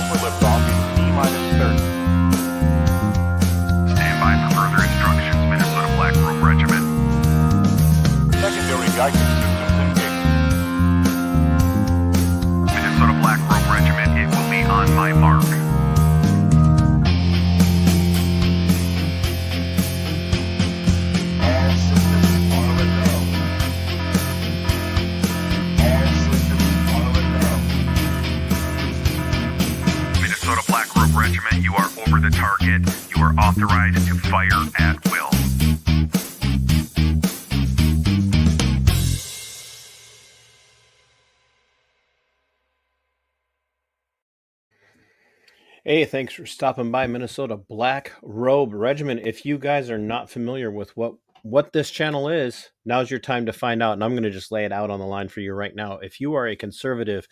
for liftoff in T-minus 30. Stand by for further instructions, Minnesota Black Robe Regiment. Secondary guidance systems engaged. Minnesota Black Robe Regiment, it will be on my mark. All systems are a go. All systems are a go. Minnesota Black Robe Regiment, you are over the target. You are authorized to fire at will. Hey, thanks for stopping by Minnesota Black Robe Regiment. If you guys are not familiar with what this channel is, now's your time to find out. And I'm going to just lay it out on the line for you right now. If you are a conservative,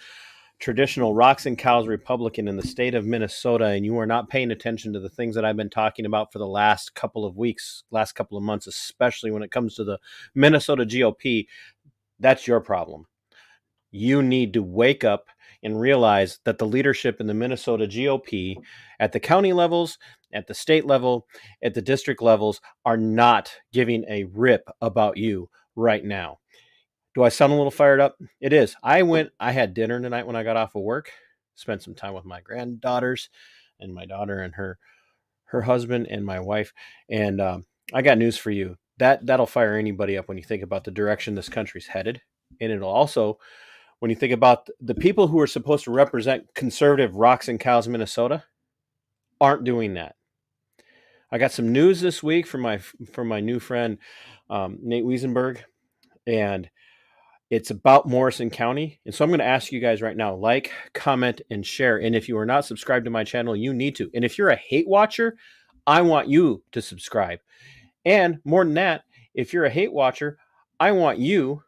traditional rocks and cows Republican in the state of Minnesota, and you are not paying attention to the things that I've been talking about for the last couple of weeks, last couple of months, especially when it comes to the Minnesota GOP, that's your problem. You need to wake up and realize that the leadership in the Minnesota GOP at the county levels, at the state level, at the district levels are not giving a rip about you right now. Do I sound a little fired up? It is. I had dinner tonight when I got off of work, spent some time with my granddaughters and my daughter and her husband and my wife. And I got news for you. That'll fire anybody up when you think about the direction this country's headed. And it'll also, when you think about the people who are supposed to represent conservative rocks and cows Minnesota, aren't doing that. I got some news this week from my new friend Nate Wesenberg, and it's about Morrison County. And so I'm going to ask you guys right now, like, comment, and share. And if you are not subscribed to my channel, you need to. And if you're a hate watcher, I want you to subscribe. And more than that, if you're a hate watcher, I want you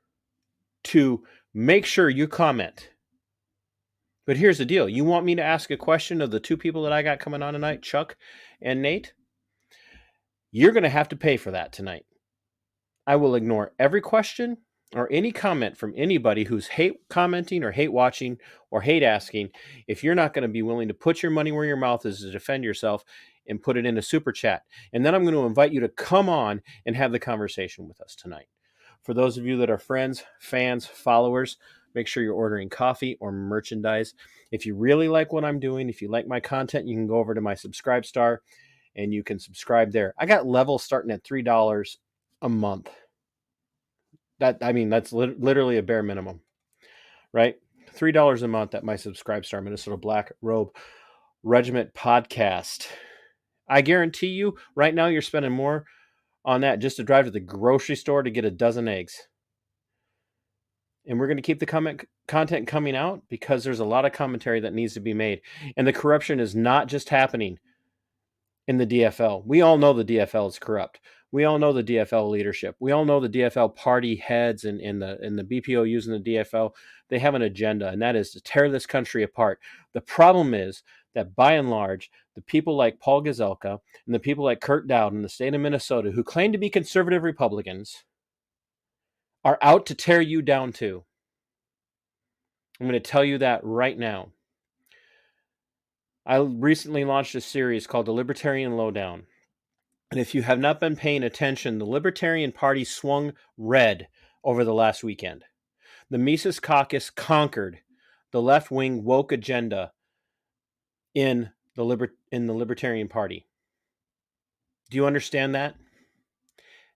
to make sure you comment. But here's the deal. You want me to ask a question of the two people that I got coming on tonight, Chuck and Nate? You're going to have to pay for that tonight. I will ignore every question or any comment from anybody who's hate commenting or hate watching or hate asking if you're not going to be willing to put your money where your mouth is to defend yourself and put it in a super chat. And then I'm going to invite you to come on and have the conversation with us tonight. For those of you that are friends, fans, followers, make sure you're ordering coffee or merchandise. If you really like what I'm doing, if you like my content, you can go over to my Subscribe Star and you can subscribe there. I got levels starting at $3 a month. That's literally a bare minimum, right? $3 a month at my Subscribe Star, Minnesota Black Robe Regiment podcast. I guarantee you right now you're spending more on that just to drive to the grocery store to get a dozen eggs. And we're going to keep the content coming out because there's a lot of commentary that needs to be made. And the corruption is not just happening in the DFL. We all know the DFL is corrupt. We all know the DFL leadership. We all know the DFL party heads and the BPOUs in the DFL. They have an agenda, and that is to tear this country apart. The problem is that by and large, the people like Paul Gazelka and the people like Kurt Dowd in the state of Minnesota who claim to be conservative Republicans are out to tear you down too. I'm going to tell you that right now. I recently launched a series called The Libertarian Lowdown. And if you have not been paying attention, the Libertarian Party swung red over the last weekend. The Mises Caucus conquered the left-wing woke agenda in the Libertarian Party. Do you understand that?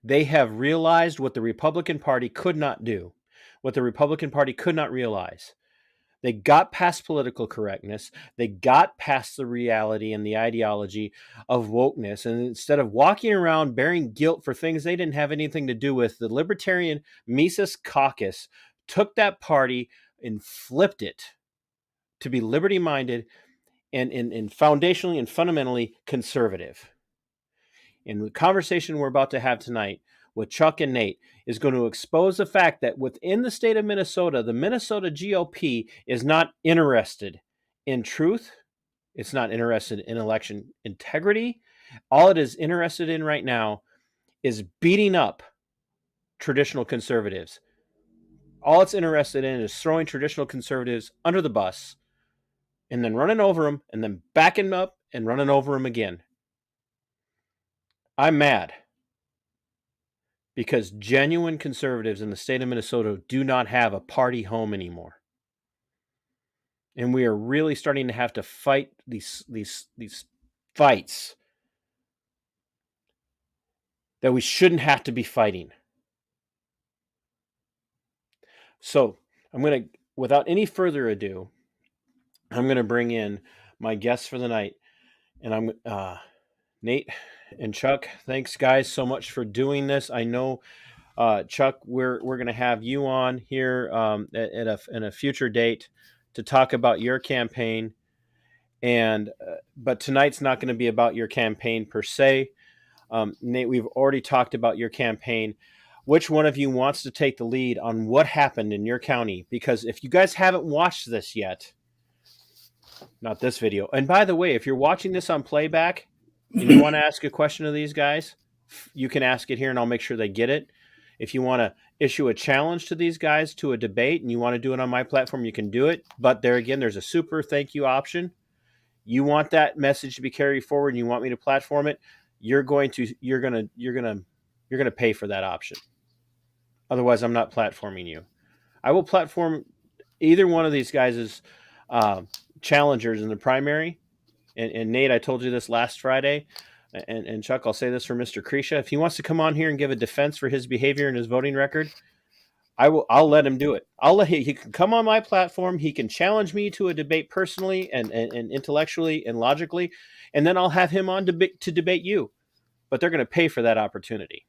They have realized what the Republican Party could not do, what the Republican Party could not realize. They got past political correctness. They got past the reality and the ideology of wokeness. And instead of walking around bearing guilt for things they didn't have anything to do with, the Libertarian Mises Caucus took that party and flipped it to be liberty-minded and foundationally and fundamentally conservative. And the conversation we're about to have tonight with Chuck and Nate is going to expose the fact that within the state of Minnesota, the Minnesota GOP is not interested in truth. It's not interested in election integrity. All it is interested in right now is beating up traditional conservatives. All it's interested in is throwing traditional conservatives under the bus and then running over them and then backing up and running over them again. I'm mad because genuine conservatives in the state of Minnesota do not have a party home anymore. And we are really starting to have to fight these fights that we shouldn't have to be fighting. So I'm going to, without any further ado, I'm going to bring in my guests for the night. And I'm Nate and Chuck. Thanks, guys, so much for doing this. I know, Chuck, we're going to have you on here in a future date to talk about your campaign. And but tonight's not going to be about your campaign per se. Nate, we've already talked about your campaign. Which one of you wants to take the lead on what happened in your county? Because if you guys haven't watched this yet, not this video. And by the way, if you're watching this on playback and you want to ask a question of these guys, you can ask it here and I'll make sure they get it. If you want to issue a challenge to these guys to a debate and you want to do it on my platform, you can do it. But there again, there's a super thank you option. You want that message to be carried forward and you want me to platform it, you're going to pay for that option. Otherwise, I'm not platforming you. I will platform either one of these guys' challengers in the primary. And Nate, I told you this last Friday. And Chuck, I'll say this for Mr. Krisha. If he wants to come on here and give a defense for his behavior and his voting record, I'll let him do it. He can come on my platform. He can challenge me to a debate personally and intellectually and logically. And then I'll have him on to debate you. But they're going to pay for that opportunity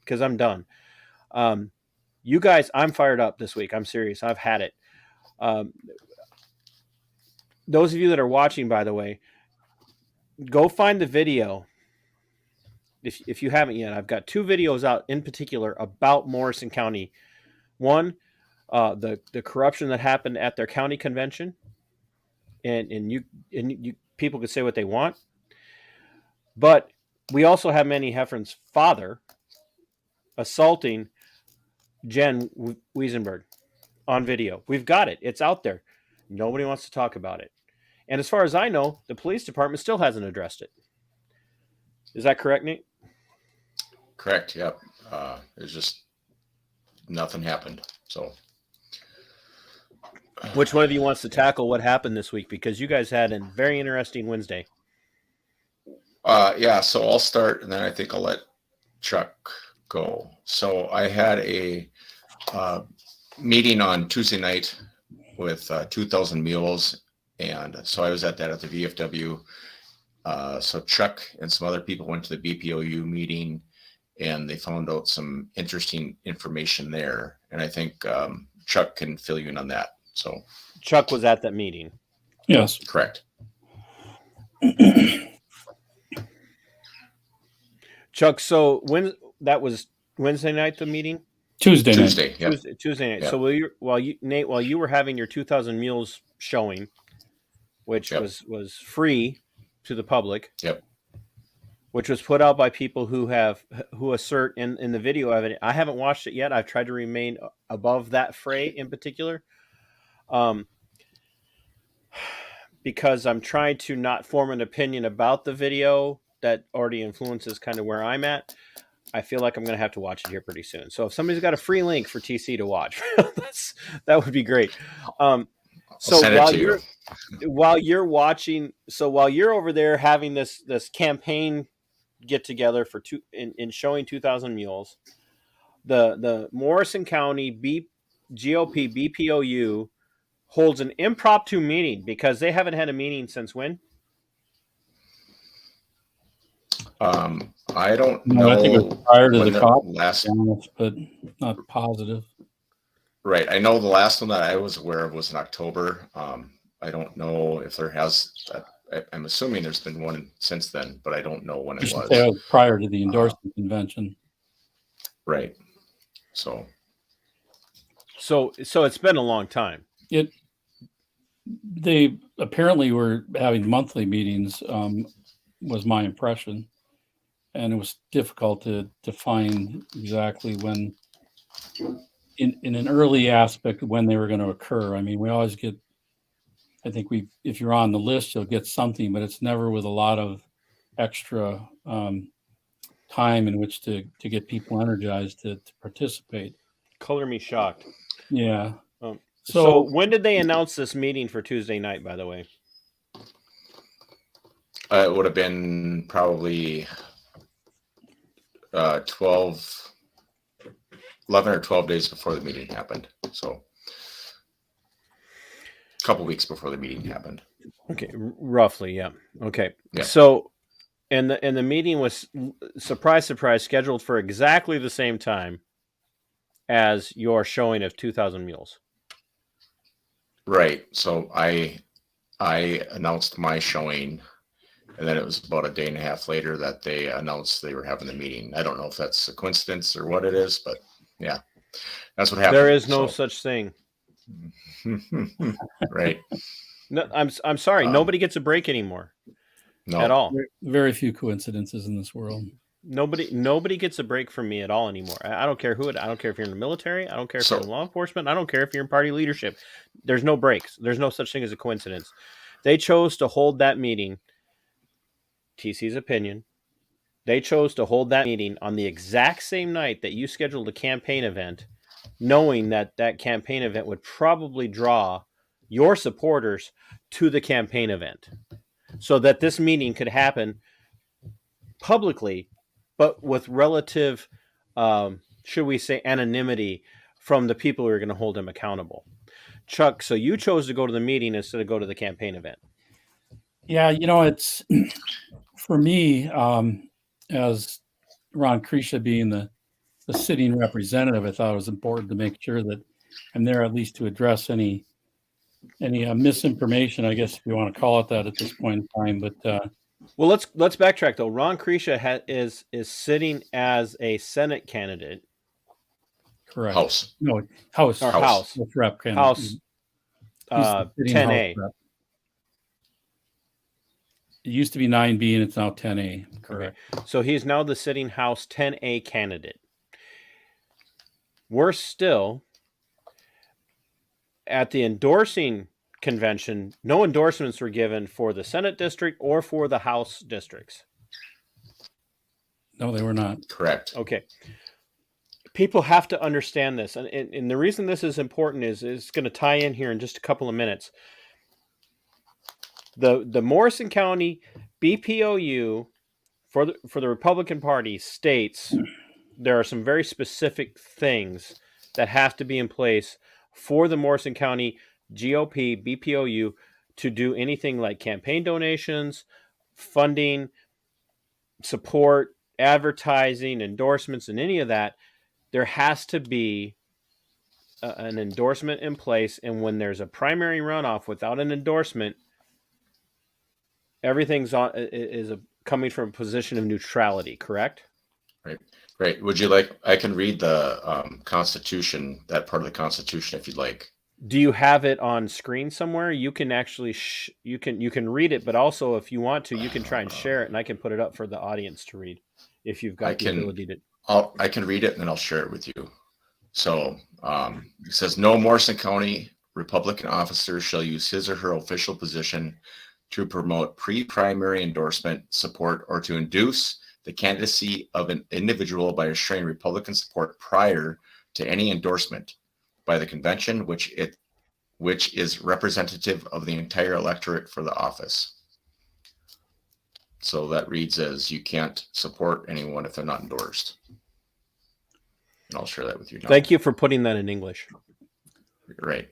because I'm done. You guys, I'm fired up this week. I'm serious. I've had it. Those of you that are watching, by the way, go find the video. If you haven't yet, I've got 2 videos out in particular about Morrison County. One, the corruption that happened at their county convention, and you people could say what they want, but we also have Manny Heffern's father assaulting Jen Wesenberg on video. We've got it. It's out there. Nobody wants to talk about it. And as far as I know, the police department still hasn't addressed it. Is that correct, Nate? Correct. Yep. There's just nothing happened. So, which one of you wants to tackle what happened this week? Because you guys had a very interesting Wednesday. Yeah. So I'll start, and then I think I'll let Chuck go. So I had a meeting on Tuesday night with 2,000 mules, and so I was at that at the VFW. So Chuck and some other people went to the BPOU meeting, and they found out some interesting information there. And I think Chuck can fill you in on that. So Chuck was at that meeting. Yes. Correct. Chuck, so when that was Wednesday night, the meeting? Tuesday night. Tuesday night. Yep. So Nate, while you were having your 2,000 mules showing, which was free to the public. Yep. Which was put out by people who assert in the video evidence. I haven't watched it yet. I've tried to remain above that fray in particular, because I'm trying to not form an opinion about the video that already influences kind of where I'm at. I feel like I'm going to have to watch it here pretty soon. So if somebody's got a free link for TC to watch, that would be great. So while you're watching, so while you're over there having this campaign get together for in showing 2,000 mules, the Morrison County GOP BPOU holds an impromptu meeting because they haven't had a meeting since when? I don't know. I think it was prior to the COP last, but not positive. Right. I know the last one that I was aware of was in October. I don't know if there has. I'm assuming there's been one since then, but I don't know when it was. That was prior to the endorsement convention. Right. So it's been a long time. They apparently were having monthly meetings, was my impression. And it was difficult to define exactly when, in an early aspect, when they were going to occur. I mean, we always get I think if you're on the list, you'll get something, but it's never with a lot of extra time in which to get people energized to participate. Color me shocked. Yeah. So when did they announce this meeting for Tuesday night, by the way? It would have been probably 11 or 12 days before the meeting happened. So a couple weeks before the meeting happened. Okay, roughly, yeah. Okay. Yeah. So and the meeting was, surprise, scheduled for exactly the same time as your showing of 2,000 Mules. Right. So I announced my showing, and then it was about a day and a half later that they announced they were having the meeting. I don't know if that's a coincidence or what it is, but yeah, that's what happened. There is no such thing. Right. No, I'm sorry. Nobody gets a break anymore. No. At all. Very few coincidences in this world. Nobody gets a break from me at all anymore. I don't care who it. I don't care if you're in the military. I don't care if you're in law enforcement. I don't care if you're in party leadership. There's no breaks. There's no such thing as a coincidence. They chose to hold that meeting. TC's opinion. They chose to hold that meeting on the exact same night that you scheduled a campaign event, knowing that that campaign event would probably draw your supporters to the campaign event, so that this meeting could happen publicly, but with relative, should we say, anonymity from the people who are going to hold him accountable. Chuck, so you chose to go to the meeting instead of go to the campaign event. Yeah, it's for me, as Ron Krisha being the sitting representative, I thought it was important to make sure that I'm there at least to address any misinformation, I guess, if you want to call it that at this point in time. But well, let's backtrack though. Ron Krisha is sitting as a Senate candidate. Correct. House. No, House. Or House. Rep candidate. House. 10A. House. It used to be 9B and it's now 10A. Correct. Okay. So he's now the sitting House 10A candidate. We're still at the endorsing convention. No endorsements were given for the Senate district or for the House districts. No, they were not. Correct. Okay. People have to understand this. And the reason this is important is it's going to tie in here in just a couple of minutes. The Morrison County BPOU for the Republican Party states there are some very specific things that have to be in place for the Morrison County GOP BPOU to do anything like campaign donations, funding, support, advertising, endorsements, and any of that. There has to be an endorsement in place. And when there's a primary runoff without an endorsement, everything's coming from a position of neutrality, correct? Right. Right. Would you like, I can read the Constitution, that part of the Constitution, if you'd like. Do you have it on screen somewhere? You can actually, you can read it, but also if you want to, you can try and share it and I can put it up for the audience to read if you've got the ability to. I can read it and then I'll share it with you. So it says, no Morrison County Republican officer shall use his or her official position to promote pre-primary endorsement support or to induce the candidacy of an individual by assuring Republican support prior to any endorsement by the convention, which is representative of the entire electorate for the office. So that reads as you can't support anyone if they're not endorsed. And I'll share that with you now. Thank you for putting that in English. Right.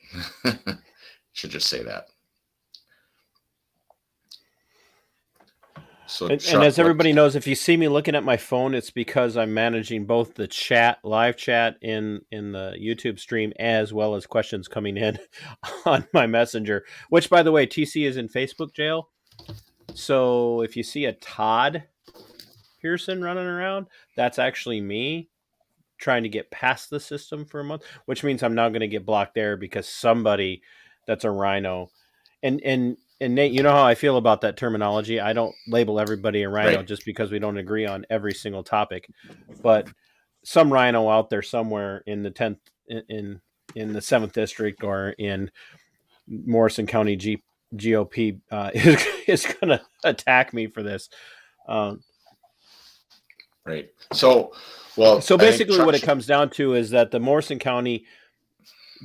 Should just say that. So and as everybody knows, if you see me looking at my phone, it's because I'm managing both the chat, live chat in the YouTube stream, as well as questions coming in on my messenger, which, by the way, TC is in Facebook jail. So if you see a Todd Pearson running around, that's actually me trying to get past the system for a month, which means I'm now going to get blocked there because somebody that's a rhino. And Nate, you know how I feel about that terminology. I don't label everybody a rhino just because we don't agree on every single topic. But some rhino out there somewhere in the 10th, in the 7th district or in Morrison County GOP is going to attack me for this. Right. So, well, So I think basically, Chuck what it should- comes down to is that the Morrison County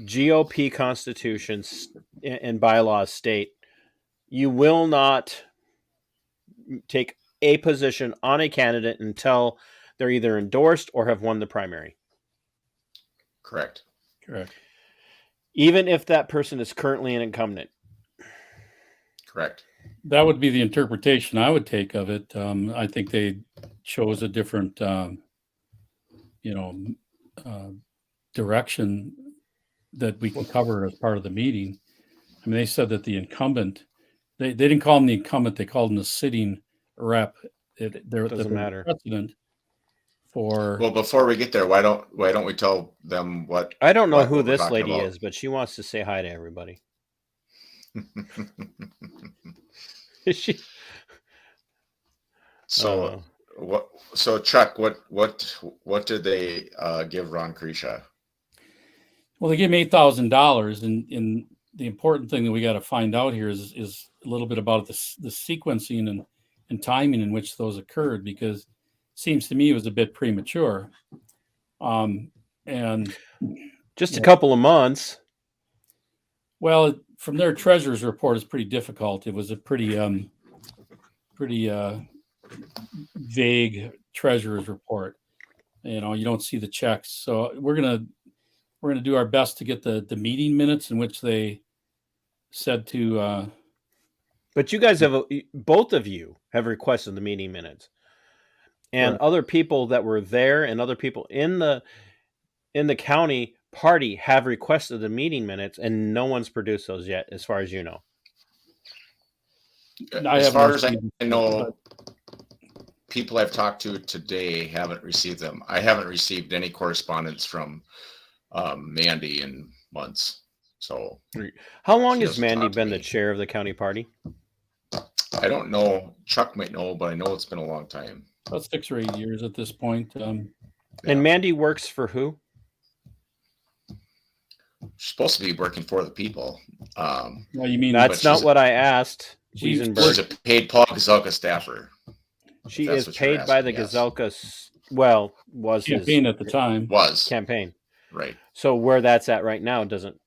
GOP constitutions and bylaws state you will not take a position on a candidate until they're either endorsed or have won the primary, correct. Correct. even if that person is currently an incumbent. Correct. That would be the interpretation I would take of it. I think they chose a different, direction that we can cover as part of the meeting. I mean, they said that the incumbent, they didn't call him the incumbent, they called him the sitting rep. Doesn't matter. Precedent for. Well, before we get there, why don't we tell them what? I don't know what who we're this talking lady about? is, but she wants to say hi to everybody. Is she? So what? So Chuck, what did they give Ron Krisha? Well, they gave him $8,000, and the important thing that we got to find out here is a little bit about the sequencing and timing in which those occurred, because it seems to me it was a bit premature. And Just a couple of months. well, from their treasurer's report, it's pretty difficult. It was a pretty vague treasurer's report. You don't see the checks, so we're gonna do our best to get the meeting minutes in which they said to. But you guys have both of you have requested the meeting minutes, and Correct. other people that were there and other people in the county party have requested the meeting minutes, and no one's produced those yet, as far as you know. As haven't far as I received it, know, people I've talked to today haven't received them. I haven't received any correspondence from Mandy in months. So How long She has doesn't Mandy talk to been me. the chair of the county party? I don't know. Chuck might know, but I know it's been a long time. about 6 or 8 years at this point. Yeah. And Mandy works for who? She's supposed to be working for the people. Well, you mean That's not she's- what I asked. She's- She's Wesenberg. a paid Paul Gazelka staffer. She that's is what you're paid by the asking, yes. Gazelka. Well, was his campaign at the time? Was campaign. right. So where that's at right now doesn't,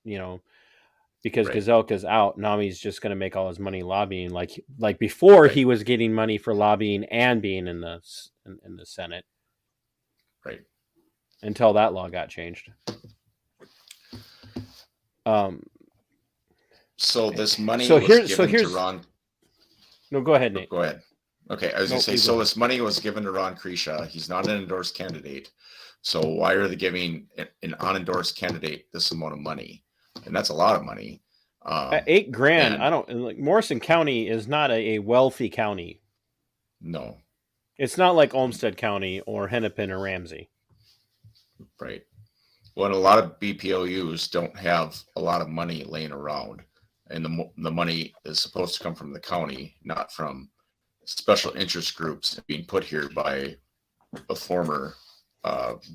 because Right. Gazelka's out, now he's just going to make all his money lobbying, like before Right. he was getting money for lobbying and being in the Senate, Right. until that law got changed. So this money So was here's- so given here's- to Ron. No, go ahead, Nate. Go ahead. Okay, I was No, gonna say, you so go. this money was given to Ron Krisha. He's not an endorsed candidate. So why are they giving an unendorsed candidate this amount of money? And that's a lot of money. At $8,000, and- I don't like Morrison County is not a wealthy county. No, It's not like Olmsted County or Hennepin or Ramsey. right. Well, a lot of BPOUs don't have a lot of money laying around, and the money is supposed to come from the county, not from special interest groups being put here by a former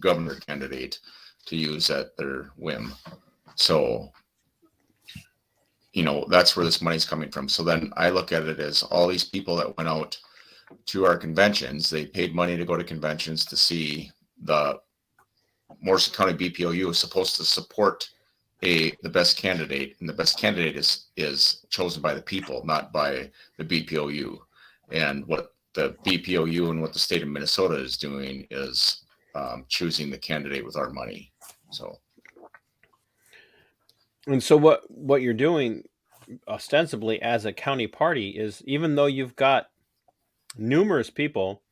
governor candidate to use at their whim. So, that's where this money's coming from. So then I look at it as all these people that went out to our conventions, they paid money to go to conventions to see the Morrison County BPOU is supposed to support the best candidate, and the best candidate is chosen by the people, not by the BPOU. And what the BPOU and what the state of Minnesota is doing is choosing the candidate with our money. So, And so what you're doing ostensibly as a county party is, even though you've got numerous people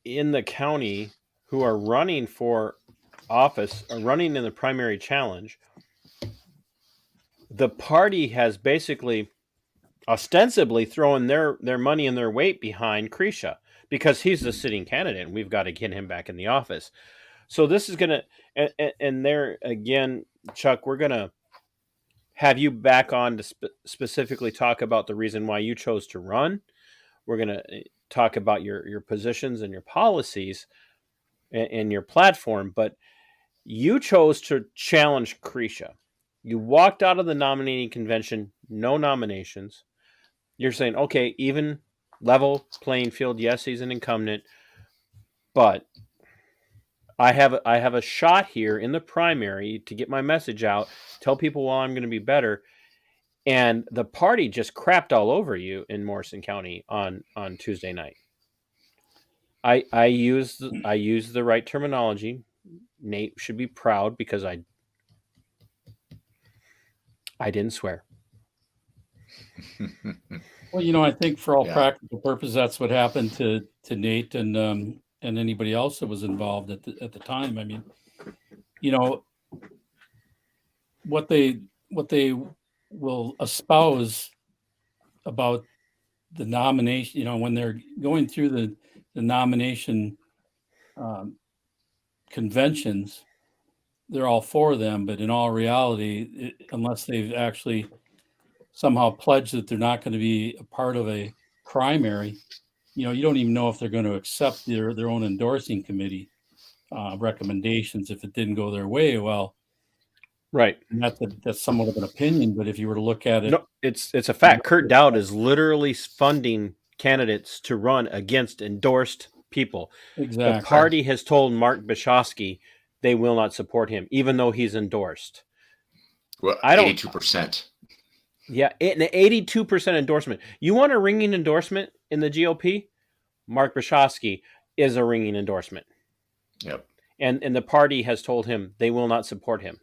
in the county who are running for office, are running in the primary challenge, the party has basically ostensibly thrown their money and their weight behind Krisha because he's the sitting candidate and we've got to get him back in the office. So this is going to, and there again, Chuck, we're going to have you back on to specifically talk about the reason why you chose to run. We're going to talk about your positions and your policies and your platform, but you chose to challenge Krisha. You walked out of the nominating convention, no nominations. You're saying, okay, even level playing field. Yes, he's an incumbent, but I have a shot here in the primary to get my message out, tell people why I'm going to be better. And the party just crapped all over you in Morrison County on Tuesday night. I used the right terminology. Nate should be proud because I didn't swear. Well, I think for all Yeah. practical purposes, that's what happened to Nate and anybody else that was involved at the time. I mean, what they will espouse about the nomination, when they're going through the nomination conventions, they're all for them, but in all reality, unless they've actually somehow pledged that they're not going to be a part of a primary, you don't even know if they're going to accept their own endorsing committee recommendations if it didn't go their way. Well, right. That's somewhat of an opinion, but if you were to look at it, no, it's a fact. Kurt Dowd is literally funding candidates to run against endorsed people. exactly. The party has told Mark Bishofsky they will not support him, even though he's endorsed. Well, I don't- 82%. Yeah, an 82% endorsement. You want a ringing endorsement in the GOP? Mark Bishofsky is a ringing endorsement. Yep. And the party has told him they will not support him.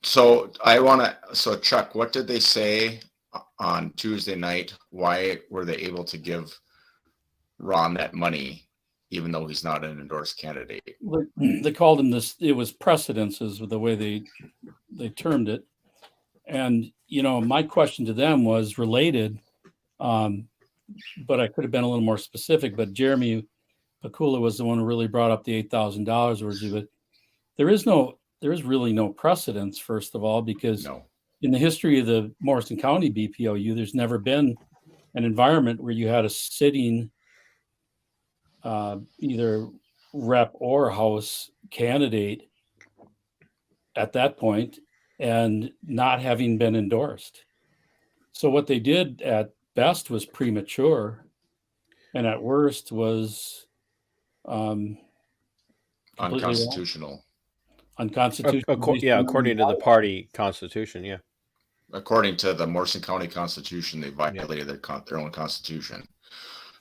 So Chuck, what did they say on Tuesday night? Why were they able to give Ron that money, even though he's not an endorsed candidate? They called him this. It was precedence, is the way they termed it. And my question to them was related, but I could have been a little more specific. But Jeremy Pakula was the one who really brought up the $8,000 worth of it. There is really no precedence, first of all, because No. in the history of the Morrison County BPOU, there's never been an environment where you had a sitting either rep or house candidate at that point and not having been endorsed. So what they did at best was premature, and at worst was Unconstitutional. unconstitutional. According to the party constitution, yeah. According to the Morrison County Constitution, they violated their own constitution.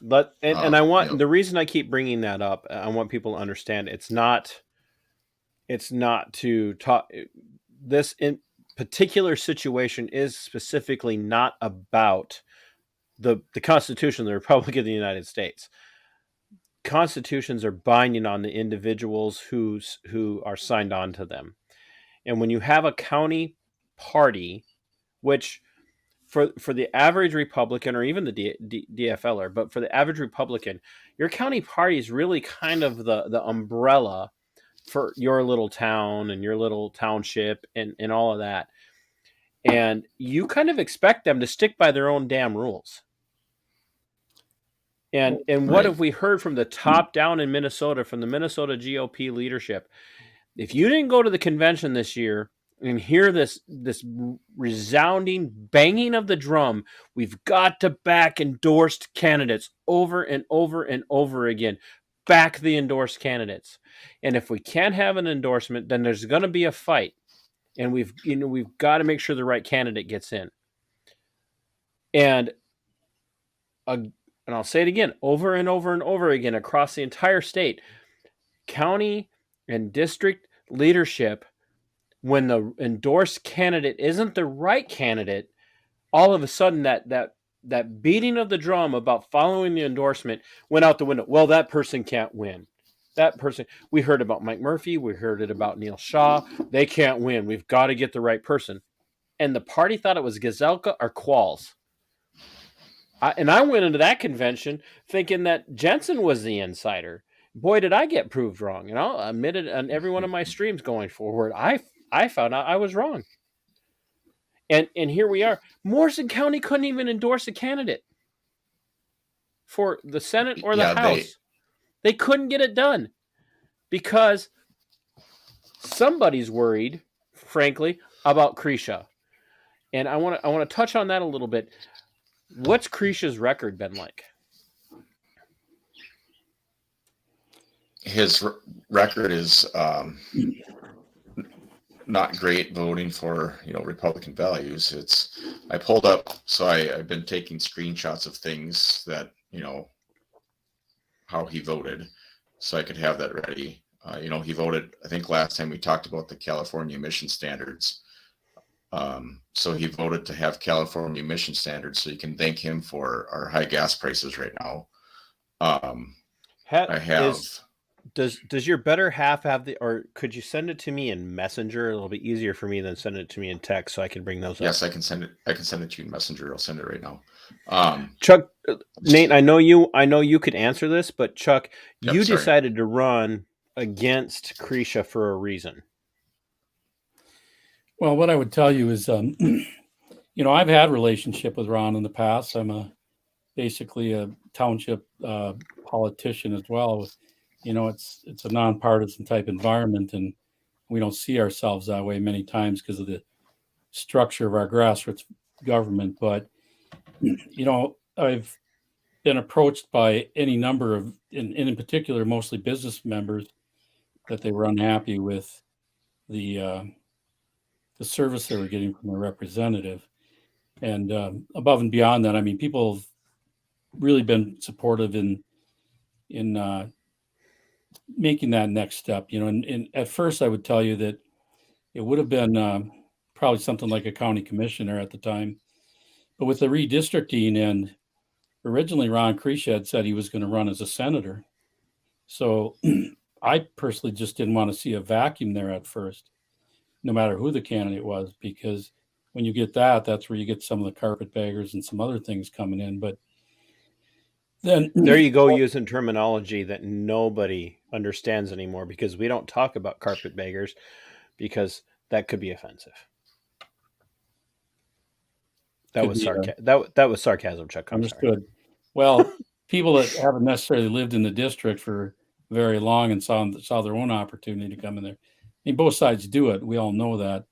But and I want the reason I keep bringing that up. I want people to understand it's not to talk. This in particular situation is specifically not about the Constitution of the Republic of the United States. Constitutions are binding on the individuals who are signed on to them, and when you have a county party, which for the average Republican or even the DFLer, but for the average Republican, your county party is really kind of the umbrella for your little town and your little township and all of that. And you kind of expect them to stick by their own damn rules. And what have we heard from the top down in Minnesota, from the Minnesota GOP leadership? If you didn't go to the convention this year and hear this resounding banging of the drum, we've got to back endorsed candidates over and over and over again. Back the endorsed candidates. And if we can't have an endorsement, then there's going to be a fight. And we've got to make sure the right candidate gets in. And I'll say it again, over and over and over again across the entire state, county and district leadership, when the endorsed candidate isn't the right candidate, all of a sudden that beating of the drum about following the endorsement went out the window. Well, that person can't win. That person, we heard about Mike Murphy. We heard it about Neil Shaw. They can't win. We've got to get the right person. And the party thought it was Gazelka or Qualls. I went into that convention thinking that Jensen was the insider. Boy, did I get proved wrong. And I'll admit it on every one of my streams going forward. I found out I was wrong. And here we are. Morrison County couldn't even endorse a candidate for the Senate or the House. They couldn't get it done because somebody's worried, frankly, about Krisha. And I want to touch on that a little bit. What's Krisha's record been like? His record is not great voting for, Republican values. I pulled up, so I've been taking screenshots of things that, how he voted, so I could have that ready. He voted, I think last time we talked about the California emission standards. So he voted to have California emission standards, so you can thank him for our high gas prices right now. I have. Does your better half have or could you send it to me in Messenger? It'll be easier for me than send it to me in text, so I can bring those up. Yes, I can send it to you in Messenger. I'll send it right now. Chuck, Nate, I know you could answer this, but Chuck, you sorry. decided to run against Krisha for a reason. Well, what I would tell you is, I've had a relationship with Ron in the past. I'm basically a township politician as well. It's a nonpartisan type environment, and we don't see ourselves that way many times because of the structure of our grassroots government. But, I've been approached by any number of, in particular, mostly business members, that they were unhappy with the service they were getting from their representative. And above and beyond that, I mean, people have really been supportive in making that next step, and at first I would tell you that it would have been probably something like a county commissioner at the time. But with the redistricting, and originally Ron Krisha had said he was going to run as a senator. So I personally just didn't want to see a vacuum there at first, no matter who the candidate was, because when you get that's where you get some of the carpetbaggers and some other things coming in. But then there you go, using terminology that nobody understands anymore, because we don't talk about carpetbaggers because that could be offensive. That was sarcasm, Chuck. I'm understood. sorry. Well, people that haven't necessarily lived in the district for very long and saw their own opportunity to come in there. I mean, both sides do it. We all know that.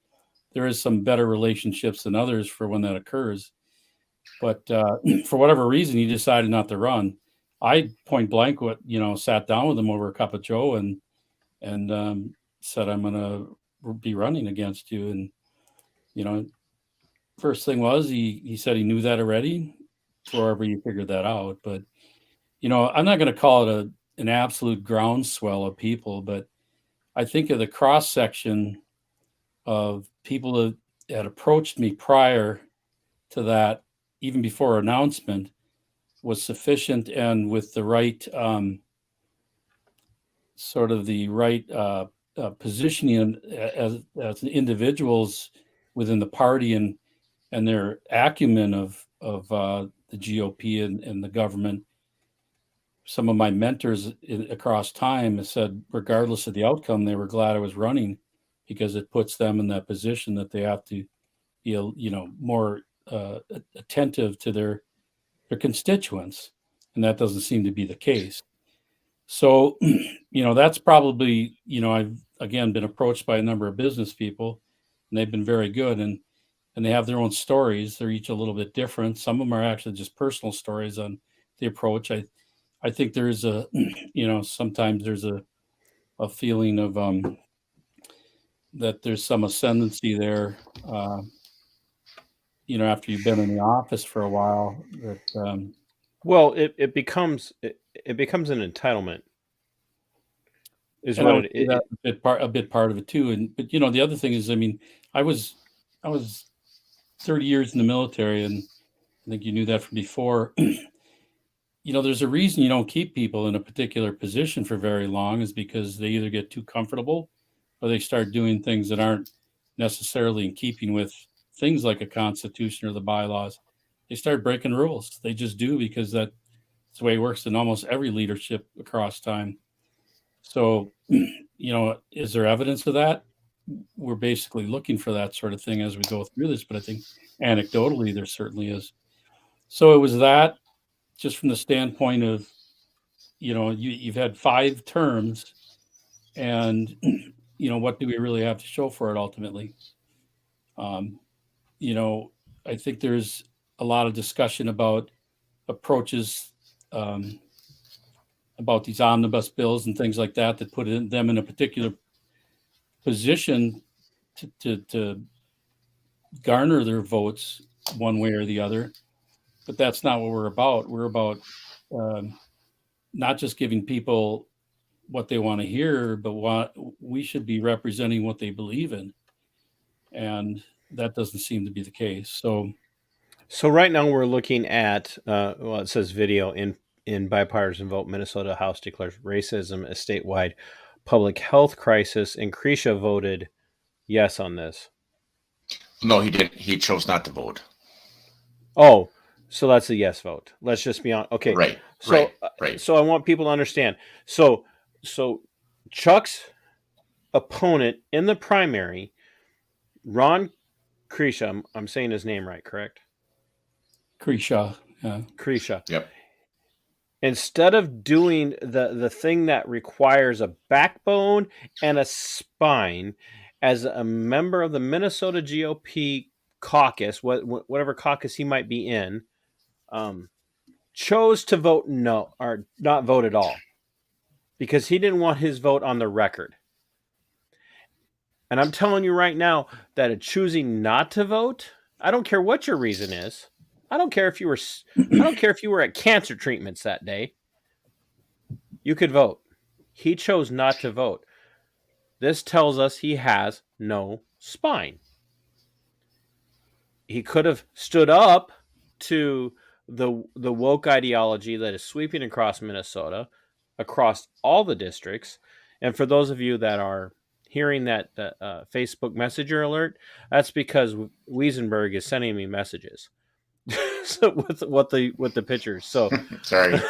There is some better relationships than others for when that occurs. But for whatever reason, he decided not to run. I point blank, sat down with him over a cup of joe and said, I'm going to be running against you. And, first thing was he said he knew that already, however you figured that out. But, I'm not going to call it an absolute groundswell of people, but I think of the cross section of people that had approached me prior to that, even before announcement, was sufficient, and with the right positioning as individuals within the party and their acumen of the GOP and the government. Some of my mentors across time have said, regardless of the outcome, they were glad I was running, because it puts them in that position that they have to be, more attentive to their constituents, and that doesn't seem to be the case. So, that's probably, I've again been approached by a number of business people, and they've been very good, and they have their own stories. They're each a little bit different. Some of them are actually just personal stories on the approach. I think there is sometimes there's a feeling of that there's some ascendancy there, after you've been in the office for a while. That well, it becomes an entitlement. Is and what it, that's a bit part of it too. But the other thing is, I mean, I was 30 years in the military, and I think you knew that from before. There's a reason you don't keep people in a particular position for very long, is because they either get too comfortable or they start doing things that aren't necessarily in keeping with things like a constitution or the bylaws. They start breaking rules. They just do, because that's the way it works in almost every leadership across time. So, is there evidence of that? We're basically looking for that sort of thing as we go through this, but I think anecdotally there certainly is. So it was that, just from the standpoint of, you've had 5 terms, and, what do we really have to show for it ultimately? I think there's a lot of discussion about approaches about these omnibus bills and things like that put them in a particular position to garner their votes one way or the other. But that's not what we're about. We're about not just giving people what they want to hear, but what we should be representing what they believe in. And that doesn't seem to be the case. So right now we're looking at, it says video in bipartisan vote, Minnesota House declares racism a statewide public health crisis, and Krisha voted yes on this. No, he didn't. He chose not to vote. Oh, so that's a yes vote. Let's just be on. Okay. Right. So, right. So I want people to understand. So Chuck's opponent in the primary, Ron Krisha, I'm saying his name right, correct? Krisha. Yeah. Krisha. Yep. Instead of doing the thing that requires a backbone and a spine, as a member of the Minnesota GOP caucus, whatever caucus he might be in, chose to vote no, or not vote at all, because he didn't want his vote on the record. And I'm telling you right now that choosing not to vote, I don't care what your reason is. I don't care if you were at cancer treatments that day. You could vote. He chose not to vote. This tells us he has no spine. He could have stood up to the woke ideology that is sweeping across Minnesota, across all the districts. And for those of you that are hearing that Facebook Messenger alert, that's because Wesenberg is sending me messages. So with the pictures. So Sorry.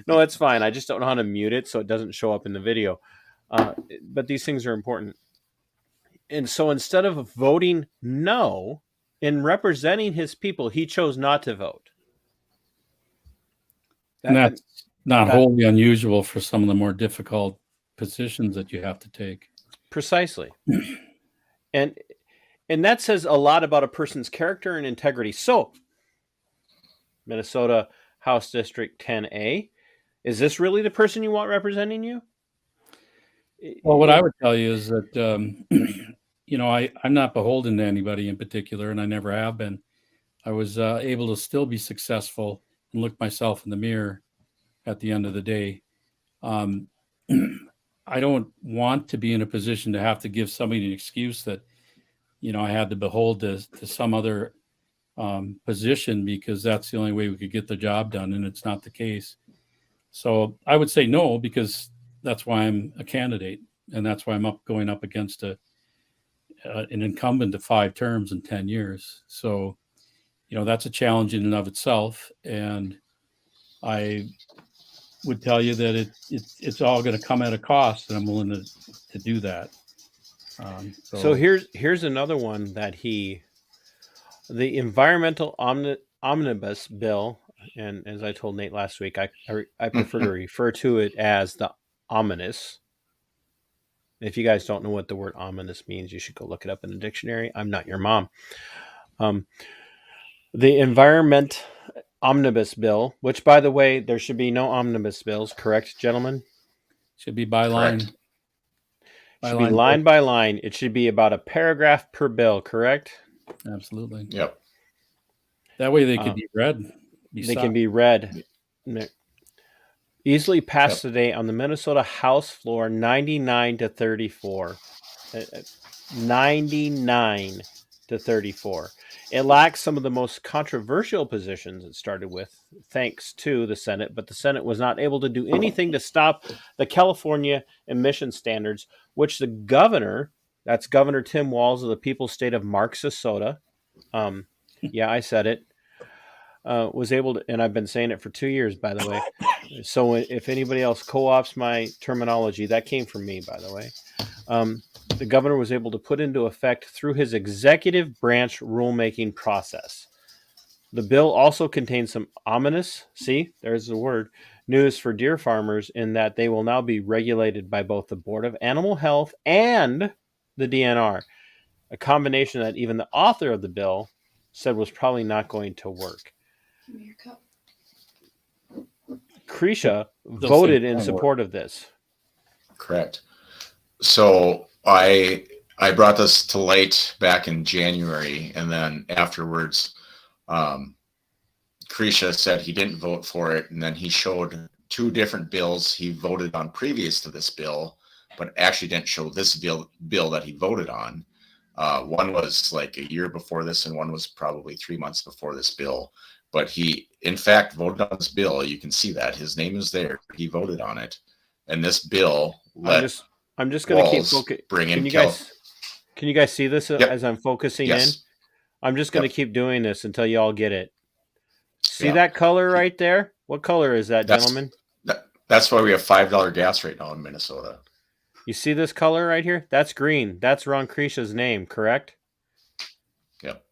No, it's fine. I just don't know how to mute it so it doesn't show up in the video. But these things are important. And so instead of voting no, in representing his people, he chose not to vote. And that's not wholly unusual for some of the more difficult positions that you have to take. Precisely. And that says a lot about a person's character and integrity. So, Minnesota House District 10A, is this really the person you want representing you? Well, what I would tell you is that, I'm not beholden to anybody in particular, and I never have been. I was able to still be successful and look myself in the mirror at the end of the day. I don't want to be in a position to have to give somebody an excuse that, I had to behold to some other position because that's the only way we could get the job done, and it's not the case. So I would say no, because that's why I'm a candidate, and that's why I'm going up against an incumbent to 5 terms in 10 years. So, that's a challenge in and of itself, and I would tell you that it's all going to come at a cost, and I'm willing to do that. So here's another one that the environmental omnibus bill, and as I told Nate last week, I prefer to refer to it as the ominous. If you guys don't know what the word ominous means, you should go look it up in the dictionary. I'm not your mom. The environment omnibus bill, which, by the way, there should be no omnibus bills, correct, gentlemen? Should be by line. Correct. Should be line by line. It should be about a paragraph per bill, correct? Absolutely. Yep. That way they could be read. They can be read. Easily passed today on the Minnesota House floor, 99 to 34. 99 to 34. It lacks some of the most controversial positions it started with, thanks to the Senate, but the Senate was not able to do anything to stop the California emission standards, which the governor, that's Governor Tim Walz of the People's State of Marxisota, yeah, I said it, was able to, and I've been saying it for 2 years, by the way. So if anybody else co-ops my terminology, that came from me, by the way. The governor was able to put into effect through his executive branch rulemaking process. The bill also contains some ominous, see, there's the word, news for deer farmers in that they will now be regulated by both the Board of Animal Health and the DNR, a combination that even the author of the bill said was probably not going to work. Give me your cup. Krisha They'll voted say in farm work. support of this. Correct. So I brought this to light back in January, and then afterwards, Krisha said he didn't vote for it, and then he showed two different bills he voted on previous to this bill, but actually didn't show this bill that he voted on. One was like a year before this, and one was probably 3 months before this bill. But he, in fact, voted on this bill. You can see that his name is there. He voted on it, and this bill let I'm just going to keep Walls focusing. bring in Can you guys see this Yep. as I'm focusing in? Yes. I'm just going to Yep. keep doing this until you all get it. See Yeah. that color right there? What color is that, That's- gentlemen? That's why we have $5 gas right now in Minnesota. You see this color right here? That's green. That's Ron Krisha's name, correct? Yep.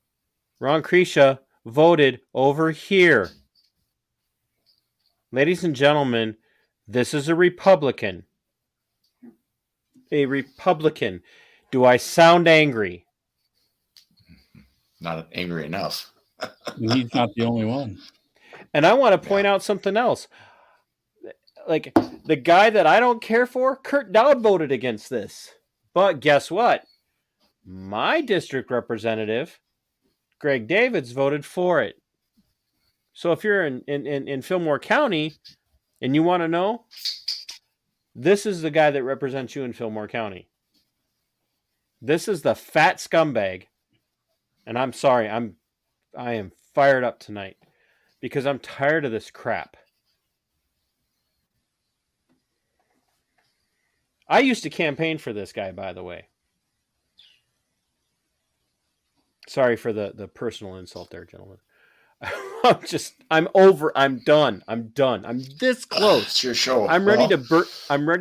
Ron Krisha voted over here. Ladies and gentlemen, this is a Republican. A Republican. Do I sound angry? Not angry enough. And he's not the only one. And I want to point out something else. Like the guy that I don't care for, Kurt Dowd voted against this. But guess what? My district representative, Greg Davids, voted for it. So if you're in Fillmore County and you want to know, this is the guy that represents you in Fillmore County. This is the fat scumbag. And I'm sorry, I am fired up tonight because I'm tired of this crap. I used to campaign for this guy, by the way. Sorry for the personal insult there, gentlemen. I'm over. I'm done. I'm this close. It's your show. I'm ready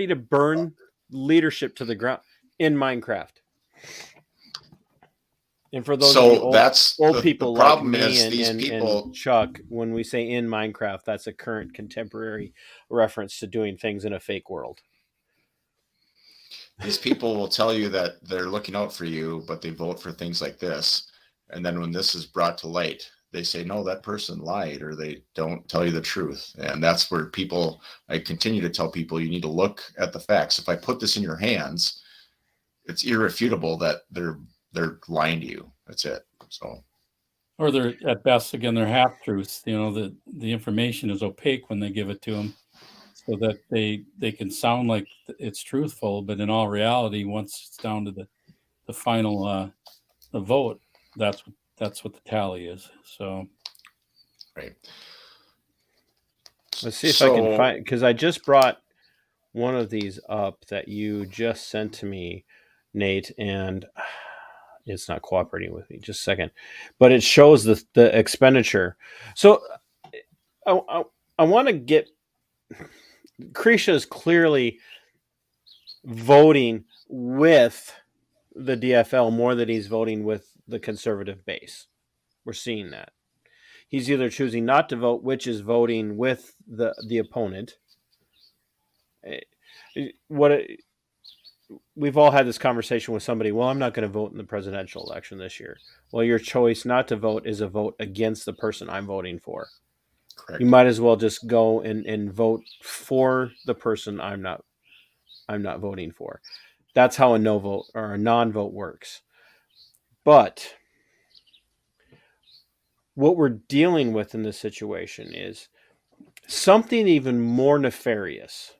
to burn leadership to the ground in Minecraft. And for those of you old people the problem like me is these and people. Chuck, when we say in Minecraft, that's a current contemporary reference to doing things in a fake world. These people will tell you that they're looking out for you, but they vote for things like this. And then when this is brought to light, they say, no, that person lied, or they don't tell you the truth. And that's where I continue to tell people, you need to look at the facts. If I put this in your hands, it's irrefutable that they're lying to you. That's it. So, Or they're at best, again, they're half truths. You know, the information is opaque when they give it to them, so that they can sound like it's truthful, but in all reality, once it's down to the final the vote, that's what the tally is. So, right. Let's see if I can find, because I just brought one of these up that you just sent to me, Nate, and it's not cooperating with me. Just a second, but it shows the expenditure. So I want to get. Krisha is clearly voting with the DFL more than he's voting with the conservative base. We're seeing that. He's either choosing not to vote, which is voting with the opponent. We've all had this conversation with somebody. Well, I'm not going to vote in the presidential election this year. Well, your choice not to vote is a vote against the person I'm voting for. Correct. You might as well just go and vote for the person I'm not voting for. That's how a no vote or a non-vote works. But what we're dealing with in this situation is something even more nefarious.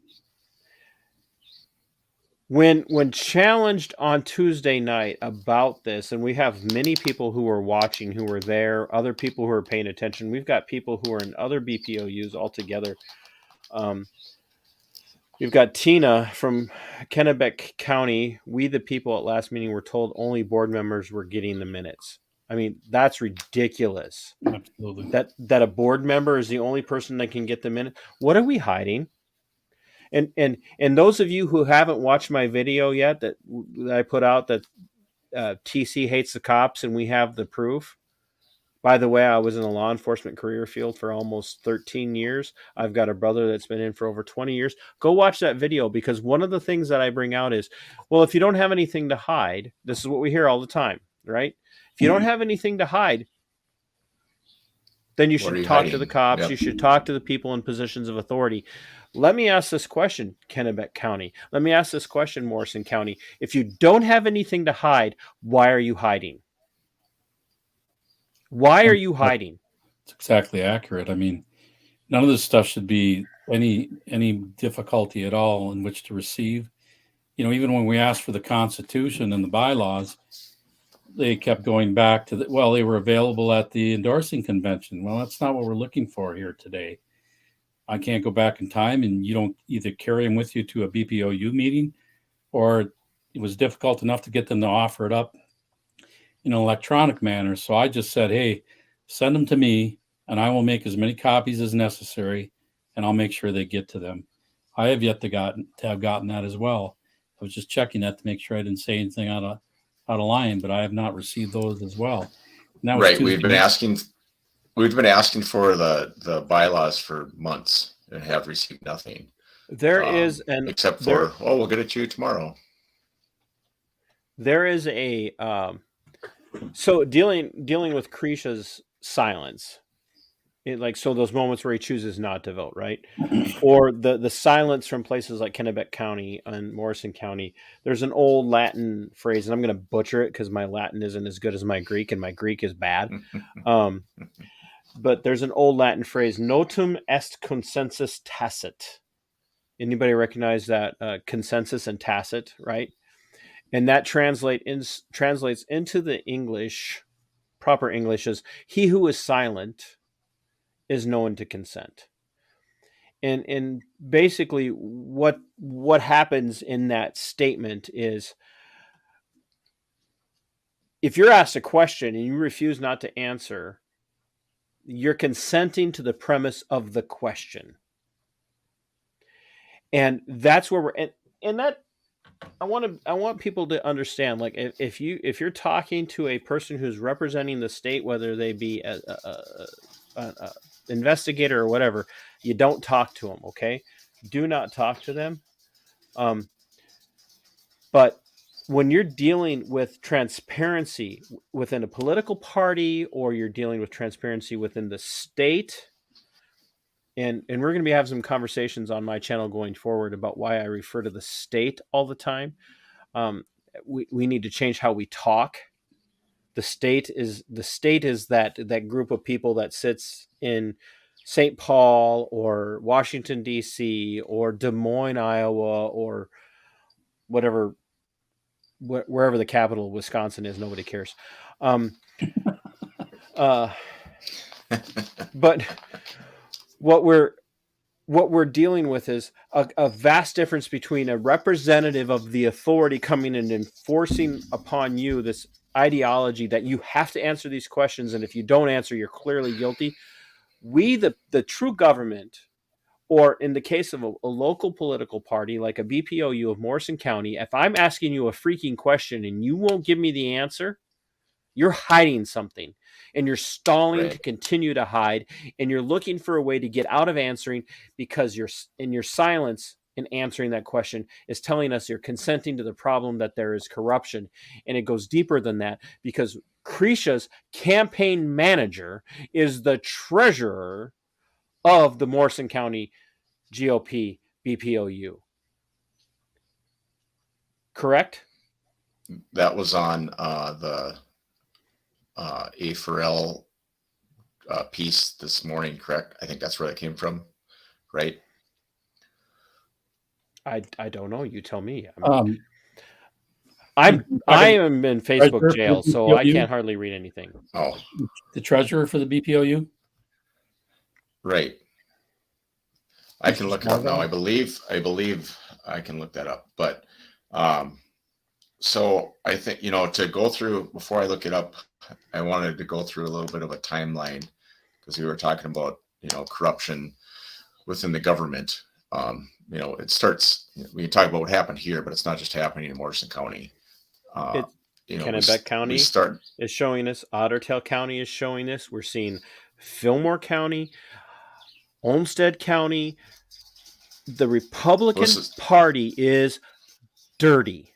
When challenged on Tuesday night about this, and we have many people who are watching, who were there, other people who are paying attention. We've got people who are in other BPOUs altogether. We've got Tina from Kennebec County. We, the people at last meeting, were told only board members were getting the minutes. I mean, that's ridiculous. absolutely. That a board member is the only person that can get the minute. What are we hiding? And those of you who haven't watched my video yet that I put out that TC hates the cops and we have the proof, By the way, I was in the law enforcement career field for almost 13 years. I've got a brother that's been in for over 20 years. Go watch that video, because one of the things that I bring out is, well, if you don't have anything to hide, this is what we hear all the time, right? If you don't have anything to hide, then you What are should you talk to hiding? the cops. Yep. You should talk to the people in positions of authority. Let me ask this question, Kennebec County. Let me ask this question, Morrison County. If you don't have anything to hide, why are you hiding? Why are you hiding? It's exactly accurate. I mean, none of this stuff should be any difficulty at all in which to receive. You know, even when we asked for the Constitution and the bylaws, they kept going back to well, they were available at the endorsing convention. Well, that's not what we're looking for here today. I can't go back in time, and you don't either carry them with you to a BPOU meeting, or it was difficult enough to get them to offer it up in an electronic manner. So I just said, hey, send them to me, and I will make as many copies as necessary, and I'll make sure they get to them. I have yet to have gotten that as well. I was just checking that to make sure I didn't say anything out of line, but I have not received those as well. And that was Right. Tuesday. We've been asking for the bylaws for months and have received nothing. There is an except for we'll get it to you tomorrow. There is a so dealing with Krisha's silence, so those moments where he chooses not to vote, right? Or the silence from places like Kennebec County and Morrison County. There's an old Latin phrase, and I'm going to butcher it because my Latin isn't as good as my Greek, and my Greek is bad. But there's an old Latin phrase, "Notum est consensus tacit." Anybody recognize that consensus and tacit, right? And that translates into the English, proper English, as he who is silent is known to consent. And basically what happens in that statement is, if you're asked a question and you refuse not to answer, you're consenting to the premise of the question. And that's where we're and that I want people to understand, like, if you're talking to a person who's representing the state, whether they be an investigator or whatever, you don't talk to them. Okay, do not talk to them. But when you're dealing with transparency within a political party, or you're dealing with transparency within the state, and we're going to be having some conversations on my channel going forward about why I refer to the state all the time. We need to change how we talk. The state is that group of people that sits in St. Paul or Washington, D.C. or Des Moines, Iowa, or whatever, wherever the capital of Wisconsin is. Nobody cares. But what we're dealing with is a vast difference between a representative of the authority coming and enforcing upon you this ideology that you have to answer these questions, and if you don't answer, you're clearly guilty. We, the true government, or in the case of a local political party like a BPOU of Morrison County, if I'm asking you a freaking question and you won't give me the answer, you're hiding something, and you're stalling to continue to hide, and you're looking for a way to get out of answering, because your silence in answering that question is telling us you're consenting to the problem that there is corruption. And it goes deeper than that, because Krisha's campaign manager is the treasurer of the Morrison County GOP BPOU. Correct? That was on the A4L piece this morning, correct? I think that's where that came from, right? I don't know. You tell me. I am in Facebook jail, so I can't hardly read anything. Oh, the treasurer for the BPOU? Right. I can look it up now. I believe I can look that up. But so I think, to go through, before I look it up, I wanted to go through a little bit of a timeline, because we were talking about, corruption within the government. It starts, we can talk about what happened here, but it's not just happening in Morrison County. Kennebec County we start. is showing us. Otter Tail County is showing us. We're seeing Fillmore County, Olmsted County. The Republican Party is dirty.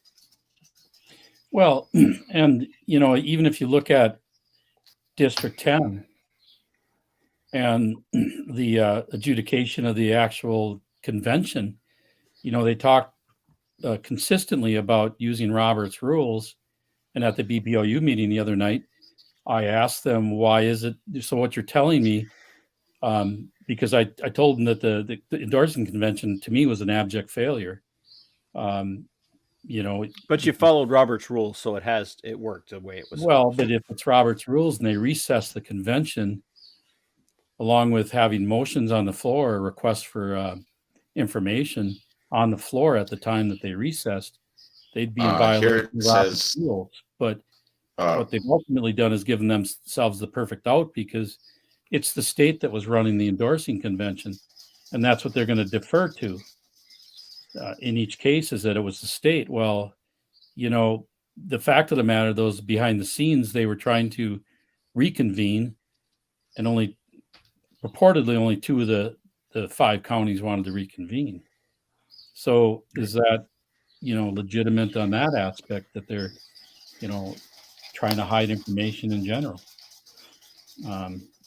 Well, and even if you look at District 10 and the adjudication of the actual convention, they talk consistently about using Robert's rules. And at the BPOU meeting the other night, I asked them, why is it? So what you're telling me, because I told them that the endorsement convention to me was an abject failure. But you followed Robert's rules, so it worked the way it was. Well, but if it's Robert's rules and they recess the convention, along with having motions on the floor, or requests for information on the floor at the time that they recessed, they'd be in violation of Robert's rules. But what they've ultimately done is given themselves the perfect out, because it's the state that was running the endorsing convention, and that's what they're going to defer to. In each case, is that it was the state. Well, the fact of the matter, those behind the scenes, they were trying to reconvene, and reportedly only 2 of the 5 counties wanted to reconvene. So is that, legitimate on that aspect, that they're, trying to hide information in general?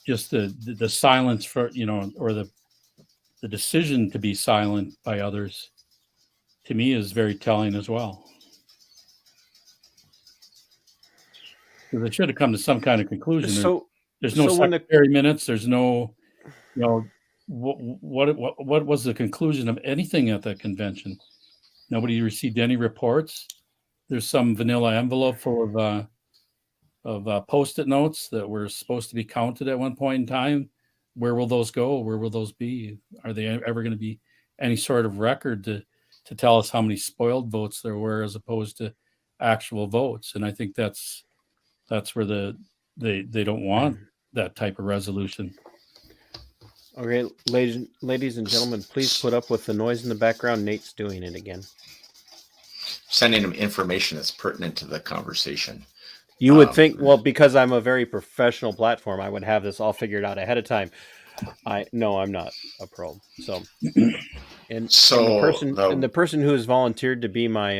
Just the silence for, or the decision to be silent by others, to me, is very telling as well. Because they should have come to some kind of conclusion. There's no secretary minutes. There's no, what was the conclusion of anything at that convention? Nobody received any reports. There's some vanilla envelope full of Post-it notes that were supposed to be counted at one point in time. Where will those go? Where will those be? Are they ever going to be any sort of record to tell us how many spoiled votes there were as opposed to actual votes? And I think that's where they don't want that type of resolution. Okay, ladies and gentlemen, please put up with the noise in the background. Nate's doing it again. Sending them information that's pertinent to the conversation. You would think, well, because I'm a very professional platform, I would have this all figured out ahead of time. No, I'm not a pro. So, and the person who has volunteered to be my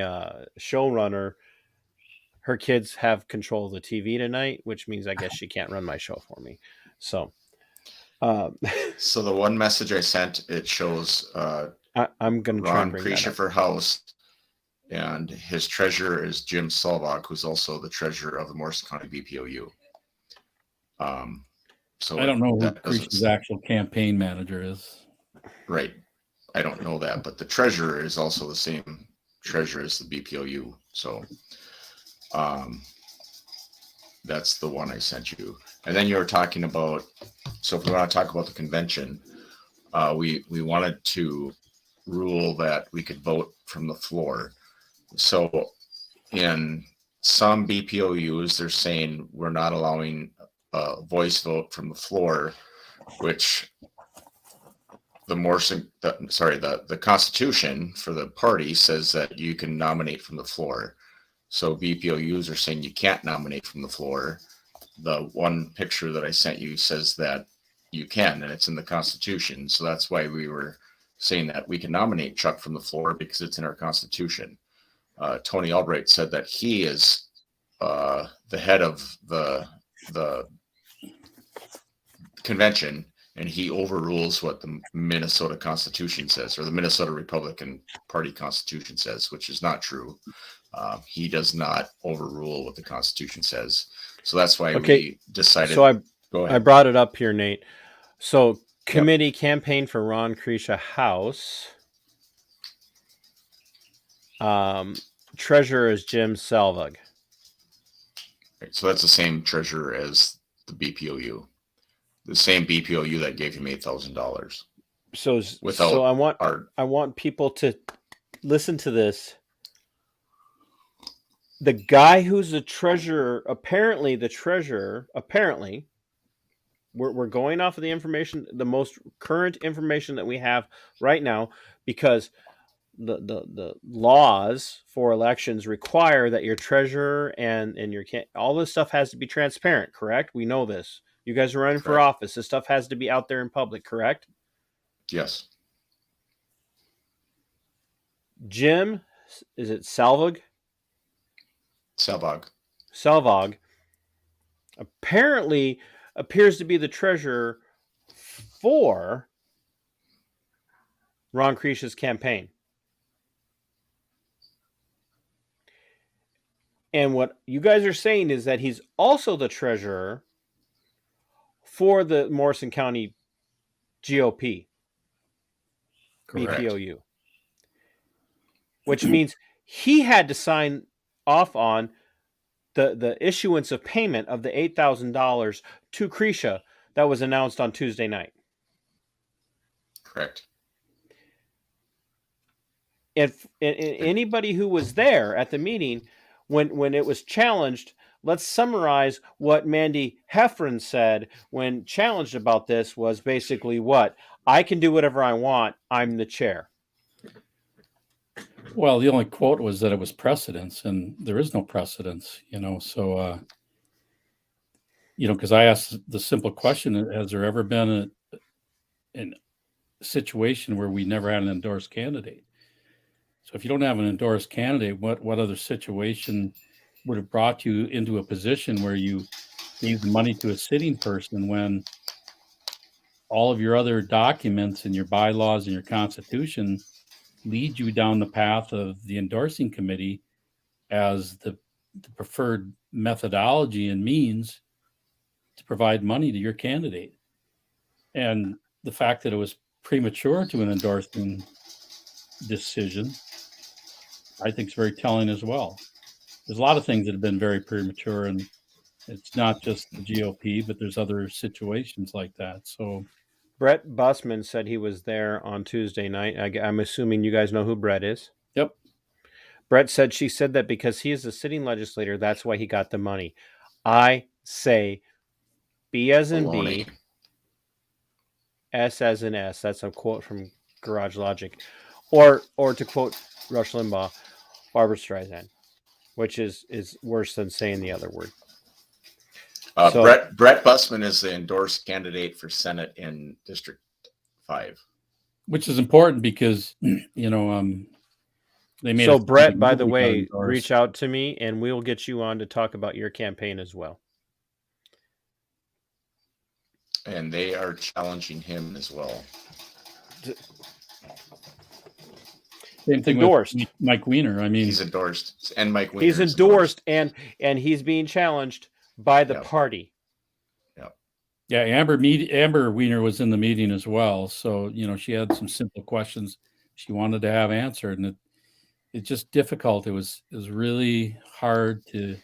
showrunner, her kids have control of the TV tonight, which means I guess she can't run my show for me. So, so the one message I sent, it shows I'm going to try and bring that up. For House, and his treasurer is Jim Solbach, who's also the treasurer of the Morrison County BPOU. So I don't know who Creech's actual campaign manager is. Right. I don't know that, but the treasurer is also the same treasurer as the BPOU. So that's the one I sent you. And then you were talking about, so if we want to talk about the convention, we wanted to rule that we could vote from the floor. So in some BPOUs, they're saying we're not allowing a voice vote from the floor, which the Constitution for the party says that you can nominate from the floor. So BPOUs are saying you can't nominate from the floor. The one picture that I sent you says that you can, and it's in the Constitution. So that's why we were saying that we can nominate Chuck from the floor, because it's in our Constitution. Tony Albright said that he is the head of the convention, and he overrules what the Minnesota Constitution says, or the Minnesota Republican Party Constitution says, which is not true. He does not overrule what the Constitution says. So that's why we decided. So go ahead. I brought it up here, Nate. So committee campaign for Ron Creesha House. Treasurer is Jim Selvig. Right, so that's the same treasurer as the BPOU. The same BPOU that gave him $8,000. So I want people to listen to this. The guy who's the treasurer, apparently, we're going off of the information, the most current information that we have right now, because the laws for elections require that your treasurer and your all this stuff has to be transparent, correct? We know this. You guys are running for Correct. office. This stuff has to be out there in public, correct? Yes. Jim, is it Salvag? Selvog. Apparently appears to be the treasurer for Ron Kreischa's campaign. And what you guys are saying is that he's also the treasurer for the Morrison County GOP, Correct. BPOU, which means he had to sign off on the issuance of payment of the $8,000 to Kreischa that was announced on Tuesday night. Correct. And anybody who was there at the meeting when it was challenged, let's summarize what Mandy Heffron said when challenged about this was basically what? I can do whatever I want. I'm the chair. Well, the only quote was that it was precedence, and there is no precedence, so, because I asked the simple question, has there ever been a situation where we never had an endorsed candidate? So if you don't have an endorsed candidate, what other situation would have brought you into a position where you gave the money to a sitting person when all of your other documents and your bylaws and your constitution lead you down the path of the endorsing committee as the preferred methodology and means to provide money to your candidate? And the fact that it was premature to an endorsing decision, I think is very telling as well. There's a lot of things that have been very premature, and it's not just the GOP, but there's other situations like that. So Brett Bussman said he was there on Tuesday night. I'm assuming you guys know who Brett is. Yep. Brett said she said that because he is a sitting legislator, that's why he got the money. I say B as in Baloney. B, S as in S. That's a quote from Garage Logic. Or to quote Rush Limbaugh, Barbara Streisand, which is worse than saying the other word. Brett Bussman is the endorsed candidate for Senate in District 5. Which is important because, they made. So Brett, by the way, reach out to me and we'll get you on to talk about your campaign as well. And they are challenging him as well. Same thing endorsed. With Mike Weiner. I mean, he's endorsed, and Mike Weiner. He's endorsed, and he's being challenged by the party. Yep. Yeah, Amber Weiner was in the meeting as well. So she had some simple questions she wanted to have answered, and it's just difficult. It was really hard to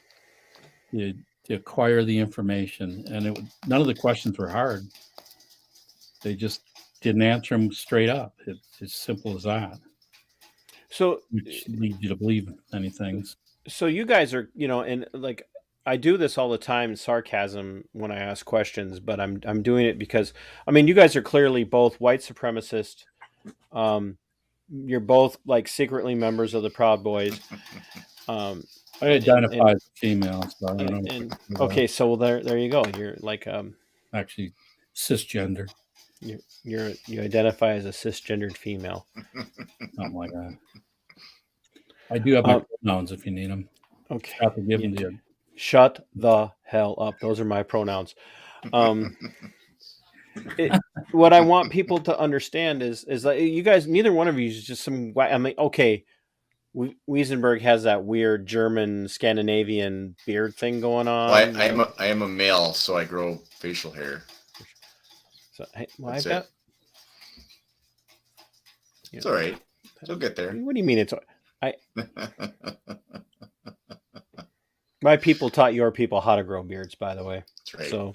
acquire the information, and none of the questions were hard. They just didn't answer them straight up. It's as simple as that. So which leads you to believe many things. So you guys are, and like I do this all the time in sarcasm when I ask questions, but I'm doing it because you guys are clearly both white supremacist. You're both like secretly members of the Proud Boys. I identify as a female, so I don't know. Okay, so there you go. You're like actually cisgender. You identify as a cisgendered female. Something like that. I do have my pronouns if you need them. Okay. I have to give them to you. Shut the hell up. Those are my pronouns. What I want people to understand is that you guys, neither one of you is just some. Okay, Wesenberg has that weird German Scandinavian beard thing going on. Well, I am a male, so I grow facial hair. So I've got. It's all right. You'll get there. What do you mean it's? My people taught your people how to grow beards, by the way. That's right. So,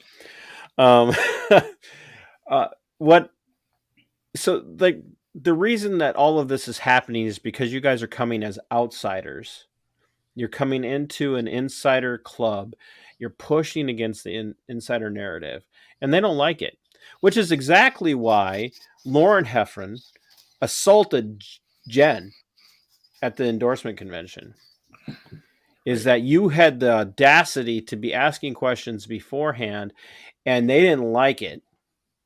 So the reason that all of this is happening is because you guys are coming as outsiders. You're coming into an insider club. You're pushing against the insider narrative, and they don't like it. Which is exactly why Lauren Heffron assaulted Jen at the endorsement convention is that you had the audacity to be asking questions beforehand and they didn't like it.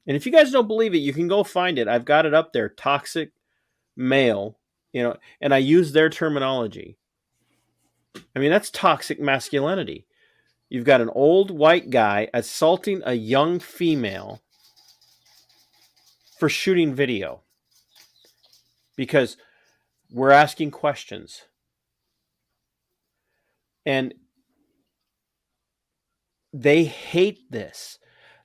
And if you guys don't believe it, you can go find it. I've got it up there. Toxic male, and I use their terminology. I mean, that's toxic masculinity. You've got an old white guy assaulting a young female for shooting video because we're asking questions. And they hate this.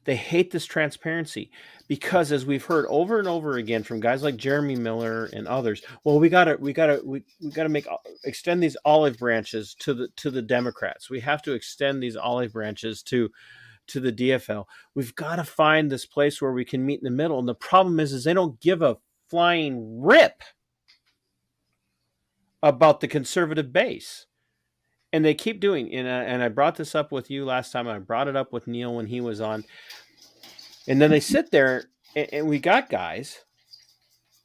They hate this transparency because, as we've heard over and over again from guys like Jeremy Miller and others, well, we gotta extend these olive branches to the Democrats. We have to extend these olive branches to the DFL. We've got to find this place where we can meet in the middle. And the problem is they don't give a flying rip about the conservative base. And they keep doing, and I brought this up with you last time. I brought it up with Neil when he was on. And then they sit there, and we got guys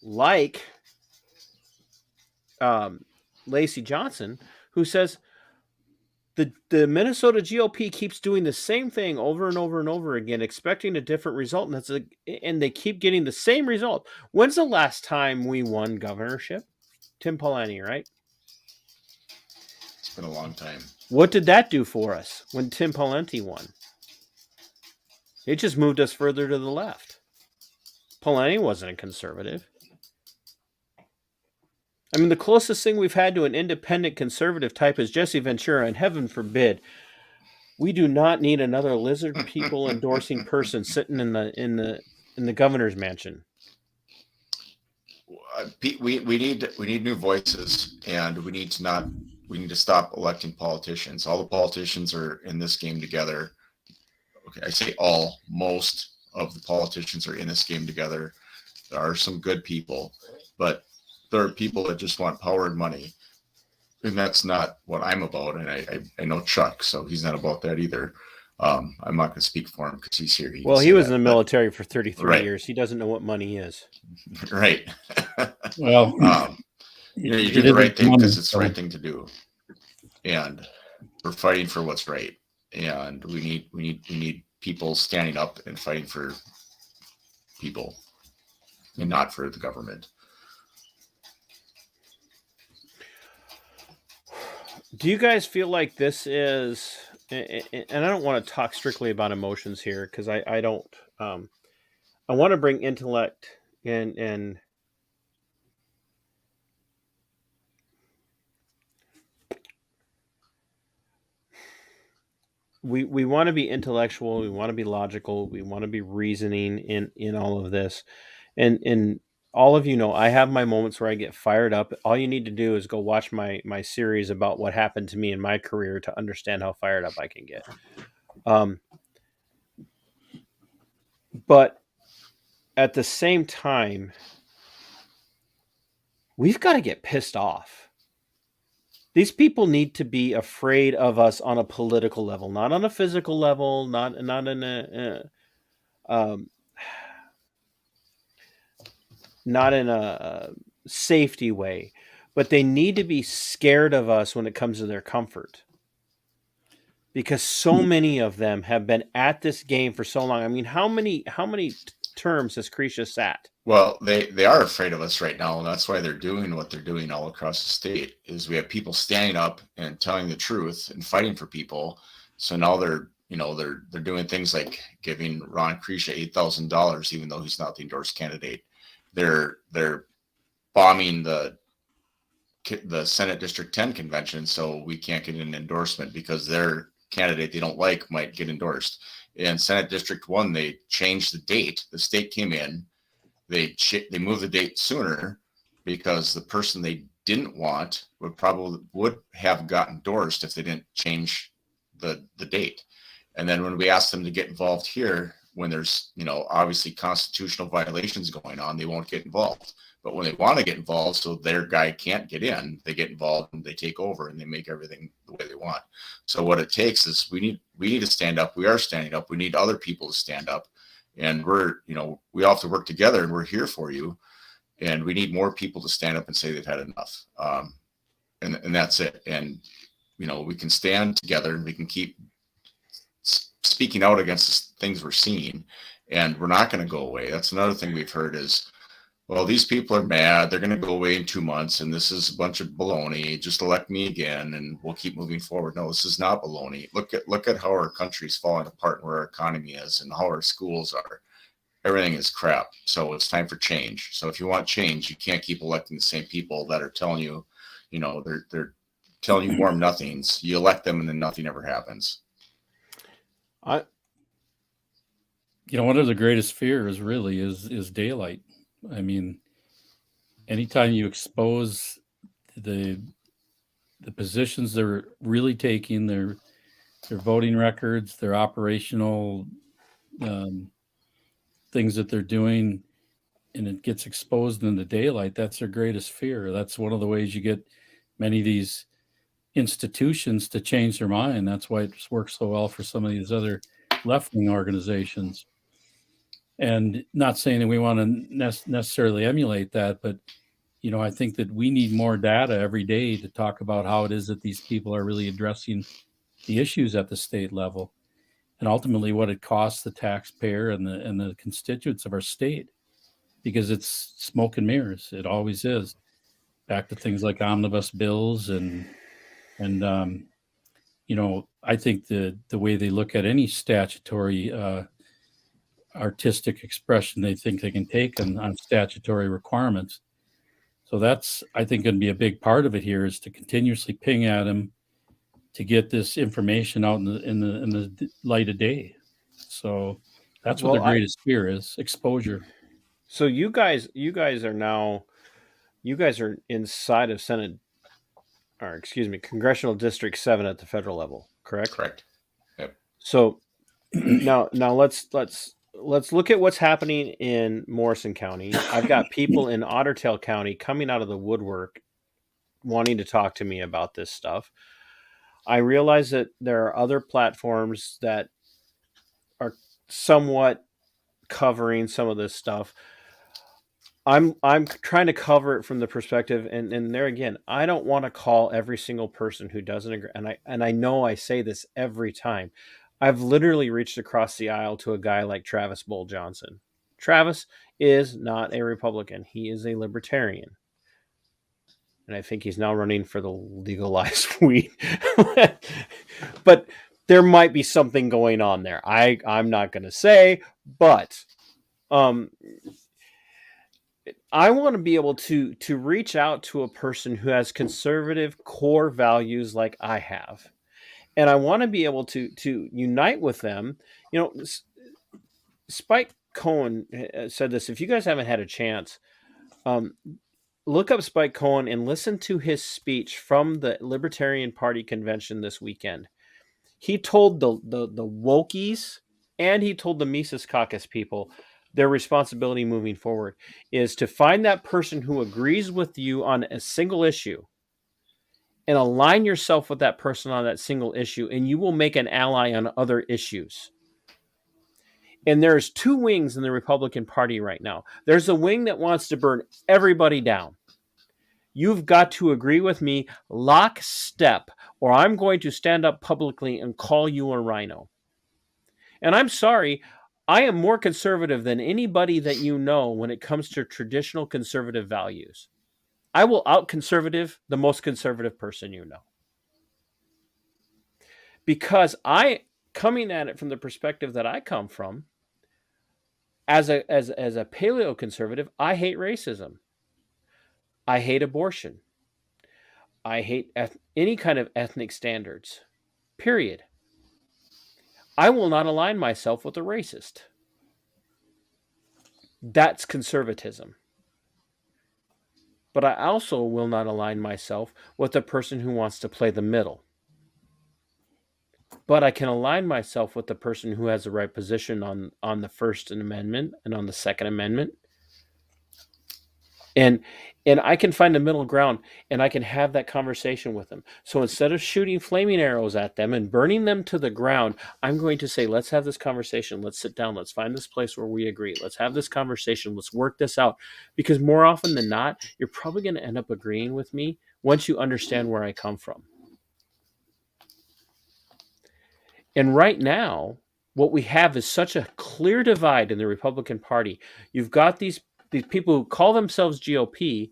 like Lacey Johnson, who says the Minnesota GOP keeps doing the same thing over and over and over again, expecting a different result, and they keep getting the same result. When's the last time we won governorship? Tim Pawlenty, right? Been a long time. What did that do for us when Tim Pawlenty won? It just moved us further to the left. Pawlenty wasn't a conservative. I mean, the closest thing we've had to an independent conservative type is Jesse Ventura, and heaven forbid, we do not need another lizard people endorsing person sitting in the governor's mansion. We need new voices, and we need to stop electing politicians. All the politicians are in this game together. Okay, I say all, most of the politicians are in this game together. There are some good people, but there are people that just want power and money. And that's not what I'm about. And I know Chuck, so he's not about that either. I'm not going to speak for him because he's here. He was in the military for 33 years. He doesn't know what money is. Right. Well, you do the right thing because it's the right thing to do. And we're fighting for what's right. And we need people standing up and fighting for people and not for the government. Do you guys feel like this is, and I don't want to talk strictly about emotions here because I don't, I want to bring intellect and we want to be intellectual, we want to be logical, we want to be reasoning in all of this. And all of you know, I have my moments where I get fired up. All you need to do is go watch my series about what happened to me in my career to understand how fired up I can get. But at the same time, we've got to get pissed off. These people need to be afraid of us on a political level, not on a physical level, not in a safety way, but they need to be scared of us when it comes to their comfort. Because so many of them have been at this game for so long. I mean, how many terms has Krisha sat? Well, they are afraid of us right now, and that's why they're doing what they're doing all across the state. Is we have people standing up and telling the truth and fighting for people. So now they're doing things like giving Ron Krisha $8,000, even though he's not the endorsed candidate. They're bombing the Senate District 10 convention, so we can't get an endorsement because their candidate they don't like might get endorsed. In Senate District 1, they changed the date. The state came in. They moved the date sooner because the person they didn't want would have gotten endorsed if they didn't change the date. And then when we asked them to get involved here, when there's obviously constitutional violations going on, they won't get involved. But when they want to get involved, so their guy can't get in, they get involved and they take over and they make everything the way they want. So what it takes is we need to stand up. We are standing up. We need other people to stand up. And we all have to work together, and we're here for you. And we need more people to stand up and say they've had enough. and that's it. And, we can stand together and we can keep speaking out against things we're seeing, and we're not going to go away. That's another thing we've heard is, well, these people are mad. They're going to go away in 2 months, and this is a bunch of baloney. Just elect me again, and we'll keep moving forward. No, this is not baloney. Look at how our country's falling apart, and where our economy is, and how our schools are. Everything is crap. So it's time for change. So if you want change, you can't keep electing the same people that are telling you, they're telling you warm nothings. You elect them, and then nothing ever happens. One of the greatest fears really is daylight. I mean, anytime you expose the positions they're really taking, their voting records, their operational things that they're doing, and it gets exposed in the daylight, that's their greatest fear. That's one of the ways you get many of these institutions to change their mind. That's why it just works so well for some of these other left-wing organizations. And not saying that we want to necessarily emulate that, but, I think that we need more data every day to talk about how it is that these people are really addressing the issues at the state level, and ultimately what it costs the taxpayer and the constituents of our state, because it's smoke and mirrors. It always is. Back to things like omnibus bills and I think the way they look at any statutory artistic expression they think they can take on statutory requirements. So that's, I think, going to be a big part of it here, is to continuously ping at them to get this information out in the light of day. So that's what their greatest fear is: exposure. So you guys are inside of Congressional District 7 at the federal level, correct? Correct. Yep. So now let's look at what's happening in Morrison County. I've got people in Otter Tail County coming out of the woodwork wanting to talk to me about this stuff. I realize that there are other platforms that are somewhat covering some of this stuff. I'm trying to cover it from the perspective, and there again, I don't want to call every single person who doesn't agree, and I know I say this every time. I've literally reached across the aisle to a guy like Travis Bull Johnson. Travis is not a Republican. He is a Libertarian. And I think he's now running for the legalized weed. But there might be something going on there. I'm not going to say, but I want to be able to reach out to a person who has conservative core values like I have. And I want to be able to unite with them. Spike Cohen said this. If you guys haven't had a chance, look up Spike Cohen and listen to his speech from the Libertarian Party convention this weekend. He told the wokies, and he told the Mises Caucus people, their responsibility moving forward is to find that person who agrees with you on a single issue and align yourself with that person on that single issue, and you will make an ally on other issues. And there's two wings in the Republican Party right now. There's a wing that wants to burn everybody down. You've got to agree with me lockstep, or I'm going to stand up publicly and call you a rhino. And I'm sorry, I am more conservative than anybody that you know when it comes to traditional conservative values. I will out-conservative the most conservative person you know. Because coming at it from the perspective that I come from, as a paleo-conservative, I hate racism. I hate abortion. I hate any kind of ethnic standards, period. I will not align myself with a racist. That's conservatism. But I also will not align myself with a person who wants to play the middle. But I can align myself with the person who has the right position on the First Amendment and on the Second Amendment. And I can find a middle ground, and I can have that conversation with them. So instead of shooting flaming arrows at them and burning them to the ground, I'm going to say, let's have this conversation. Let's sit down. Let's find this place where we agree. Let's have this conversation. Let's work this out. Because more often than not, you're probably going to end up agreeing with me once you understand where I come from. And right now, what we have is such a clear divide in the Republican Party. You've got these people who call themselves GOP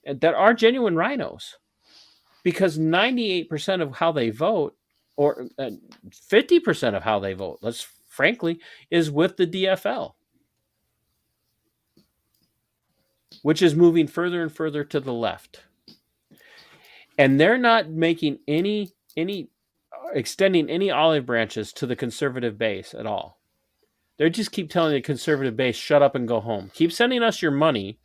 that are genuine rhinos, because 98% of how they vote, or 50% of how they vote, let's frankly, is with the DFL, which is moving further and further to the left. And they're not making any extending any olive branches to the conservative base at all. They just keep telling the conservative base, shut up and go home. Keep sending us your money,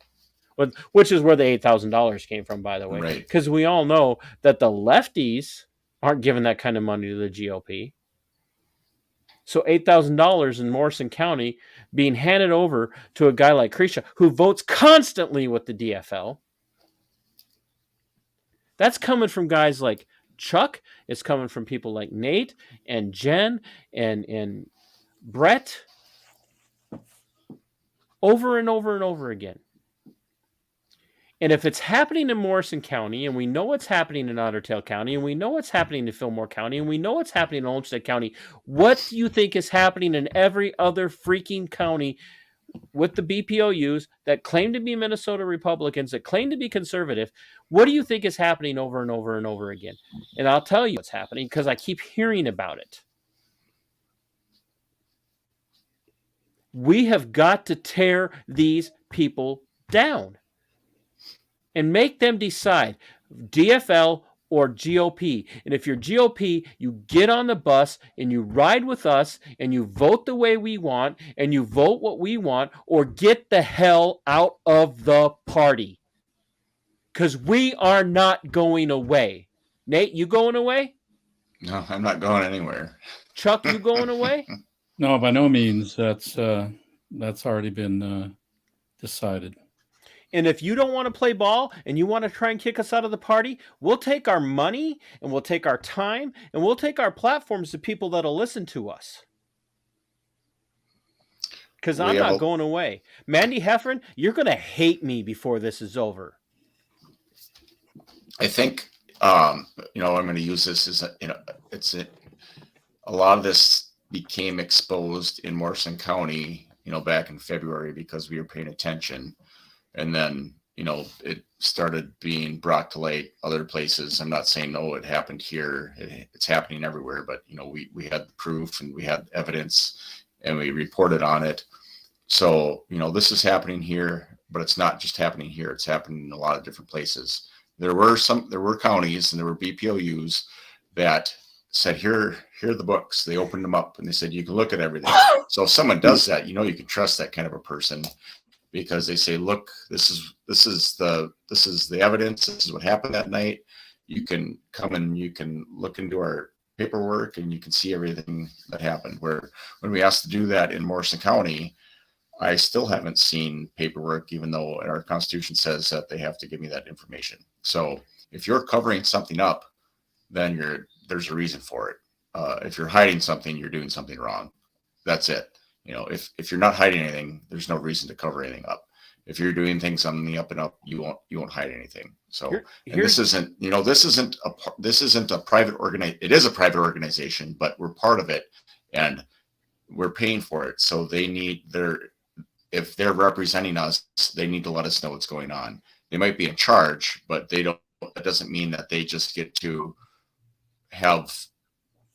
which is where the $8,000 came from, by the way. Right. Because we all know that the lefties aren't giving that kind of money to the GOP. So $8,000 in Morrison County being handed over to a guy like Krisha, who votes constantly with the DFL. That's coming from guys like Chuck. It's coming from people like Nate and Jen and Brett, over and over and over again. And if it's happening in Morrison County, and we know what's happening in Otter Tail County, and we know what's happening in Fillmore County, and we know what's happening in Olmsted County, what do you think is happening in every other freaking county with the BPOUs that claim to be Minnesota Republicans, that claim to be conservative? What do you think is happening over and over and over again? And I'll tell you what's happening, because I keep hearing about it. We have got to tear these people down and make them decide, DFL or GOP. And if you're GOP, you get on the bus and you ride with us and you vote the way we want and you vote what we want, or get the hell out of the party. Because we are not going away. Nate, you going away? No, I'm not going anywhere. Chuck, you going away? No, by no means. That's already been decided. And if you don't want to play ball and you want to try and kick us out of the party, we'll take our money and we'll take our time and we'll take our platforms to people that'll listen to us. Because I'm not going away. Mandy Heffron, you're going to hate me before this is over. I think, I'm going to use this as a lot of this became exposed in Morrison County, back in February, because we were paying attention. And then, it started being brought to light other places. I'm not saying, it happened here. It's happening everywhere. But, we had the proof and we had evidence and we reported on it. So, this is happening here, but it's not just happening here. It's happening in a lot of different places. There were counties and there were BPOUs that said, here are the books. They opened them up and they said, you can look at everything. So if someone does that, you can trust that kind of a person, because they say, look, this is the evidence. This is what happened that night. You can come and you can look into our paperwork and you can see everything that happened. Where when we asked to do that in Morrison County, I still haven't seen paperwork, even though our Constitution says that they have to give me that information. So if you're covering something up, then there's a reason for it. If you're hiding something, you're doing something wrong. That's it. If you're not hiding anything, there's no reason to cover anything up. If you're doing things on the up and up, you won't hide anything. So this isn't a private it is a private organization, but we're part of it and we're paying for it. So if they're representing us, they need to let us know what's going on. They might be in charge, but that doesn't mean that they just get to have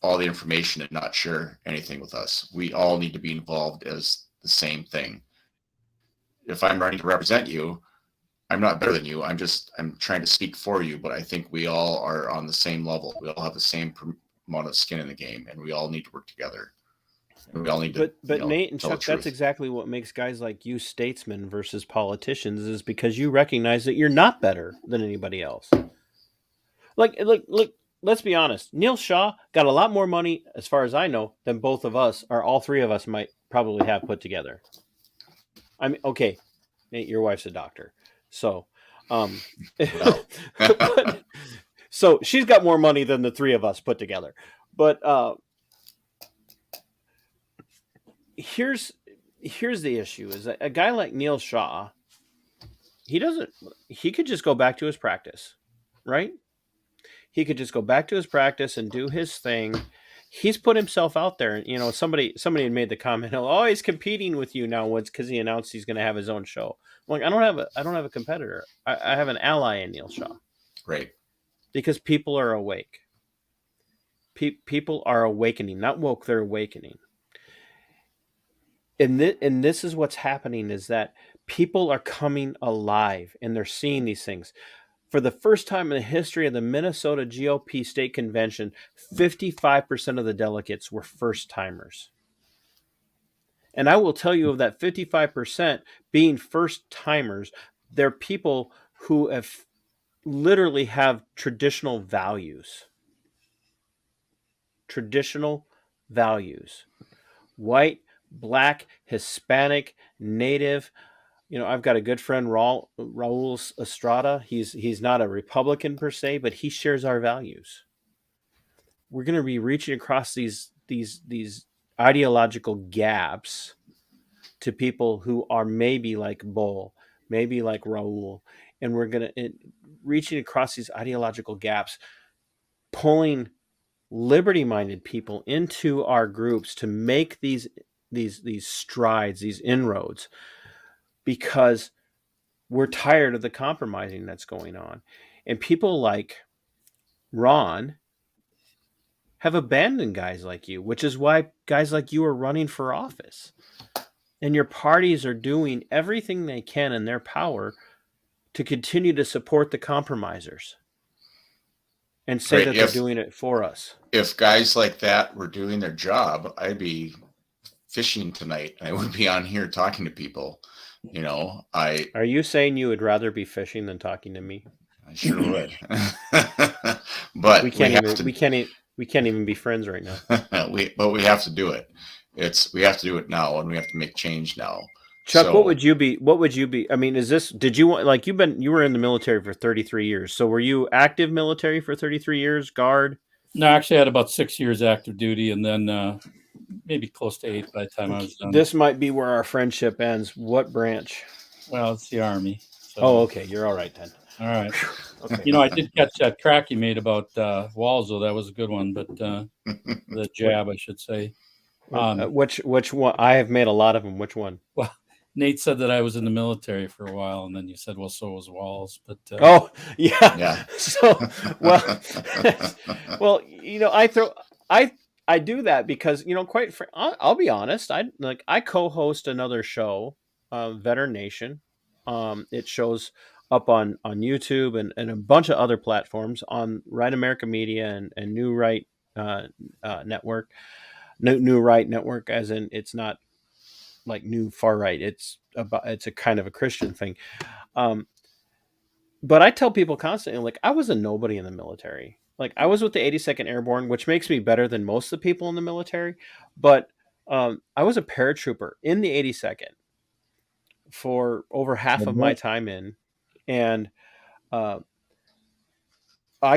all the information and not share anything with us. We all need to be involved as the same thing. If I'm running to represent you, I'm not better than you. I'm trying to speak for you, but I think we all are on the same level. We all have the same amount of skin in the game, and we all need to work together. And we all need to. But Nate and Chuck, that's exactly what makes guys like you statesmen versus politicians, is because you recognize that you're not better than anybody else. Like, let's be honest. Neil Shaw got a lot more money, as far as I know, than both of us, or all three of us might probably have put together. I mean, okay, Nate, your wife's a doctor, so, so she's got more money than the three of us put together. But here's the issue: is that a guy like Neil Shaw, he could just go back to his practice. right? He could just go back to his practice and do his thing. He's put himself out there. You know, somebody had made the comment, "Oh, he's competing with you now." Once because he announced he's going to have his own show. I'm like, I don't have a competitor. I have an ally in Neil Shaw. Right. Because people are awake. People are awakening, not woke. They're awakening. And this is what's happening, is that people are coming alive and they're seeing these things. For the first time in the history of the Minnesota GOP state convention, 55% of the delegates were first timers. And I will tell you, of that 55% being first timers, they're people who have literally have traditional values. Traditional values. White, Black, Hispanic, Native. You know, I've got a good friend, Raul Estrada. He's not a Republican per se, but he shares our values. We're going to be reaching across these ideological gaps to people who are maybe like Bull, maybe like Raul, and we're going to reaching across these ideological gaps, pulling liberty-minded people into our groups to make these strides, these inroads, because we're tired of the compromising that's going on. And people like Ron have abandoned guys like you, which is why guys like you are running for office. And your parties are doing everything they can in their power to continue to support the compromisers and say Right. that they're doing it for us. If guys like that were doing their job, I'd be fishing tonight. I wouldn't be on here talking to people. You know, Are you saying you would rather be fishing than talking to me? I sure would. But we can't even be friends right now. But we have to do it. We have to do it now, and we have to make change now. Chuck, what would you be? I mean, did you want, like, you were in the military for 33 years. So were you active military for 33 years, guard? No, actually I had about 6 years active duty, and then maybe close to 8 by the time I was done. This might be where our friendship ends. What branch? Well, it's the Army. So. Oh, okay. You're all right then. All right. Okay. You know, I did catch that crack you made about walls, though. That was a good one, but the jab, I should say. Which one? I have made a lot of them. Which one? Well, Nate said that I was in the military for a while, and then you said, well, so was Walls. But oh, yeah. So, well, you know, I do that because, you know, I'll be honest. I co-host another show, Veteran Nation. It shows up on YouTube and a bunch of other platforms on Right America Media and New Right Network. New Right Network, as in it's not like new far right. It's a kind of a Christian thing. But I tell people constantly, like, I was a nobody in the military. Like, I was with the 82nd Airborne, which makes me better than most of the people in the military. But I was a paratrooper in the 82nd for over half of my time in. And I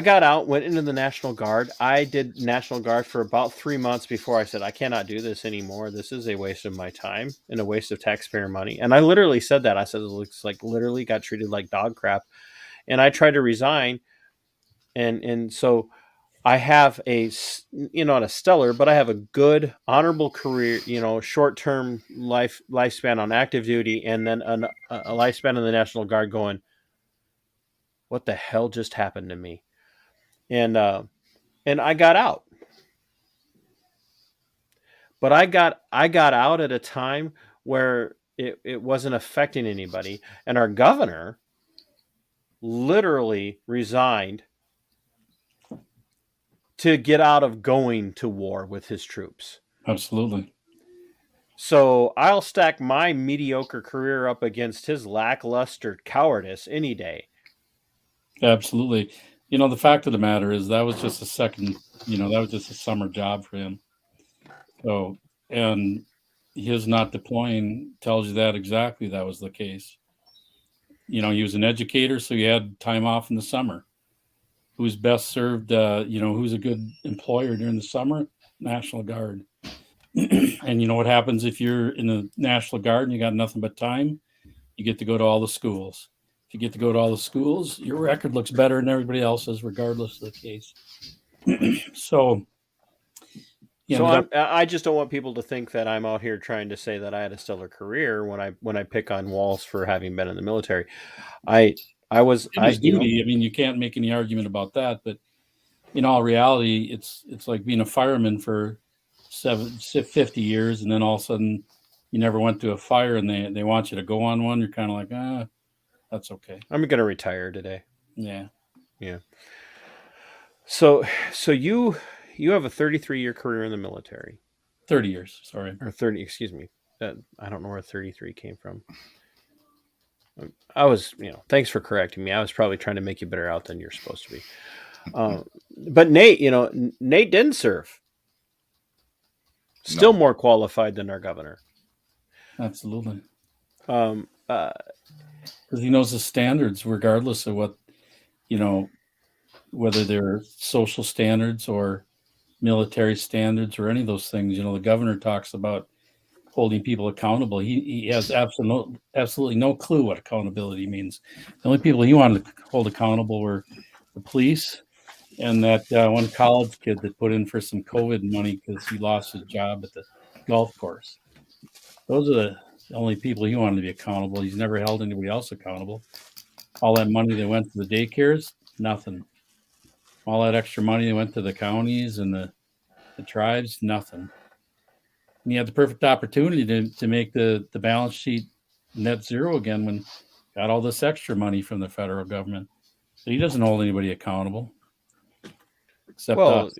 got out, went into the National Guard. I did National Guard for about 3 months before I said, I cannot do this anymore. This is a waste of my time and a waste of taxpayer money. And I literally said that. I said, it looks like literally got treated like dog crap. And I tried to resign. And so I have not a stellar, but I have a good, honorable career, you know, short-term lifespan on active duty, and then a lifespan in the National Guard going, what the hell just happened to me? And I got out, but I got out at a time where it wasn't affecting anybody. And our governor literally resigned to get out of going to war with his troops. Absolutely. So I'll stack my mediocre career up against his lackluster cowardice any day. Absolutely. You know, the fact of the matter is that was just that was just a summer job for him. So, and his not deploying tells you that exactly that was the case. You know, he was an educator, so he had time off in the summer. Who's best served, who's a good employer during the summer? National Guard. And you know what happens if you're in the National Guard and you got nothing but time? You get to go to all the schools. if you get to go to all the schools, your record looks better than everybody else's, regardless of the case. So, I just don't want people to think that I'm out here trying to say that I had a stellar career when I pick on Walls for having been in the military. I was duty. I mean, you can't make any argument about that. But in all reality, it's like being a fireman for 50 years, and then all of a sudden you never went to a fire, and they want you to go on one. You're kind of like, that's okay. I'm going to retire today. Yeah. So you have a 33-year career in the military. 30 years, sorry. Or 30, excuse me. I don't know where 33 came from. I was, thanks for correcting me. I was probably trying to make you better out than you're supposed to be. But Nate, Nate didn't serve. Still more qualified than our governor. Absolutely. Because he knows the standards, regardless of what, whether they're social standards or military standards or any of those things. The governor talks about holding people accountable. He has absolutely no clue what accountability means. The only people he wanted to hold accountable were the police and that one college kid that put in for some COVID money because he lost his job at the golf course. Those are the only people he wanted to be accountable. He's never held anybody else accountable. All that money that went to the daycares, nothing. All that extra money that went to the counties and the tribes, nothing. And he had the perfect opportunity to make the balance sheet net zero again when got all this extra money from the federal government. So he doesn't hold anybody accountable. Except us,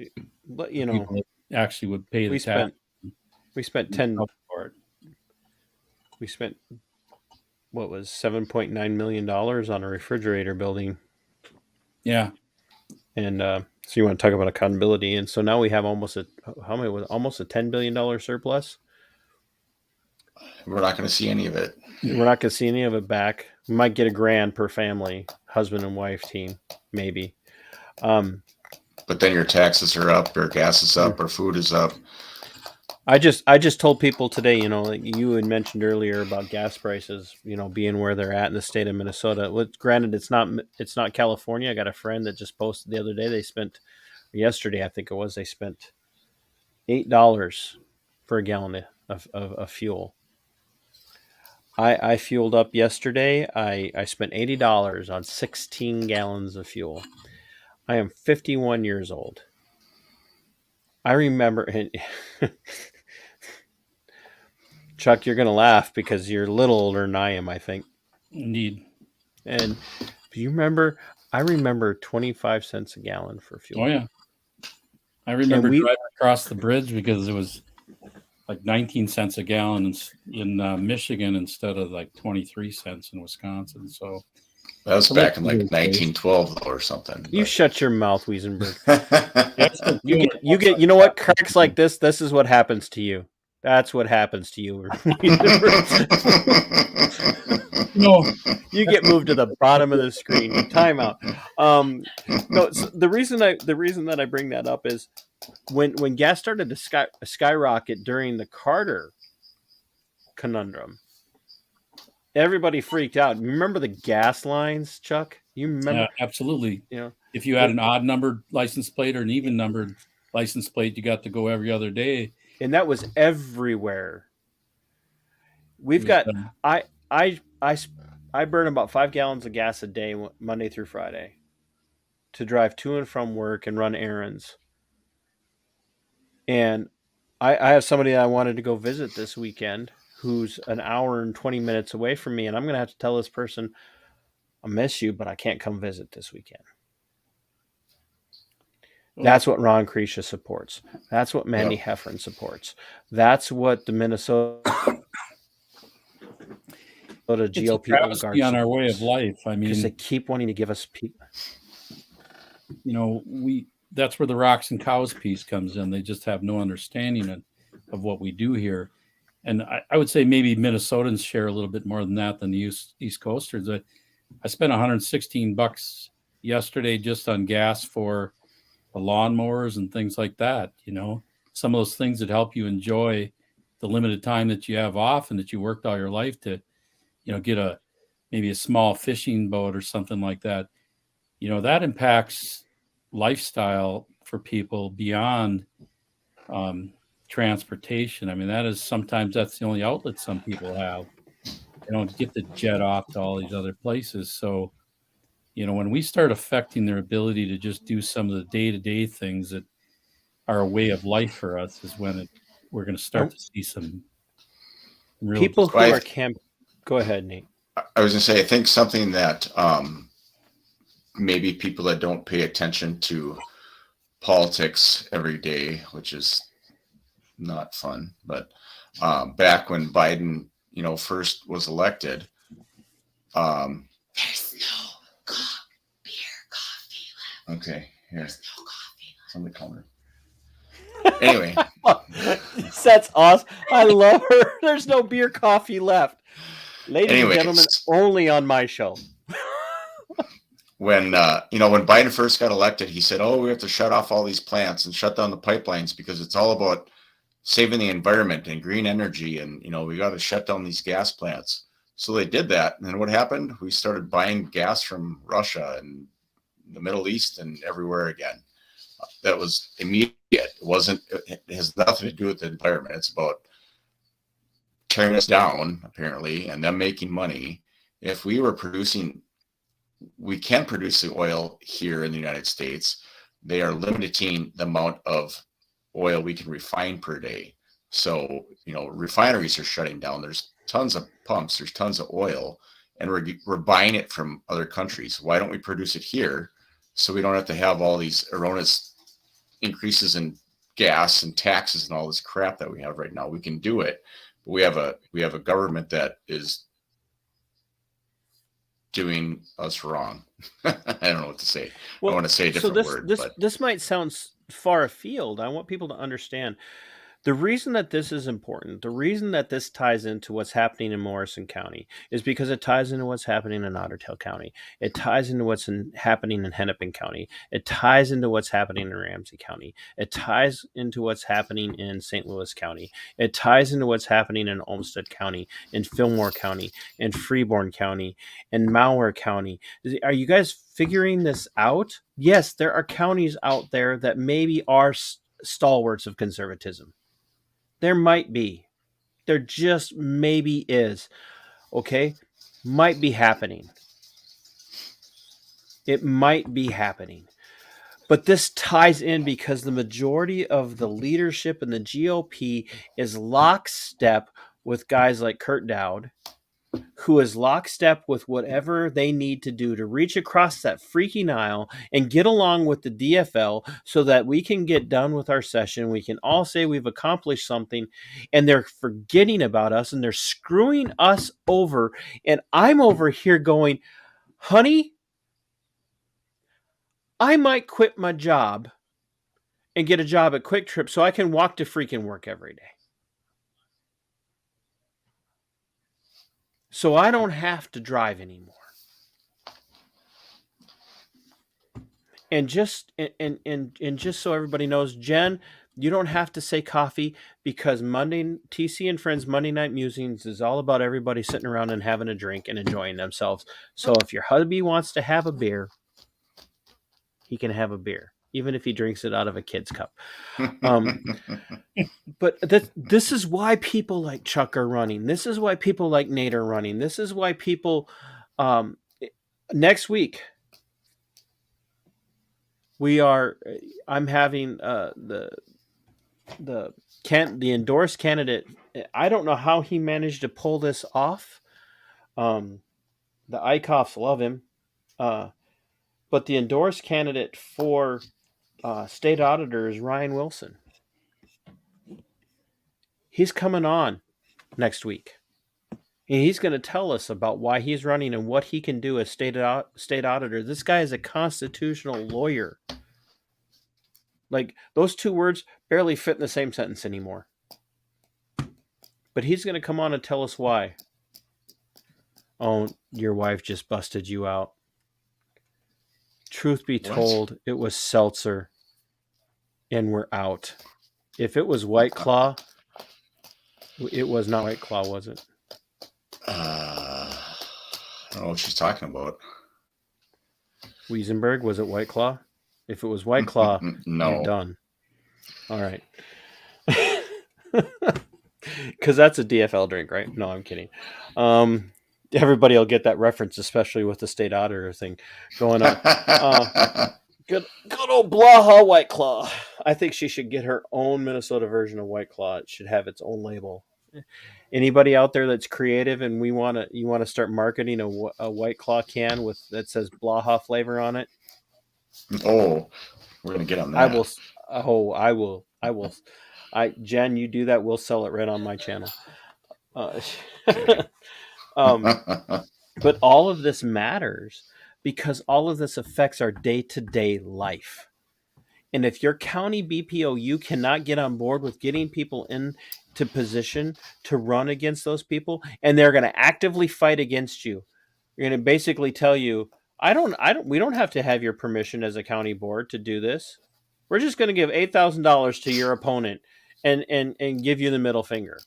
but people that actually would pay the tax. We spent what was $7.9 million on a refrigerator building. Yeah. And so you want to talk about accountability. And so now we have almost a $10 billion surplus. We're not going to see any of it. We're not going to see any of it back. We might get $1,000 per family, husband and wife team, maybe. But then your taxes are up, or gas is up, or food is up. I just told people today, like you had mentioned earlier about gas prices, being where they're at in the state of Minnesota. Well, granted, it's not California. I got a friend that just posted the other day. Yesterday, I think it was, they spent $8 for a gallon of fuel. I fueled up yesterday. I spent $80 on 16 gallons of fuel. I am 51 years old. I remember, Chuck, you're going to laugh because you're a little older than I am, I think. Indeed. And do you remember? I remember 25 cents a gallon for fuel. Oh, yeah. I remember driving across the bridge because it was like 19 cents a gallon in Michigan instead of like 23 cents in Wisconsin. So that was back in like 1912 or something. You shut your mouth, Wesenberg. you get. You know what? Cracks like this. This is what happens to you. That's what happens to you. No, you get moved to the bottom of the screen. Time out. No, so the reason that I bring that up is when gas started to skyrocket during the Carter conundrum. Everybody freaked out. Remember the gas lines, Chuck? You remember? Absolutely. If you had an odd numbered license plate or an even numbered license plate, you got to go every other day. And that was everywhere. We've got I burn about 5 gallons of gas a day, Monday through Friday, to drive to and from work and run errands. And I have somebody that I wanted to go visit this weekend who's an hour and 20 minutes away from me. And I'm going to have to tell this person, I miss you, but I can't come visit this weekend. That's what Ron Kreischer supports. That's what Mandy Heffron supports. That's what the Minnesota GOP oligarchs on our way of life. I mean, because they keep wanting to give us that's where the rocks and cows piece comes in. They just have no understanding of what we do here. And I would say maybe Minnesotans share a little bit more than that than the East Coasters. I spent $116 yesterday just on gas for the lawnmowers and things like that. Some of those things that help you enjoy the limited time that you have off and that you worked all your life to, get a maybe a small fishing boat or something like that, that impacts lifestyle for people beyond transportation. I mean, sometimes that's the only outlet some people have. They don't get to jet off to all these other places. So, when we start affecting their ability to just do some of the day-to-day things that are a way of life for us is when we're going to start to see some real People who Right. are Go ahead, Nate. I was going to say, I think something that maybe people that don't pay attention to politics every day, which is not fun, but back when Biden, first was elected, there's no beer, coffee left. Okay, here. There's no coffee left. On the counter. Anyway. That's awesome. I love her. There's no beer, coffee left. Ladies and gentlemen, only on my show. When when Biden first got elected, he said, we have to shut off all these plants and shut down the pipelines because it's all about saving the environment and green energy. And, we got to shut down these gas plants. So they did that. And then what happened? We started buying gas from Russia and the Middle East and everywhere again. That was immediate. It has nothing to do with the environment. It's about tearing us down, apparently, and them making money. If we were we can produce the oil here in the United States. They are limiting the amount of oil we can refine per day. So, refineries are shutting down. There's tons of pumps, there's tons of oil, and we're buying it from other countries. Why don't we produce it here so we don't have to have all these erroneous increases in gas and taxes and all this crap that we have right now? We can do it. But we have a government that is doing us wrong. I don't know what to say. I want to say a different word. This might sound far afield. I want people to understand the reason that this is important, the reason that this ties into what's happening in Morrison County is because it ties into what's happening in Otter Tail County. It ties into what's happening in Hennepin County. It ties into what's happening in Ramsey County. It ties into what's happening in St. Louis County. It ties into what's happening in Olmsted County, in Fillmore County, in Freeborn County, in Malware County. Are you guys figuring this out? Yes, there are counties out there that maybe are stalwarts of conservatism. There might be. There just maybe is. Okay? Might be happening. It might be happening. But this ties in because the majority of the leadership in the GOP is lockstep with guys like Kurt Dowd, who is lockstep with whatever they need to do to reach across that freaking aisle and get along with the DFL so that we can get done with our session. We can all say we've accomplished something, and they're forgetting about us and they're screwing us over. And I'm over here going, honey, I might quit my job and get a job at Quick Trip so I can walk to freaking work every day. So I don't have to drive anymore. And just so everybody knows, Jen, you don't have to say coffee because TC and Friends Monday Night Musings is all about everybody sitting around and having a drink and enjoying themselves. So if your hubby wants to have a beer, he can have a beer, even if he drinks it out of a kid's cup. But this is why people like Chuck are running. This is why people like Nate are running. This is why people next week I'm having the endorsed candidate. I don't know how he managed to pull this off. The ICOFs love him. But the endorsed candidate for state auditor is Ryan Wilson. He's coming on next week. And he's going to tell us about why he's running and what he can do as state auditor. This guy is a constitutional lawyer. Like, those two words barely fit in the same sentence anymore. But he's going to come on and tell us why. Oh, your wife just busted you out. Truth be told, it was seltzer. And we're out. If it was White Claw, it was not White Claw, was it? don't know what she's talking about. Wesenberg, was it White Claw? If it was White Claw, you're No. done. All right. Because that's a DFL drink, right? No, I'm kidding. Everybody will get that reference, especially with the state auditor thing going on. Good old Blaha White Claw. I think she should get her own Minnesota version of White Claw. It should have its own label. Anybody out there that's creative and you want to start marketing a White Claw can with that says Blaha flavor on it? Oh, we're gonna get on that. I will. Oh, I will. Jen, you do that. We'll sell it right on my channel. Okay. But all of this matters because all of this affects our day-to-day life. And if your county BPOU cannot get on board with getting people into position to run against those people, and they're going to actively fight against you, you're going to basically tell you, we don't have to have your permission as a county board to do this. We're just going to give $8,000 to your opponent and give you the middle finger.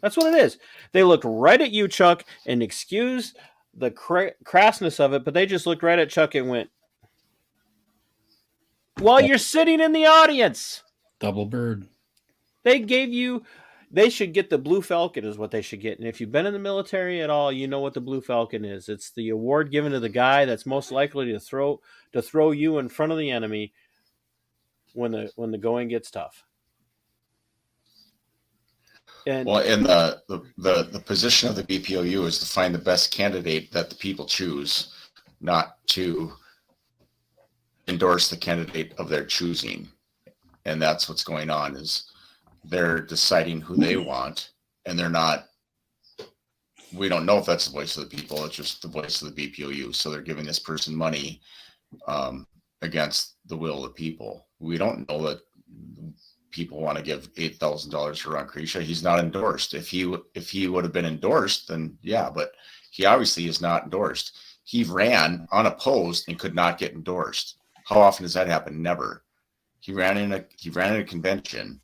That's what it is. They looked right at you, Chuck, and excused the crassness of it, but they just looked right at Chuck and went, while you're sitting in the audience. Double bird. They should get the Blue Falcon is what they should get. And if you've been in the military at all, you know what the Blue Falcon is. It's the award given to the guy that's most likely to throw you in front of the enemy when the going gets tough. And the position of the BPOU is to find the best candidate that the people choose, not to endorse the candidate of their choosing. And that's what's going on, is they're deciding who they want, and we don't know if that's the voice of the people. It's just the voice of the BPOU. So they're giving this person money against the will of the people. We don't know that people want to give $8,000 for Ron Krisha. He's not endorsed. If he would have been endorsed, then yeah, but he obviously is not endorsed. He ran unopposed and could not get endorsed. How often does that happen? Never. He ran in a convention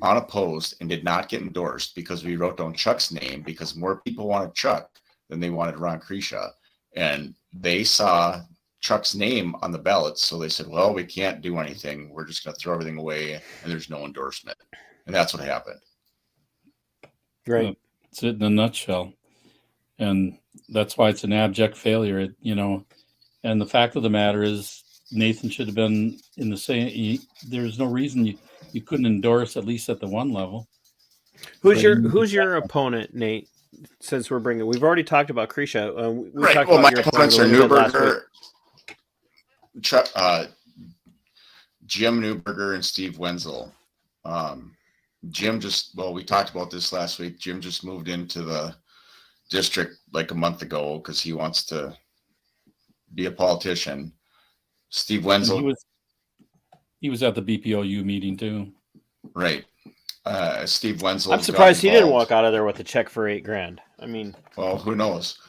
unopposed and did not get endorsed because we wrote down Chuck's name, because more people wanted Chuck than they wanted Ron Krisha. And they saw Chuck's name on the ballot, so they said, well, we can't do anything. We're just going to throw everything away, and there's no endorsement. And that's what happened. Right. That's it in a nutshell. And that's why it's an abject failure, And the fact of the matter is, Nathan should have been in the same. There's no reason you couldn't endorse, at least at the one level. Who's your opponent, Nate? Since we've already talked about Krisha. Right. Talked well, about my opponents are Newberger, Jim Newberger, and Steve Wenzel. Jim we talked about this last week. Jim just moved into the district like a month ago because he wants to be a politician. Steve Wenzel. He was at the BPOU meeting too. Right. Steve Wenzel. I'm surprised he didn't walk out of there with a check for $8,000. I mean, well, who knows?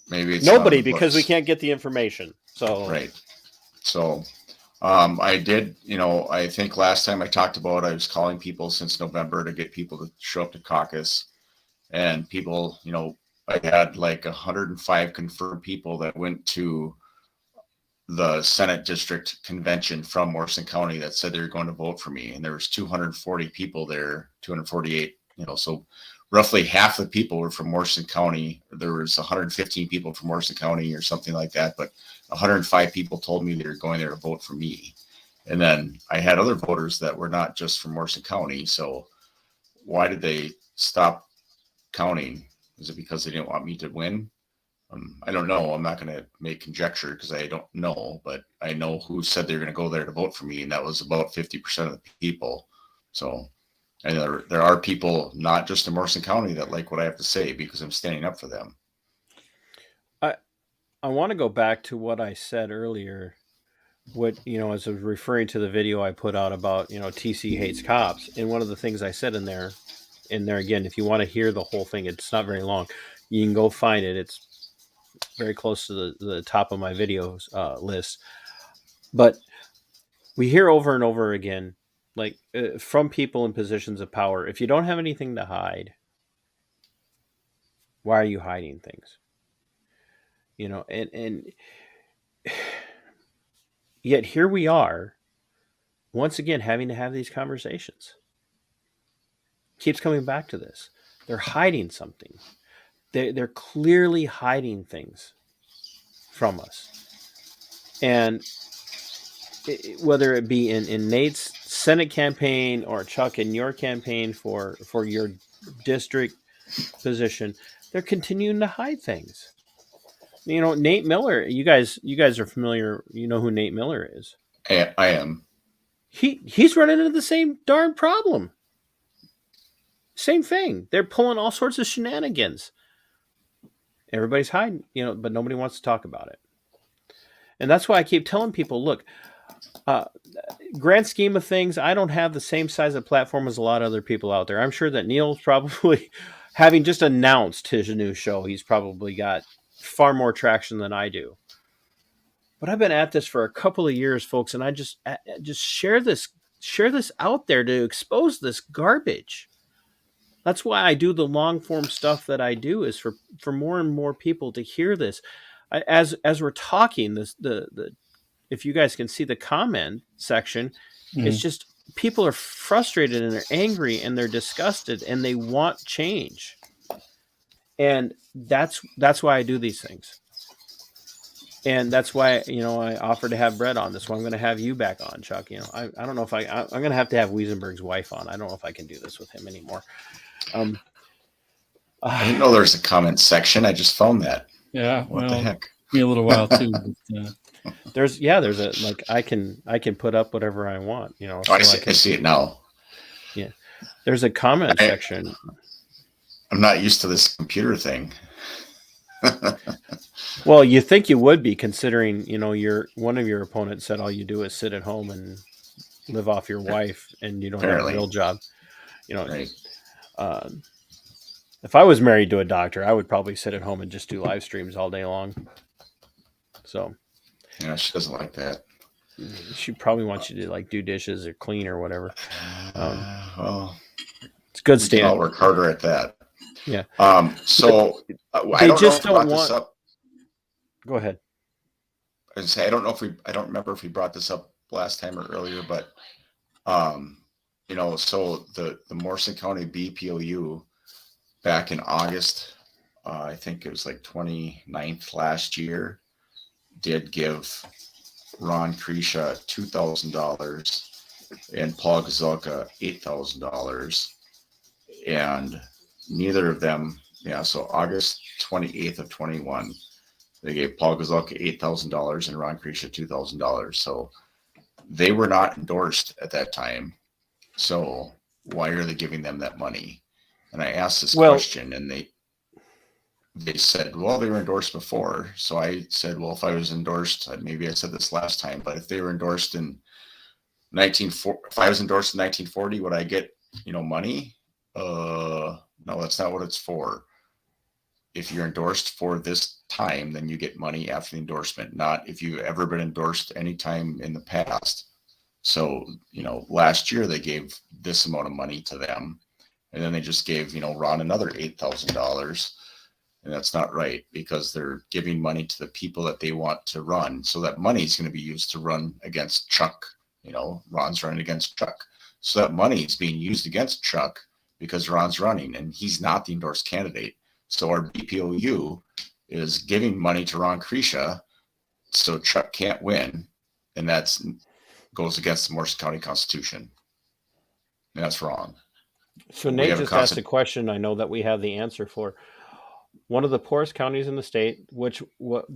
Maybe it's nobody, because we can't get the information. So right. So I did, I think last time I talked about, I was calling people since November to get people to show up to caucus, and people, I had like 105 confirmed people that went to the Senate district convention from Morrison County that said they were going to vote for me. And there was 240 people there, 248, so roughly half the people were from Morrison County. There was 115 people from Morrison County or something like that, but 105 people told me they were going there to vote for me. And then I had other voters that were not just from Morrison County. So why did they stop counting? Is it because they didn't want me to win? I don't know. I'm not going to make conjecture because I don't know, but I know who said they were going to go there to vote for me, and that was about 50% of the people. So, and there are people not just in Morrison County that like what I have to say because I'm standing up for them. I want to go back to what I said earlier. As I was referring to the video I put out about TC hates cops, and one of the things I said in there again, if you want to hear the whole thing, it's not very long. You can go find it. It's very close to the top of my videos list. But we hear over and over again, from people in positions of power, if you don't have anything to hide, Why are you hiding things? You know, and yet here we are, once again, having to have these conversations. Keeps coming back to this. They're hiding something. They're clearly hiding things from us. And whether it be in Nate's Senate campaign or Chuck in your campaign for your district position, they're continuing to hide things. You know, Nate Miller, you guys are familiar, you know who Nate Miller is. I am. He's running into the same darn problem. Same thing. They're pulling all sorts of shenanigans. Everybody's hiding, you know, but nobody wants to talk about it. And that's why I keep telling people, look, grand scheme of things, I don't have the same size of platform as a lot of other people out there. I'm sure that Neil's probably, having just announced his new show, he's probably got far more traction than I do. But I've been at this for a couple of years, folks, and I just share this out there to expose this garbage. That's why I do the long form stuff that I do, is for more and more people to hear this. As we're talking, the if you guys can see the comment section, it's just people are frustrated and they're angry and they're disgusted and they want change. And that's why I do these things. And that's why, you know, I offered to have Brett on. That's why I'm going to have you back on, Chuck. You know, I don't know if I'm going to have Wesenberg's wife on. I don't know if I can do this with him anymore. I didn't know there was a comment section. I just found that. Yeah. What the heck? Me a little while too. But, there's a, like, I can put up whatever I want, you know. Oh, I see it now. Yeah. There's a comment section. I'm not used to this computer thing. Well, you think you would be, considering, you know, one of your opponents said all you do is sit at home and live off your wife and you don't have a real job. You know, right. If I was married to a doctor, I would probably sit at home and just do live streams all day long. So, yeah, she doesn't like that. She probably wants you to like do dishes or clean or whatever. Well, it's good stand. I'll work harder at that. Yeah. So I don't want. Go ahead. I don't remember if we brought this up last time or earlier, but you know, so the Morrison County BPOU back in August, I think it was like 29th last year, did give Ron Krisha $2,000 and Paul Gazelka $8,000, and neither of them, so August 28th of 21, they gave Paul Gazelka $8,000 and Ron Krisha $2,000. So they were not endorsed at that time. So why are they giving them that money? And I asked this question, and they said, well, they were endorsed before. So I said, well, if I was endorsed, maybe I said this last time, but if they were endorsed in if I was endorsed in 1940, would I get, money? No, that's not what it's for. If you're endorsed for this time, then you get money after the endorsement, not if you've ever been endorsed any time in the past. So, last year they gave this amount of money to them, and then they just gave, Ron another $8,000. And that's not right, because they're giving money to the people that they want to run. So that money is going to be used to run against Chuck. Ron's running against Chuck. So that money is being used against Chuck because Ron's running and he's not the endorsed candidate. So our BPOU is giving money to Ron Krisha so Chuck can't win. And that goes against the Morrison County Constitution. And that's wrong. So Nate just asked a question I know that we have the answer for. One of the poorest counties in the state,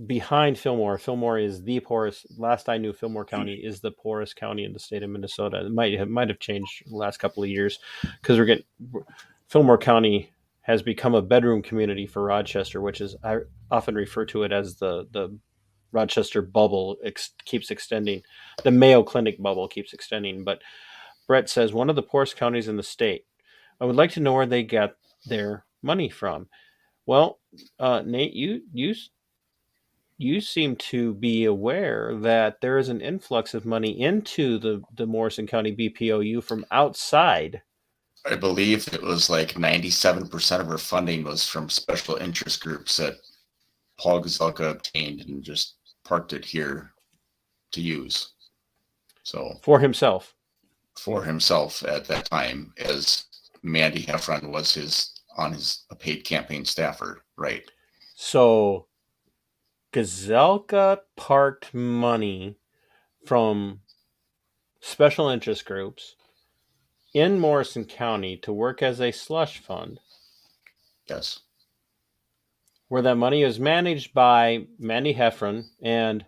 behind Fillmore. Fillmore is the poorest. Last I knew, Fillmore County is the poorest county in the state of Minnesota. It might have changed the last couple of years, because Fillmore County has become a bedroom community for Rochester, which is, I often refer to it as the Rochester bubble keeps extending. The Mayo Clinic bubble keeps extending. But Brett says, one of the poorest counties in the state. I would like to know where they get their money from. Well, Nate, you seem to be aware that there is an influx of money into the Morrison County BPOU from outside I believe it was like 97% of her funding was from special interest groups that Paul Gazelka obtained and just parked it here to use. So For himself. for himself at that time, as Mandy Heffron was a paid campaign staffer, right? So Gazelka parked money from special interest groups in Morrison County to work as a slush fund, Yes. where that money is managed by Mandy Heffron and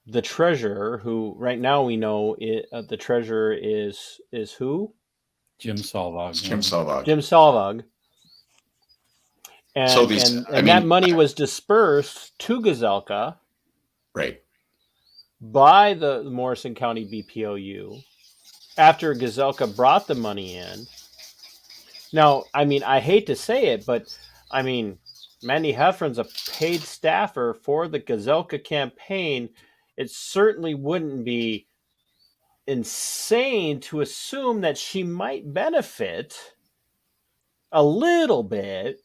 the treasurer, who right now we know the treasurer is who? Jim Salvag. It's Jim Salvag. Jim Salvag. And, So these, and that money was dispersed to Gazelka right. by the Morrison County BPOU after Gazelka brought the money in. Now, I mean, I hate to say it, but I mean, Mandy Heffron's a paid staffer for the Gazelka campaign. It certainly wouldn't be insane to assume that she might benefit a little bit,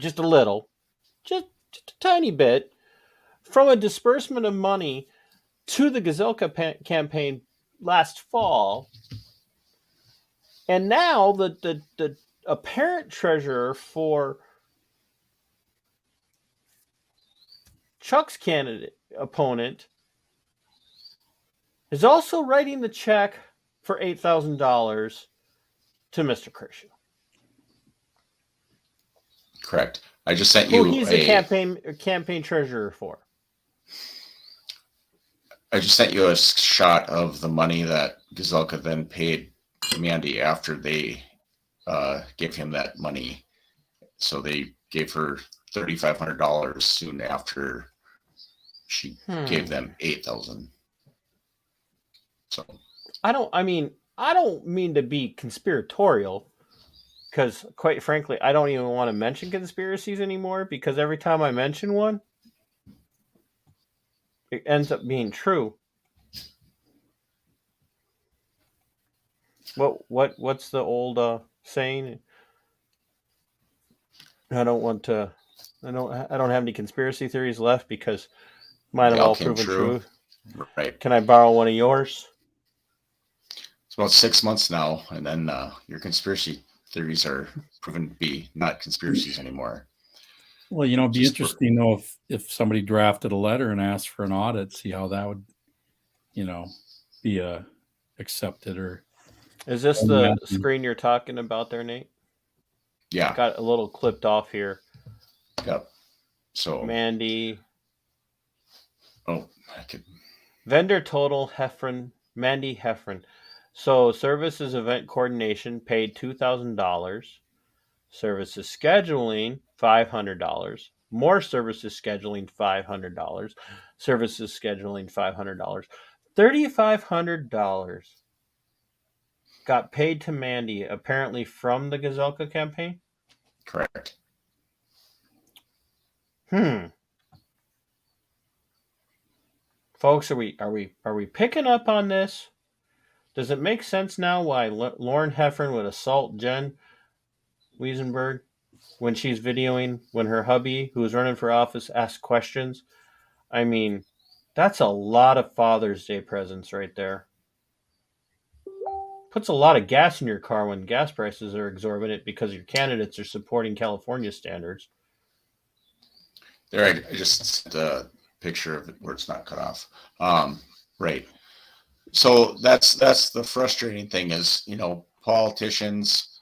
just a little, just a tiny bit, from a disbursement of money to the Gazelka campaign last fall. And now the apparent treasurer for Chuck's candidate opponent is also writing the check for $8,000 to Mr. Kershaw. Correct. I just sent Who you he's the campaign treasurer for. I just sent you a shot of the money that Gazelka then paid Mandy after they gave him that money. So they gave her $3,500 soon after she gave them $8,000. So I don't mean to be conspiratorial, because quite frankly, I don't even want to mention conspiracies anymore, because every time I mention one, it ends up being true. What's the old saying? I don't have any conspiracy theories left because mine have all proven true. Right. Can I borrow one of yours? It's about 6 months now, and then your conspiracy theories are proven to be not conspiracies anymore. Well, it'd be interesting to know if somebody drafted a letter and asked for an audit, see how that would, be accepted. Or is this the screen you're talking about there, Nate? Yeah. Got a little clipped off here. Yep. So Mandy. Oh, I could. Vendor total Heffron, Mandy Heffron. So services event coordination paid $2,000. Services scheduling $500. More services scheduling $500. Services scheduling $500. $3,500 got paid to Mandy, apparently from the Gazelka campaign. Correct. Folks, are we picking up on this? Does it make sense now why Lauren Heffron would assault Jen Wesenberg when she's videoing, when her hubby, who is running for office, asks questions? I mean, that's a lot of Father's Day presents right there. Puts a lot of gas in your car when gas prices are exorbitant because your candidates are supporting California standards. There, I just sent a picture of it where it's not cut off. Right. So that's the frustrating thing is, politicians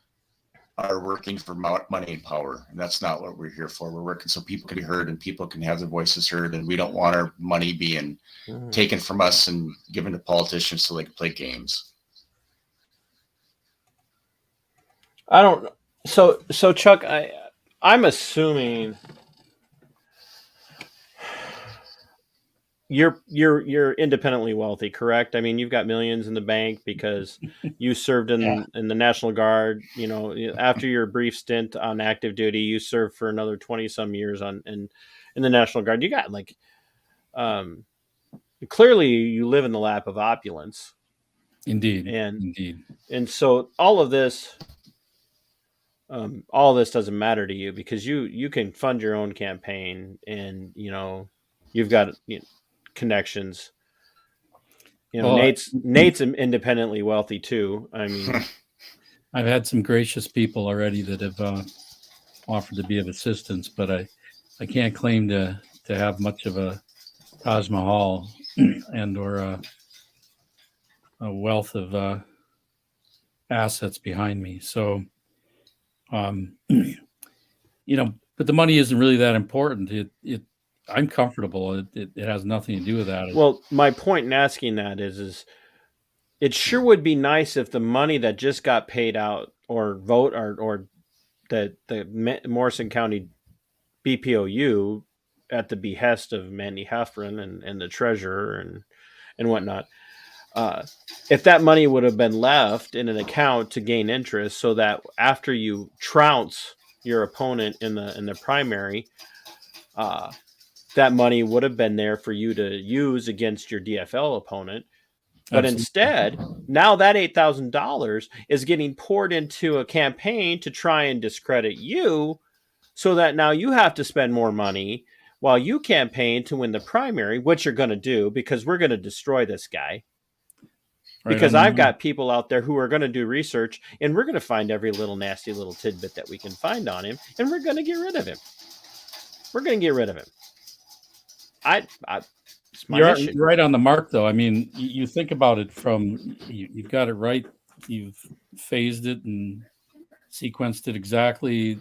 are working for money and power, and that's not what we're here for. We're working so people can be heard and people can have their voices heard, and we don't want our money being taken from us and given to politicians so they can play games. I don't know. So Chuck, I'm assuming you're independently wealthy, correct? I mean, you've got millions in the bank because you served in the National Guard. After your brief stint on active duty, you served for another 20 some years in the National Guard. You got clearly you live in the lap of opulence. Indeed. And Indeed. and so all of this doesn't matter to you because you can fund your own campaign, and you've got connections. Well, Nate's independently wealthy too. I mean, I've had some gracious people already that have offered to be of assistance, but I can't claim to have much of a Taj Mahal and or a wealth of assets behind me. So, but the money isn't really that important. I'm comfortable. It has nothing to do with that. Well, my point in asking that is it sure would be nice if the money that just got paid out or the Morrison County BPOU at the behest of Mandy Heffron and the treasurer and whatnot, if that money would have been left in an account to gain interest, so that after you trounce your opponent in the primary, that money would have been there for you to use against your DFL opponent. But Absolutely. instead, now that $8,000 is getting poured into a campaign to try and discredit you, so that now you have to spend more money while you campaign to win the primary, which you're going to do because we're going to destroy this guy. Right because on the I've money. got people out there who are going to do research, and we're going to find every little nasty little tidbit that we can find on him, and we're going to get rid of him. We're going to get rid of him. It's my You're mission. right on the mark, though. I mean, you think about it from you've got it right. You've phased it and sequenced it exactly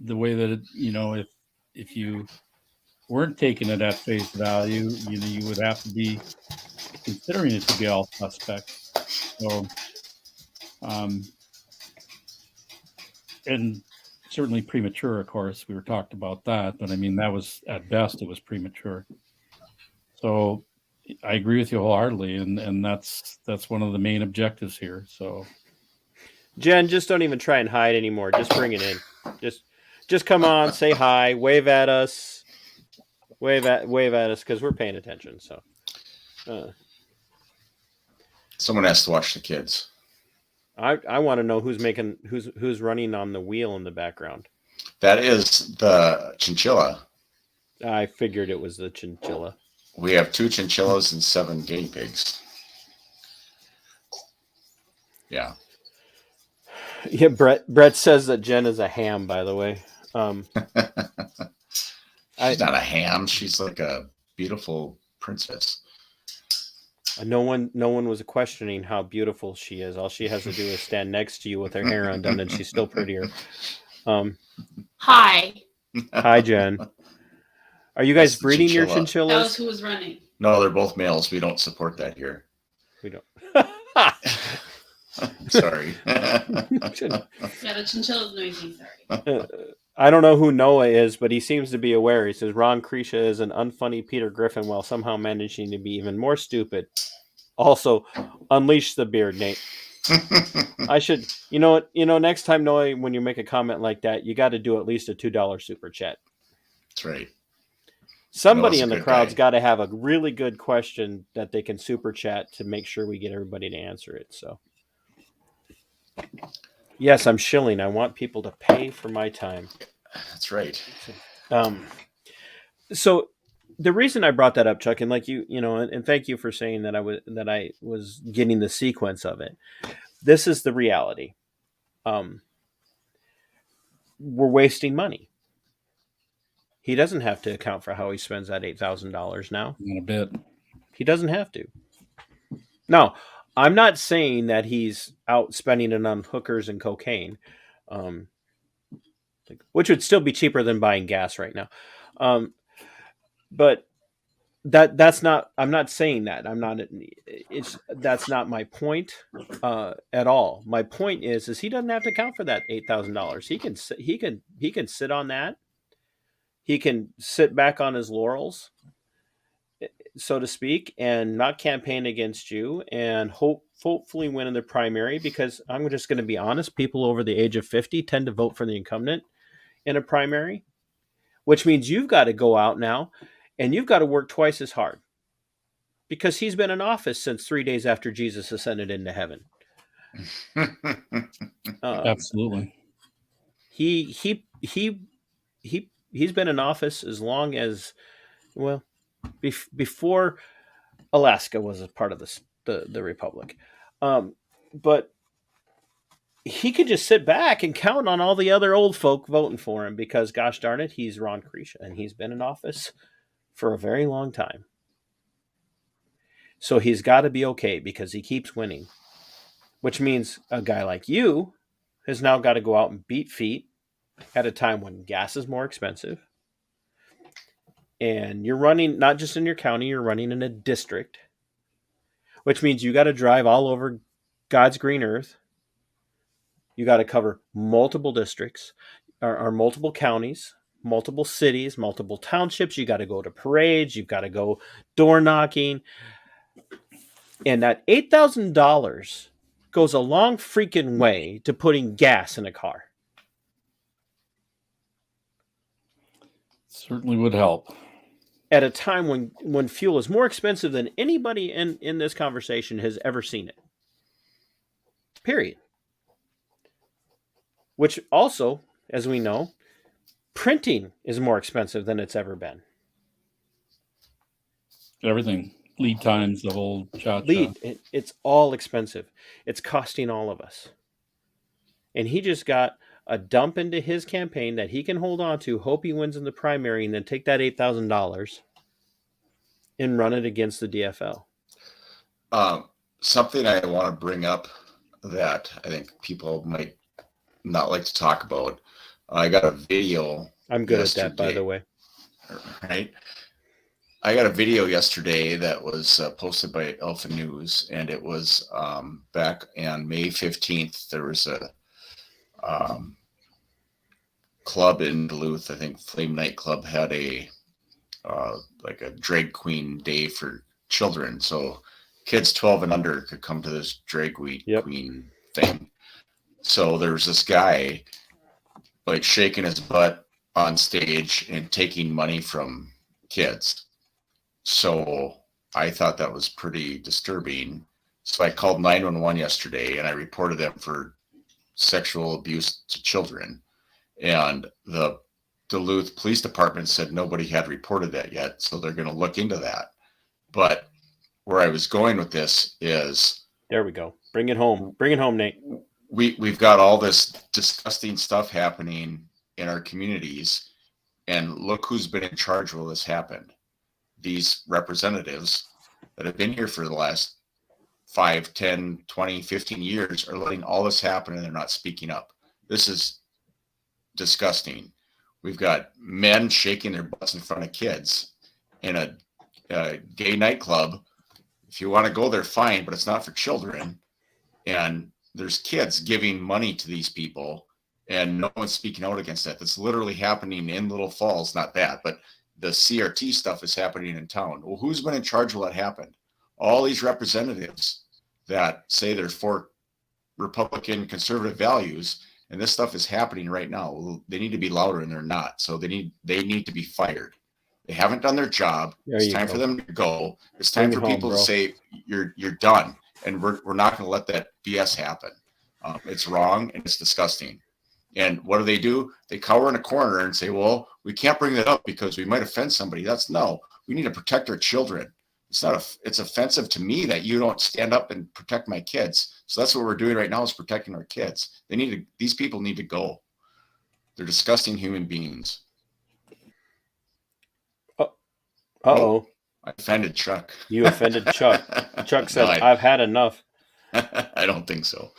the way that it, if you weren't taking it at face value, you would have to be considering it to be all suspect. So, and certainly premature, of course. We were talked about that, but I mean, that was at best, it was premature. So I agree with you wholeheartedly, and that's one of the main objectives here. So, Jen, just don't even try and hide anymore. Just bring it in. Just come on, say hi, wave at us, wave at us because we're paying attention. So, someone has to watch the kids. I want to know who's running on the wheel in the background. That is the chinchilla. I figured it was the chinchilla. We have 2 chinchillas and 7 guinea pigs. Yeah. Yeah, Brett says that Jen is a ham, by the way. She's not a ham. She's like a beautiful princess. No one was questioning how beautiful she is. All she has to do is stand next to you with her hair undone, and she's still prettier. Hi. Hi, Jen. Are you guys That's the breeding your chinchilla. That was chinchillas? who was running. No, they're both males. We don't support that here. We don't. Sorry. Yeah, the chinchilla's noisy. Sorry. I don't know who Noah is, but he seems to be aware. He says Ron Krisha is an unfunny Peter Griffin while somehow managing to be even more stupid. Also, unleash the beard, Nate. I should, next time, Noah, when you make a comment like that, you got to do at least a $2 super chat. That's right. Somebody Noah's a in the good crowd's guy. got to have a really good question that they can super chat to make sure we get everybody to answer it. So, yes, I'm shilling. I want people to pay for my time. That's right. So the reason I brought that up, Chuck, and like and thank you for saying that I was getting the sequence of it. This is the reality. We're wasting money. He doesn't have to account for how he spends that $8,000 now. in a bit. He doesn't have to. Now, I'm not saying that he's out spending it on hookers and cocaine, which would still be cheaper than buying gas right now. But that's not. I'm not saying that. I'm not. That's not my point at all. My point is he doesn't have to account for that $8,000. He can sit on that. He can sit back on his laurels, so to speak, and not campaign against you and hopefully win in the primary, because I'm just going to be honest, people over the age of 50 tend to vote for the incumbent in a primary, which means you've got to go out now and you've got to work twice as hard. because he's been in office since 3 days after Jesus ascended into heaven. Absolutely. He's been in office as long as, well, before Alaska was a part of the Republic. But he could just sit back and count on all the other old folk voting for him because, gosh darn it, he's Ron Krisha, and he's been in office for a very long time. So he's got to be okay because he keeps winning, which means a guy like you has now got to go out and beat feet at a time when gas is more expensive. And you're running not just in your county, you're running in a district, which means you got to drive all over God's green earth. You got to cover multiple districts or multiple counties, multiple cities, multiple townships. You got to go to parades. You've got to go door knocking. And that $8,000 goes a long freaking way to putting gas in a car. Certainly would help. At a time when fuel is more expensive than anybody in this conversation has ever seen it. Period. Which also, as we know, printing is more expensive than it's ever been. Everything. Lead times, the whole cha-cha. It's all expensive. It's costing all of us. And he just got a dump into his campaign that he can hold on to, hope he wins in the primary, and then take that $8,000 and run it against the DFL. Something I want to bring up that I think people might not like to talk about. I got a video. I'm good at that, by the way. Right. I got a video yesterday that was posted by Alpha News, and it was back on May 15th. There was a club in Duluth, I think Flame Nightclub, had a like a drag queen day for children. So kids 12 and under could come to this drag queen thing. So there's this guy like shaking his butt on stage and taking money from kids. So I thought that was pretty disturbing. So I called 911 yesterday and I reported them for sexual abuse to children. And the Duluth Police Department said nobody had reported that yet. So they're going to look into that. But where I was going with this is... There we go. Bring it home. Bring it home, Nate. We've got all this disgusting stuff happening in our communities. And look who's been in charge while this happened. These representatives that have been here for the last 5, 10, 20, 15 years are letting all this happen and they're not speaking up. This is disgusting. We've got men shaking their butts in front of kids in a gay nightclub. If you want to go there, fine, but it's not for children. And there's kids giving money to these people and no one's speaking out against that. That's literally happening in Little Falls. Not that, but the CRT stuff is happening in town. Well, who's been in charge while that happened? All these representatives that say they're for Republican conservative values, and this stuff is happening right now. Well, they need to be louder, and they're not. So they need to be fired. They haven't done their job. It's time for them to go. It's time for people to say you're done, and we're not going to let that BS happen. It's wrong and it's disgusting. And what do? They cower in a corner and say, well, we can't bring that up because we might offend somebody. We need to protect our children. It's offensive to me that you don't stand up and protect my kids. So that's what we're doing right now is protecting our kids. These people need to go. They're disgusting human beings. Uh-oh. I offended Chuck. You offended Chuck. Chuck said, no, I've had enough. I don't think so.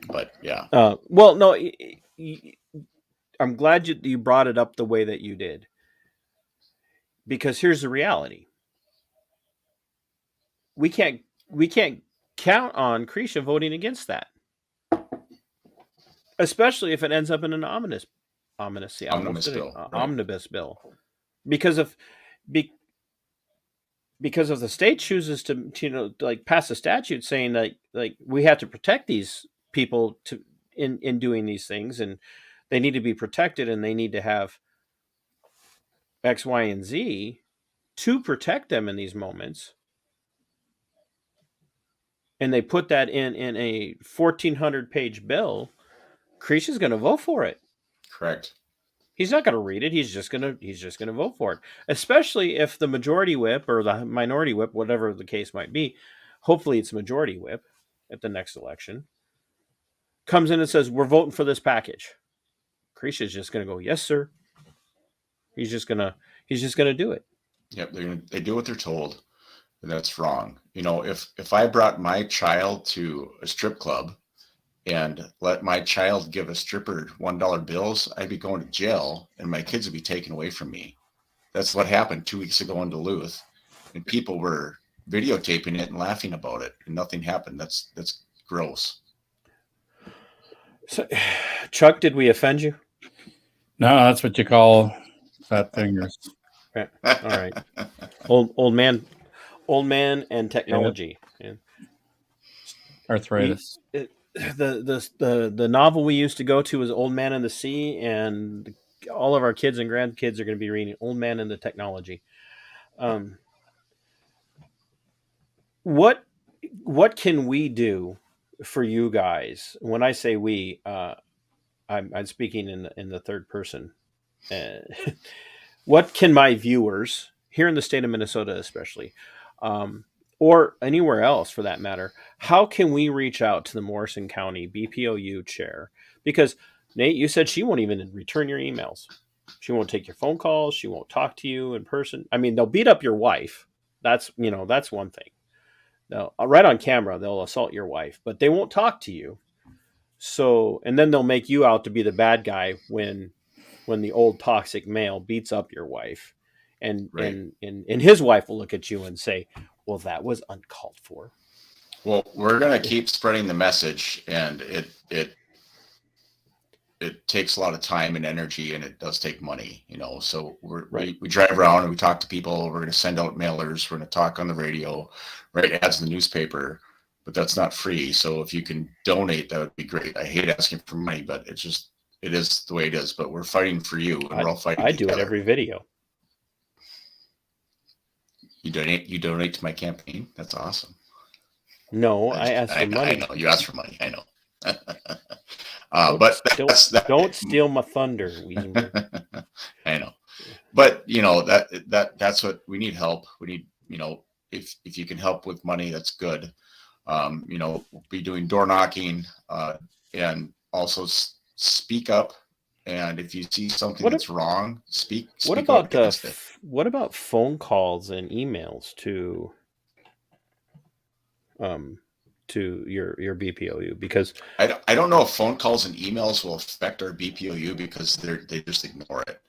But yeah. Well, no, I'm glad you brought it up the way that you did. Because here's the reality. We can't count on Krisha voting against that. Especially if it ends up in an omnibus bill. Because of the state chooses to pass a statute saying like we have to protect these people in doing these things, and they need to be protected, and they need to have X, Y, and Z to protect them in these moments. and they put that in a 1,400-page bill, Creech is going to vote for it. Correct. He's not going to read it. He's just going to vote for it. Especially if the majority whip or the minority whip, whatever the case might be, hopefully it's majority whip at the next election, comes in and says, "We're voting for this package." Creech is just going to go, "Yes, sir." He's just going to do it. Yep, they do what they're told, and that's wrong. You know, if I brought my child to a strip club and let my child give a stripper $1 bills, I'd be going to jail, and my kids would be taken away from me. That's what happened 2 weeks ago in Duluth, and people were videotaping it and laughing about it, and nothing happened. That's gross. So, Chuck, did we offend you? No, that's what you call fat fingers. Okay. All right. Old man and technology. Yeah. Arthritis. The novel we used to go to was Old Man and the Sea, and all of our kids and grandkids are going to be reading Old Man and the Technology. What can we do for you guys? When I say we, I'm speaking in the third person. What can my viewers here in the state of Minnesota, especially, or anywhere else for that matter, how can we reach out to the Morrison County BPOU chair? Because Nate, you said she won't even return your emails. She won't take your phone calls. She won't talk to you in person. I mean, they'll beat up your wife. That's one thing. Now, right on camera, they'll assault your wife, but they won't talk to you. So, and then they'll make you out to be the bad guy when the old toxic male beats up your wife, and Right. and his wife will look at you and say, "Well, that was uncalled for." Well, we're going to keep spreading the message, and it takes a lot of time and energy, and it does take money, you know. So we drive around and we talk to people. We're going to send out mailers. We're going to talk on the radio, write ads in the newspaper, but that's not free. So if you can donate, that would be great. I hate asking for money, but it is the way it is. But we're fighting for you, and we're all fighting I together. do it every video. You donate to my campaign. That's awesome. No, I ask for money. I know you asked for money. I know. Don't steal my thunder, Wesenberg. I know, but you know that's what we need. Help. We need, you know, if you can help with money, that's good. You know, we'll be doing door knocking, and also speak up. And if you see something that's wrong, speak. What about what about phone calls and emails to your BPOU? Because I don't know if phone calls and emails will affect our BPOU because they just ignore it.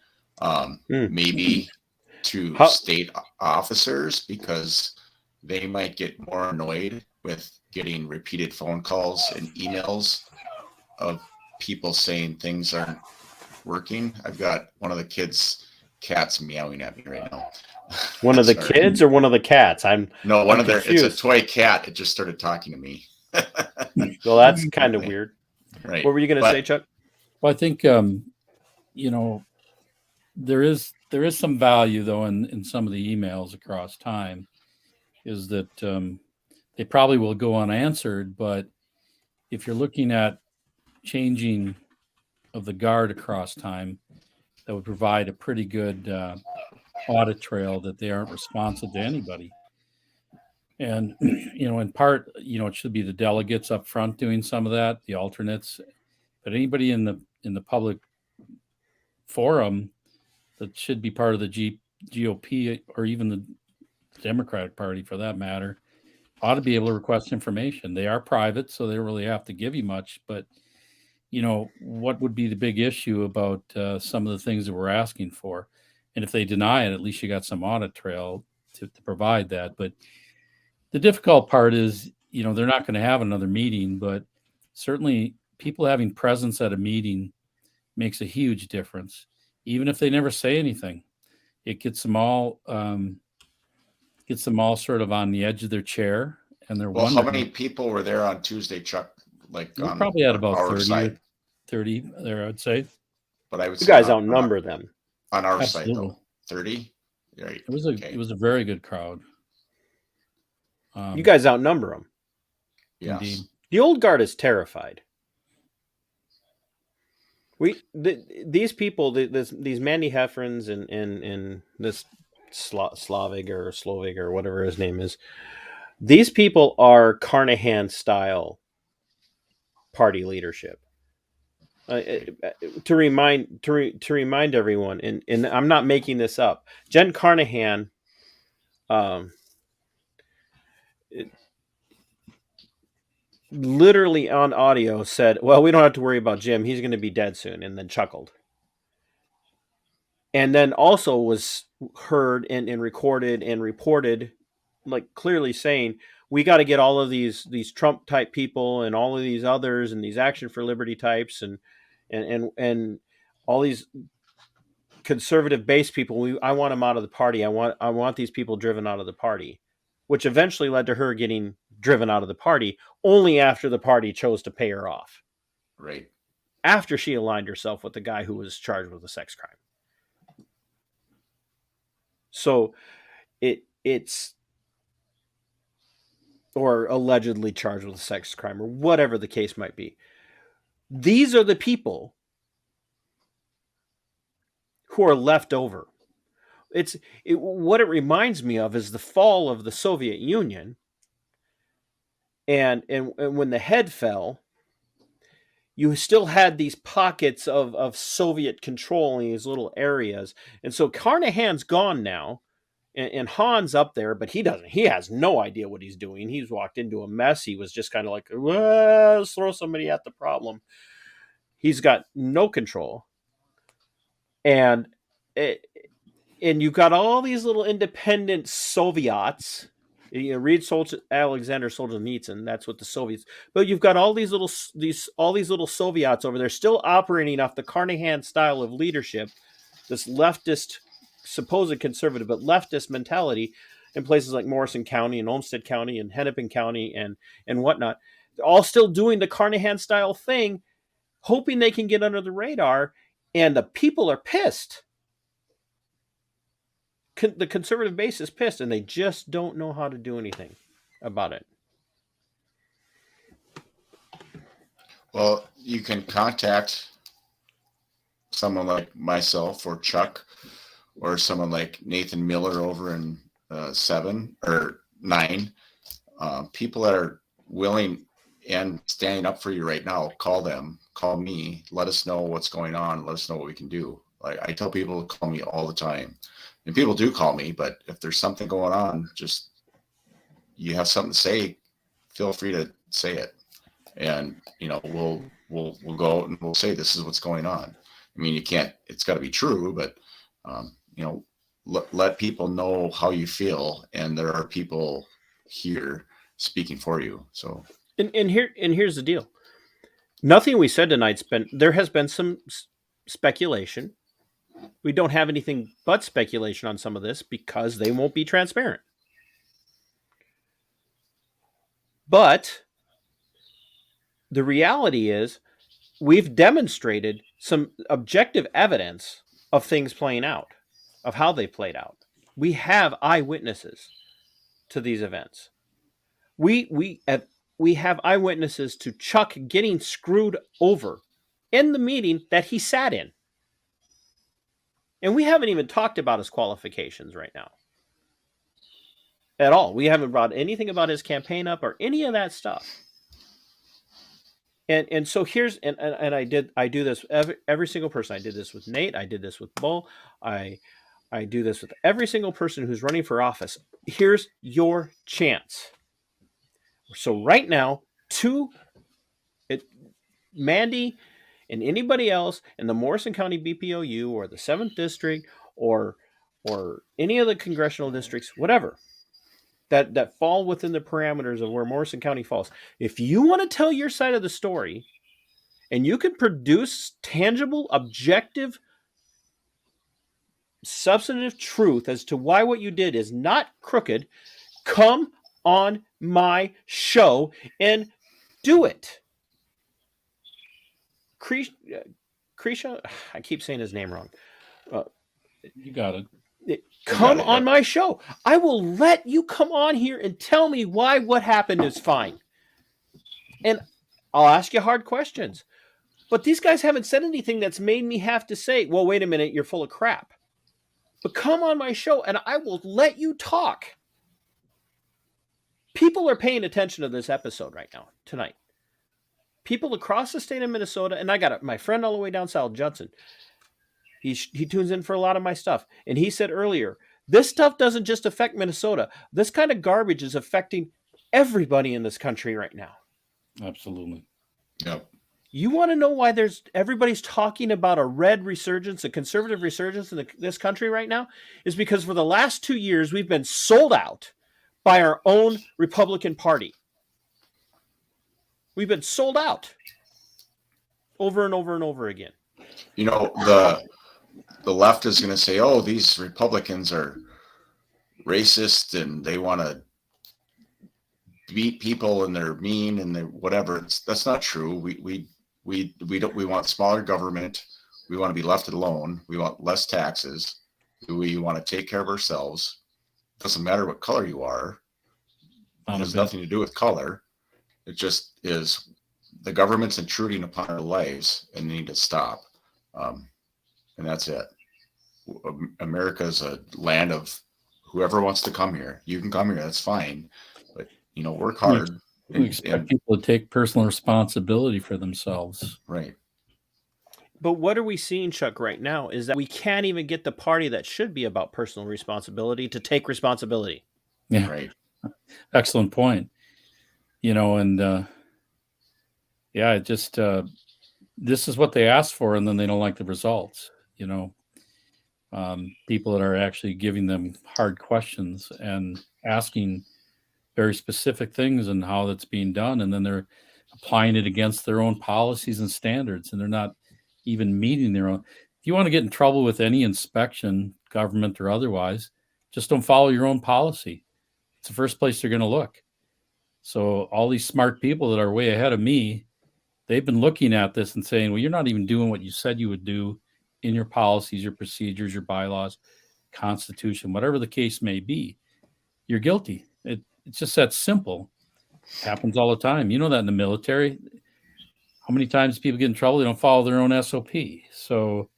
Maybe to state officers, because they might get more annoyed with getting repeated phone calls and emails of people saying things aren't working. I've got one of the kids' cats meowing at me right now. One of the kids or one of the cats? It's a toy cat. It just started talking to me. Well, that's kind of weird. Right. What were you going to say, Chuck? Well, I think, you know, there is some value though in some of the emails across time, is that they probably will go unanswered, but if you're looking at changing of the guard across time, that would provide a pretty good audit trail that they aren't responsive to anybody. And, you know, in part, you know, it should be the delegates up front doing some of that, the alternates, but anybody in the public forum that should be part of the GOP or even the Democratic Party for that matter ought to be able to request information. They are private, so they don't really have to give you much, but you know, what would be the big issue about some of the things that we're asking for? And if they deny it, at least you got some audit trail to provide that. But the difficult part is, you know, they're not going to have another meeting, but certainly people having presence at a meeting makes a huge difference. Even if they never say anything, it gets them all sort of on the edge of their chair, and they're wondering. How many people were there on Tuesday, Chuck? Like we probably had about 30 there, I'd say. But I would you guys outnumber them on our side though. 30. Right. It was a very good crowd. You guys outnumber them. Yes. Indeed. The old guard is terrified. These people, these Mandy Heffrons and this Slavig or whatever his name is, these people are Carnahan style party leadership. To remind everyone, and I'm not making this up, Jen Carnahan, literally on audio said, "Well, we don't have to worry about Jim. He's going to be dead soon," and then chuckled. And then also was heard and recorded and reported, like clearly saying, we got to get all of these Trump type people and all of these others and these Action for Liberty types and all these conservative base people. I want them out of the party. I want these people driven out of the party, which eventually led to her getting driven out of the party only after the party chose to pay her off. Right. After she aligned herself with the guy who was charged with a sex crime. So it's or allegedly charged with a sex crime or whatever the case might be. These are the people who are left over. What it reminds me of is the fall of the Soviet Union. And when the head fell, you still had these pockets of Soviet control in these little areas. And so Carnahan's gone now, and Han's up there, but he has no idea what he's doing. He's walked into a mess. He was just kind of like, well, let's throw somebody at the problem. He's got no control. And you've got all these little independent Soviets. Read Alexander Solzhenitsyn. That's what the Soviets. But you've got all these little Soviets over there, still operating off the Carnahan style of leadership, this leftist, supposed conservative, but leftist mentality in places like Morrison County and Olmsted County and Hennepin County and whatnot. They're all still doing the Carnahan style thing, hoping they can get under the radar, and the people are pissed. The conservative base is pissed, and they just don't know how to do anything about it. Well, you can contact someone like myself or Chuck or someone like Nathan Miller over in 7 or 9. People that are willing and standing up for you right now, call them, call me, let us know what's going on, let us know what we can do. Like I tell people to call me all the time. And people do call me, but if there's something going on, just you have something to say, feel free to say it. And we'll go out and we'll say this is what's going on. I mean, it's got to be true, but let people know how you feel, and there are people here speaking for you. So here's the deal. Nothing we said tonight's there has been some speculation. We don't have anything but speculation on some of this because they won't be transparent. But the reality is we've demonstrated some objective evidence of things playing out, of how they played out. We have eyewitnesses to these events. We have eyewitnesses to Chuck getting screwed over in the meeting that he sat in. And we haven't even talked about his qualifications right now. At all. We haven't brought anything about his campaign up or any of that stuff. And so here's and I do this every single person. I did this with Nate. I did this with Bull. I do this with every single person who's running for office. Here's your chance. So right now, Mandy and anybody else in the Morrison County BPOU or the 7th District or any of the congressional districts, whatever, that fall within the parameters of where Morrison County falls. If you want to tell your side of the story and you can produce tangible, objective, substantive truth as to why what you did is not crooked, come on my show and do it. Krisha, I keep saying his name wrong. You got it. Come on my show. I will let you come on here and tell me why what happened is fine. And I'll ask you hard questions. But these guys haven't said anything that's made me have to say, well, wait a minute, you're full of crap. But come on my show and I will let you talk. People are paying attention to this episode right now, tonight. People across the state of Minnesota, and I got my friend all the way down south, Judson. He tunes in for a lot of my stuff. And he said earlier, this stuff doesn't just affect Minnesota. This kind of garbage is affecting everybody in this country right now. Absolutely. Yep. You want to know why everybody's talking about a red resurgence, a conservative resurgence in this country right now? Is because for the last 2 years, we've been sold out by our own Republican Party. We've been sold out over and over and over again. You know, the left is going to say, oh, these Republicans are racist and they want to beat people and they're mean and they're whatever. That's not true. We want smaller government. We want to be left alone. We want less taxes. We want to take care of ourselves. Doesn't matter what color you are. It has nothing to do with color. It just is the government's intruding upon our lives and they need to stop. And that's it. America is a land of whoever wants to come here. You can come here. That's fine. But, you know, work hard. We expect people to take personal responsibility for themselves. Right. But what are we seeing, Chuck, right now is that we can't even get the party that should be about personal responsibility to take responsibility. Yeah. Right. Excellent point. You know, and yeah, it just this is what they asked for, and then they don't like the results. You know, people that are actually giving them hard questions and asking very specific things and how that's being done, and then they're applying it against their own policies and standards, and they're not even meeting their own. If you want to get in trouble with any inspection, government or otherwise, just don't follow your own policy. It's the first place they're going to look. So all these smart people that are way ahead of me, they've been looking at this and saying, well, you're not even doing what you said you would do in your policies, your procedures, your bylaws, Constitution, whatever the case may be. You're guilty. It's just that simple. It happens all the time. You know that in the military. How many times people get in trouble? They don't follow their own SOP. So,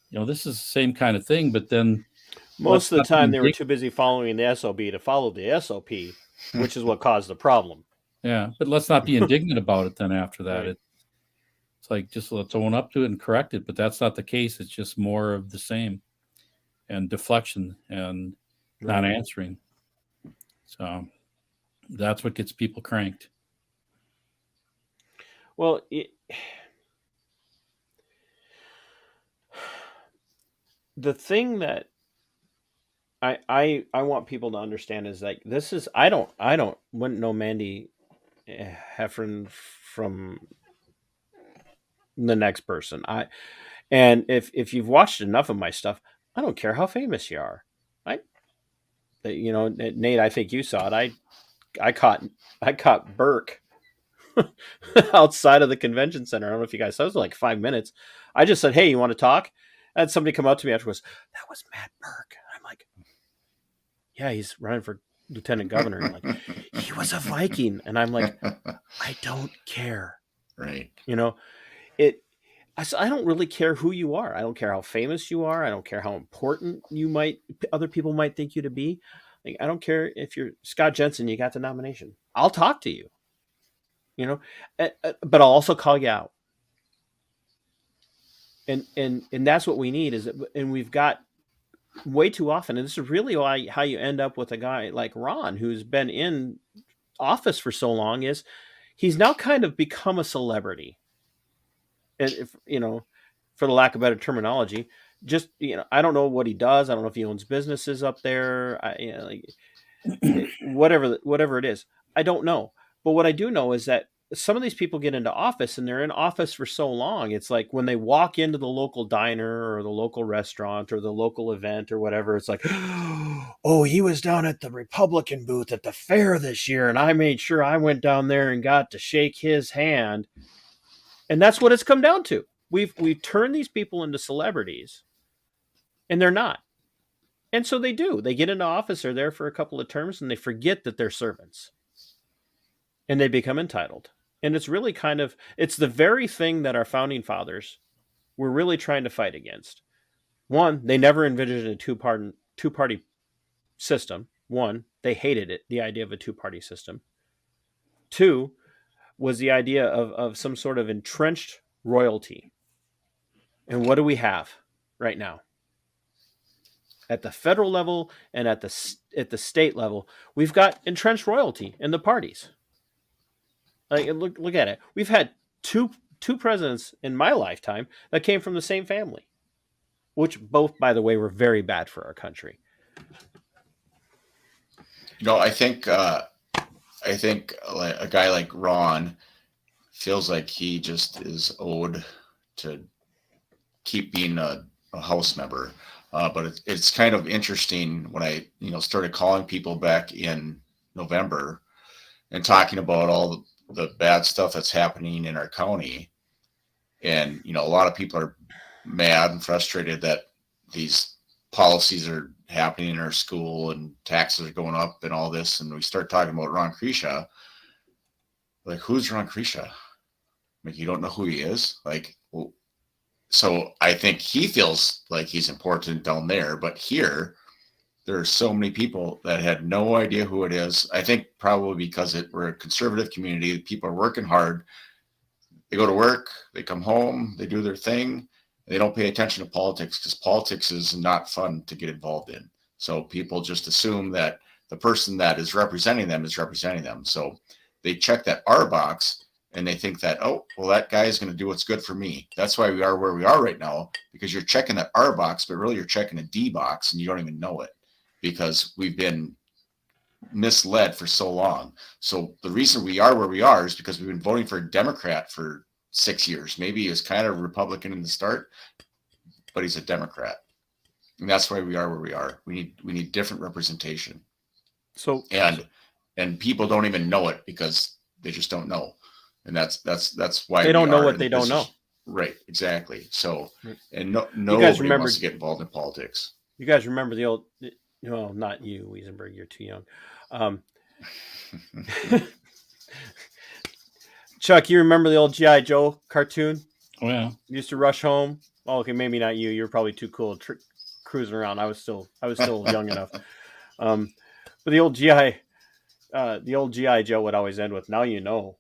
you know, this is the same kind of thing, but then most of the time they were too busy following the SOP to follow the SOP, which is what caused the problem. Yeah, but let's not be indignant about it then after that. Right. It's like, just let's own up to it and correct it, but that's not the case. It's just more of the same and deflection and not answering. So that's what gets people cranked. Well, the thing that I want people to understand is like, this is, wouldn't know Mandy Heffron from the next person. And if you've watched enough of my stuff, I don't care how famous you are. You know, Nate, I think you saw it. I caught Burke outside of the convention center. I don't know if you guys saw it. It was like 5 minutes. I just said, hey, you want to talk? I had somebody come up to me afterwards. That was Matt Burke. I'm like, yeah, he's running for lieutenant governor. And like, he was a Viking. And I'm like, I don't care. Right. You know, I don't really care who you are. I don't care how famous you are. I don't care how important other people might think you to be. Like, I don't care if you're Scott Jensen, you got the nomination. I'll talk to you, you know, but I'll also call you out. And that's what we need and we've got way too often. And this is really how you end up with a guy like Ron, who's been in office for so long, is he's now kind of become a celebrity. And if, you know, for the lack of better terminology, just, you know, I don't know what he does. I don't know if he owns businesses up there. Whatever it is, I don't know. But what I do know is that some of these people get into office and they're in office for so long. It's like when they walk into the local diner or the local restaurant or the local event or whatever, it's like, oh, he was down at the Republican booth at the fair this year. And I made sure I went down there and got to shake his hand. And that's what it's come down to. We've turned these people into celebrities and they're not. And so they do. They get into office, they're there for a couple of terms and they forget that they're servants and they become entitled. And it's really it's the very thing that our founding fathers were really trying to fight against. One, they never envisioned a two-party system. One, they hated it, the idea of a two-party system. Two, was the idea of some sort of entrenched royalty. And what do we have right now? At the federal level and at the state level, we've got entrenched royalty in the parties. Like, look at it. We've had two presidents in my lifetime that came from the same family, which both, by the way, were very bad for our country. I think a guy like Ron feels like he just is owed to keep being a House member. But it's kind of interesting when I, started calling people back in November and talking about all the bad stuff that's happening in our county. And, a lot of people are mad and frustrated that these policies are happening in our school and taxes are going up and all this. And we start talking about Ron Krisha. Like, who's Ron Krisha? Like, you don't know who he is? Like, well, so I think he feels like he's important down there, but here there are so many people that had no idea who it is. I think probably because we're a conservative community, people are working hard. They go to work, they come home, they do their thing. They don't pay attention to politics because politics is not fun to get involved in. So people just assume that the person that is representing them is representing them. So they check that R box and they think that, oh, well, that guy is going to do what's good for me. That's why we are where we are right now, because you're checking that R box, but really you're checking a D box and you don't even know it because we've been misled for so long. So the reason we are where we are is because we've been voting for a Democrat for 6 years. Maybe he was kind of Republican in the start, but he's a Democrat. And that's why we are where we are. We need different representation. So and people don't even know it because they just don't know. And that's why they don't know what they don't know. Right, exactly. So, and you guys nobody remember wants to get involved in politics. You guys remember the old? Well, not you, Wesenberg. You're too young. Chuck, you remember the old G.I. Joe cartoon? Oh yeah. You used to rush home. Oh, okay, maybe not you. You're probably too cool cruising around. I was still young enough. But the old G.I. Joe would always end with, "Now you know."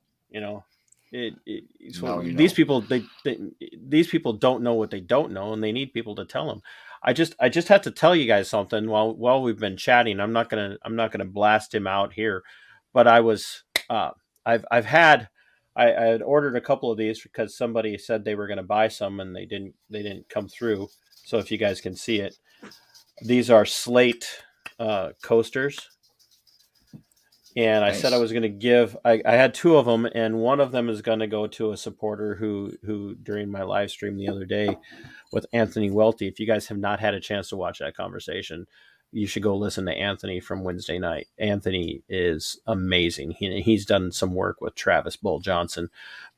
So these people these people don't know what they don't know, and they need people to tell them. I just have to tell you guys something while we've been chatting. I'm not gonna blast him out here, but I had ordered a couple of these because somebody said they were going to buy some and they didn't come through. So if you guys can see it, these are Slate coasters. And I said I was going to give, I had two of them, and one of them is going to go to a supporter who during my live stream the other day with Anthony Welty. If you guys have not had a chance to watch that conversation, you should go listen to Anthony from Wednesday night. Anthony is amazing. He's done some work with Travis Bull Johnson,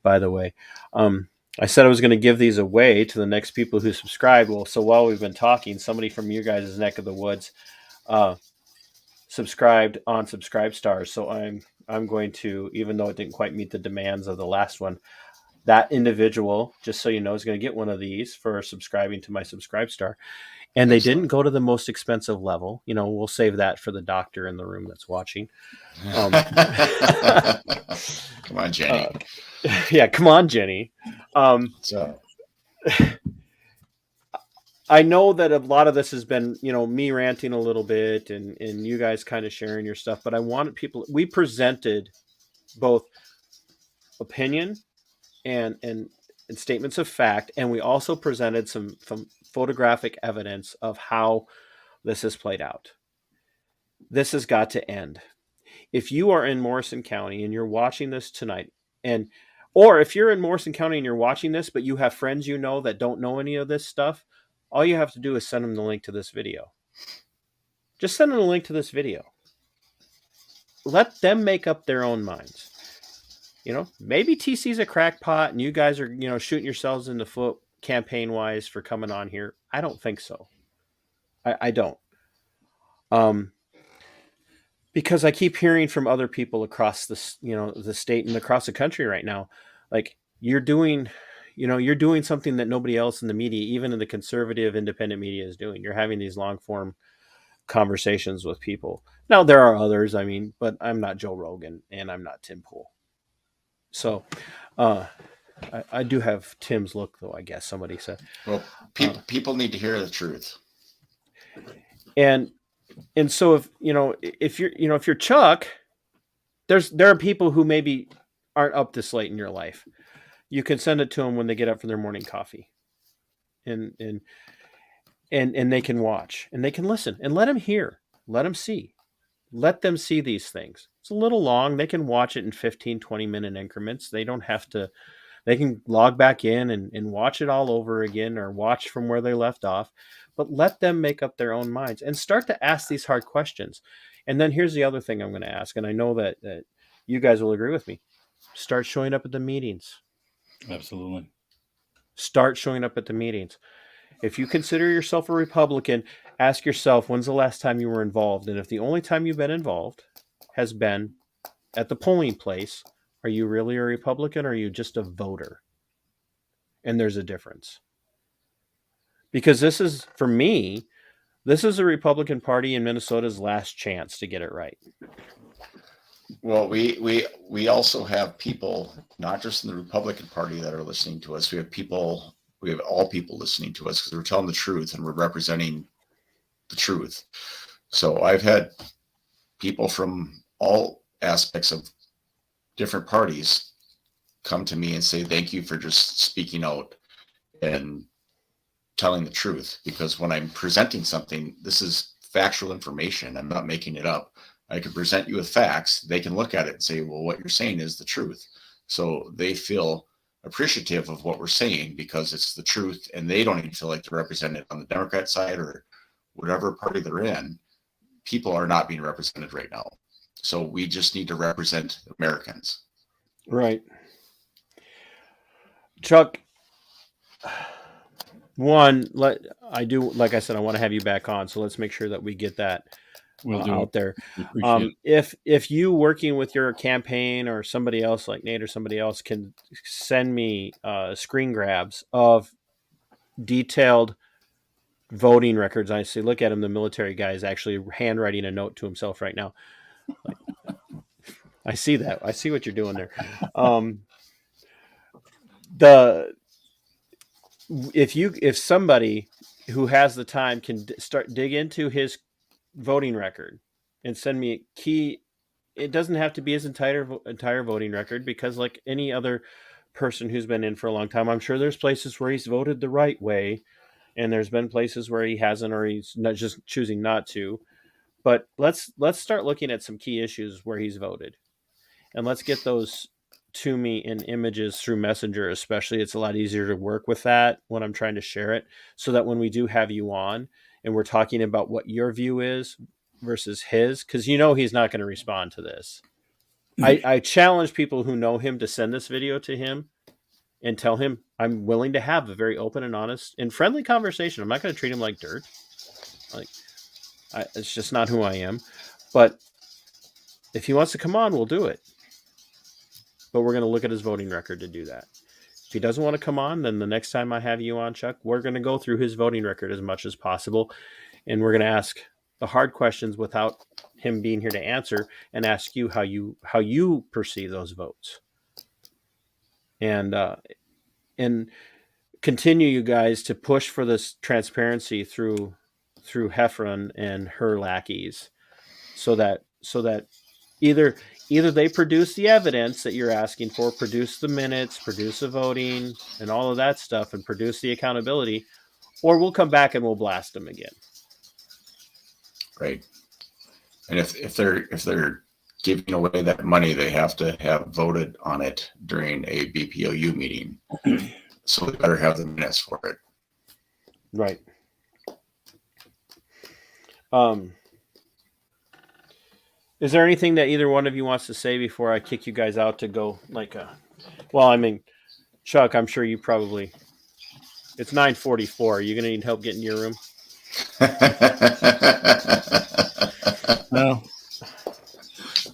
by the way. I said I was going to give these away to the next people who subscribe. Well, so while we've been talking, somebody from your guys' neck of the woods subscribed on Subscribe Stars. So I'm going to, even though it didn't quite meet the demands of the last one, that individual, just so you know, is going to get one of these for subscribing to my Subscribe Star. And they didn't go to the most expensive level. We'll save that for the doctor in the room that's watching. Come on, Jenny. Yeah, come on, Jenny. I know that a lot of this has been, me ranting a little bit and you guys kind of sharing your stuff, but I wanted people, we presented both opinion and statements of fact, and we also presented some photographic evidence of how this has played out. This has got to end. If you are in Morrison County and you're watching this tonight, or if you're in Morrison County and you're watching this, but you have friends that don't know any of this stuff, all you have to do is send them the link to this video. Just send them the link to this video. Let them make up their own minds. Maybe TC's a crackpot and you guys are, shooting yourselves in the foot campaign-wise for coming on here. I don't think so. I don't. because I keep hearing from other people across this, the state and across the country right now, like you're doing something that nobody else in the media, even in the conservative independent media, is doing. You're having these long form conversations with people. Now there are others, but I'm not Joe Rogan and I'm not Tim Pool. So I do have Tim's look, though, I guess somebody said. Well, people need to hear the truth. And so if you're Chuck, there are people who maybe aren't up this late in your life. You can send it to them when they get up for their morning coffee, and they can watch and they can listen and let them hear, let them see, let them see these things. It's a little long. They can watch it in 15, 20-minute increments. They don't have to. They can log back in and watch it all over again or watch from where they left off, but let them make up their own minds and start to ask these hard questions. And then here's the other thing I'm going to ask, and I know that you guys will agree with me. Start showing up at the meetings. Absolutely. Start showing up at the meetings. If you consider yourself a Republican, ask yourself, when's the last time you were involved? And if the only time you've been involved has been at the polling place, are you really a Republican or are you just a voter? And there's a difference. Because this is, for me, this is the Republican Party in Minnesota's last chance to get it right. Well, we also have people, not just in the Republican Party, that are listening to us. We have all people listening to us because we're telling the truth and we're representing the truth. So I've had people from all aspects of different parties come to me and say, thank you for just speaking out and telling the truth. Because when I'm presenting something, this is factual information. I'm not making it up. I can present you with facts. They can look at it and say, well, what you're saying is the truth. So they feel appreciative of what we're saying because it's the truth, and they don't even feel like they're represented on the Democrat side or whatever party they're in. People are not being represented right now. So we just need to represent Americans. Right. Chuck, like I said, I want to have you back on. So let's make sure that we get that out there. If you working with your campaign or somebody else like Nate or somebody else can send me screen grabs of detailed voting records. I see, look at him. The military guy is actually handwriting a note to himself right now. I see that. I see what you're doing there. If somebody who has the time can dig into his voting record and send me a key, it doesn't have to be his entire voting record, because like any other person who's been in for a long time, I'm sure there's places where he's voted the right way, and there's been places where he hasn't, or he's not just choosing not to. But let's start looking at some key issues where he's voted, and let's get those to me in images through Messenger. Especially, it's a lot easier to work with that when I'm trying to share it, so that when we do have you on and we're talking about what your view is versus his, because he's not going to respond to this. I challenge people who know him to send this video to him and tell him I'm willing to have a very open and honest and friendly conversation. I'm not going to treat him like dirt. It's just not who I am. But if he wants to come on, we'll do it. But we're going to look at his voting record to do that. If he doesn't want to come on, then the next time I have you on, Chuck, we're going to go through his voting record as much as possible. And we're going to ask the hard questions without him being here to answer, and ask you how you perceive those votes. And continue, you guys, to push for this transparency through Heffron and her lackeys, so that either they produce the evidence that you're asking for, produce the minutes, produce the voting and all of that stuff, and produce the accountability, or we'll come back and we'll blast them again. Right. And if they're giving away that money, they have to have voted on it during a BPOU meeting. So they better have the minutes for it. Right. Is there anything that either one of you wants to say before I kick you guys out to go Chuck, I'm sure you probably, it's 9:44. Are you going to need help getting to your room? No.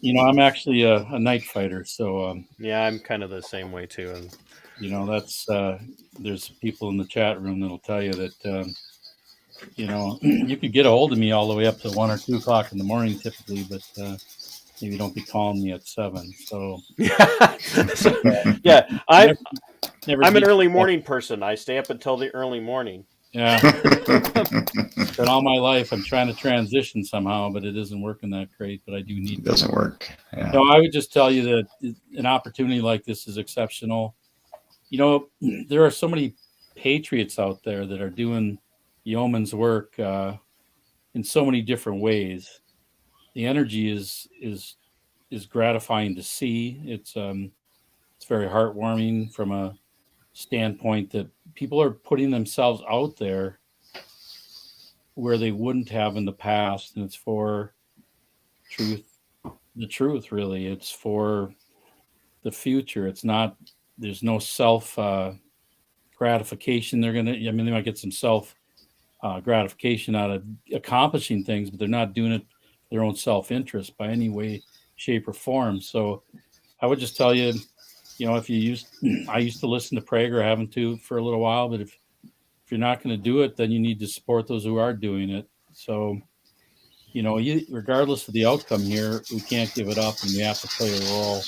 I'm actually a night fighter, so Yeah, I'm kind of the same way too. And that's there's people in the chat room that'll tell you that you could get a hold of me all the way up to 1 or 2 o'clock in the morning typically, but maybe don't be calling me at 7. So yeah, I'm never an beat early that. morning person. I stay up until the early morning. Yeah, but all my life I'm trying to transition somehow, but it isn't working that great. But I do need It doesn't work. Yeah. No, I would just tell you that an opportunity like this is exceptional. There are so many patriots out there that are doing yeoman's work in so many different ways. The energy is gratifying to see. It's very heartwarming from a standpoint that people are putting themselves out there where they wouldn't have in the past, and it's for the truth really. It's for the future. It's not, there's no self gratification. They might get some self gratification out of accomplishing things, but they're not doing it for their own self-interest by any way, shape, or form. So I would just tell you, if I used to listen to Prager, I haven't to for a little while, but if you're not going to do it, then you need to support those who are doing it. So, regardless of the outcome here, we can't give it up, and we have to play a role.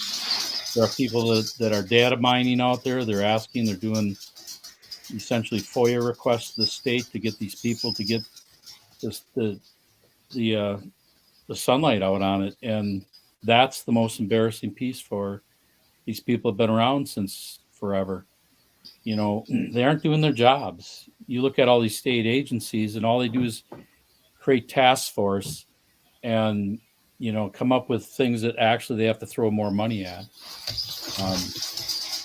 There are people that are data mining out there. They're doing essentially FOIA requests to the state to get these people to get the sunlight out on it. And that's the most embarrassing piece for these people have been around since forever. They aren't doing their jobs. You look at all these state agencies and all they do is create task force and, come up with things that actually they have to throw more money at.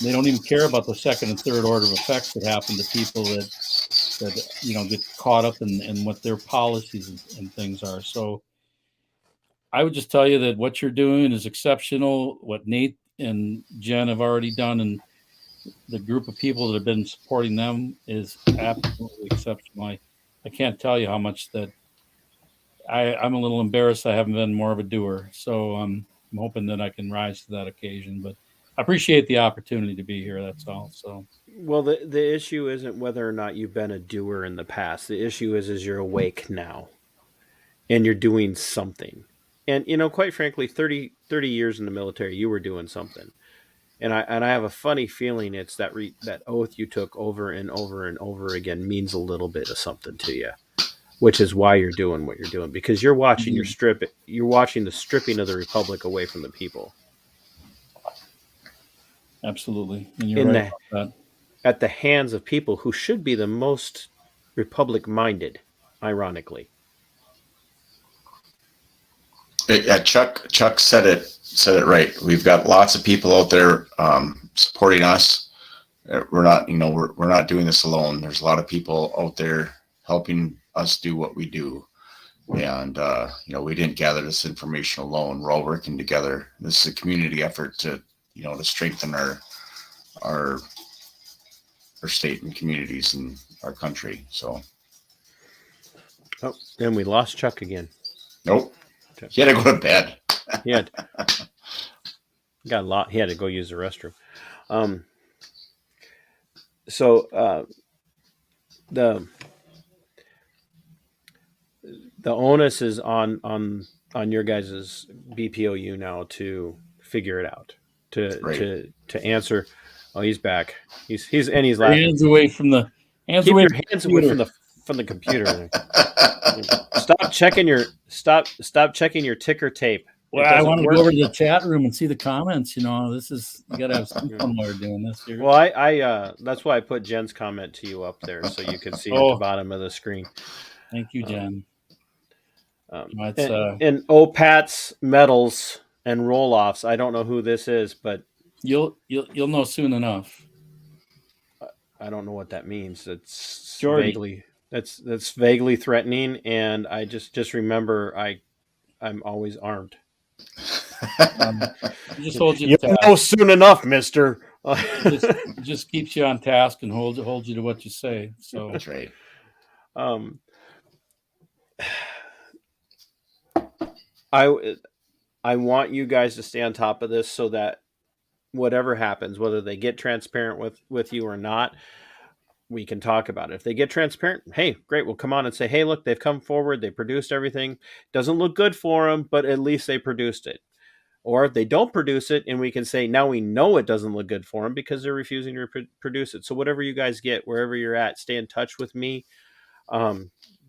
They don't even care about the second and third order of effects that happen to people that get caught up in what their policies and things are. So I would just tell you that what you're doing is exceptional. What Nate and Jen have already done and the group of people that have been supporting them is absolutely exceptional. I can't tell you how much that I'm a little embarrassed I haven't been more of a doer. So I'm hoping that I can rise to that occasion. But I appreciate the opportunity to be here. That's all. So, well, the issue isn't whether or not you've been a doer in the past. The issue is you're awake now, and you're doing something. And quite frankly, 30 years in the military, you were doing something. And I have a funny feeling it's that oath you took over and over and over again means a little bit of something to you, which is why you're doing what you're doing, because you're watching you're watching the stripping of the republic away from the people. Absolutely. And you're right about that. At the hands of people who should be the most republic minded, ironically. Chuck said it right. We've got lots of people out there supporting us. We're not doing this alone. There's a lot of people out there helping us do what we do. And we didn't gather this information alone. We're all working together. This is a community effort to strengthen our state and communities and our country. So. Oh, and we lost Chuck again. Nope. He had to go to bed. He had to go use the restroom. The onus is on your guys' BPOU now to figure it out, to answer. Oh, he's back. He's laughing. Hands away from the hands Keep away your hands away from the computer. Stop checking your ticker tape. Well, I want to go over to the chat room and see the comments. You got to have some fun while we're doing this here. Well, I that's why I put Jen's comment to you up there so you can see at the bottom of the screen. Thank you, Jen. And OPATs, medals, and roll-offs. I don't know who this is, but you'll know soon enough. I don't know what that means. It's Jordy. That's vaguely threatening, and I just remember I'm always armed. Just hold you. You'll know soon enough, Mister. just keeps you on task and holds you to what you say. So that's right. I want you guys to stay on top of this so that whatever happens, whether they get transparent with you or not, we can talk about it. If they get transparent, hey, great, we'll come on and say, hey, look, they've come forward, they produced everything. Doesn't look good for them, but at least they produced it. Or if they don't produce it, and we can say, now we know it doesn't look good for them because they're refusing to produce it. So whatever you guys get, wherever you're at, stay in touch with me.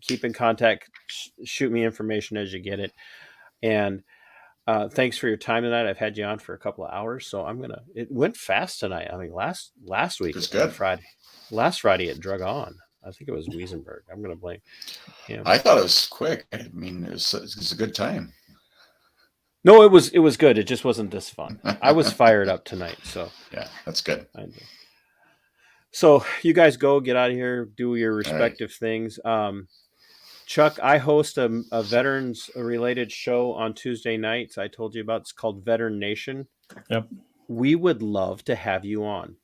Keep in contact, shoot me information as you get it. And thanks for your time tonight. I've had you on for a couple of hours, so it went fast tonight. I mean, last week, It's good. Last Friday it drug on. I think it was Wesenberg. I'm going to blame him. I thought it was quick. I mean, it was a good time. No, it was good. It just wasn't this fun. I was fired up tonight, so Yeah, that's good. So you guys go, get out of here, do your respective things. Chuck, I host a veterans-related show on Tuesday nights. I told you about. It's called Veteran Nation. Yep. We would love to have you on.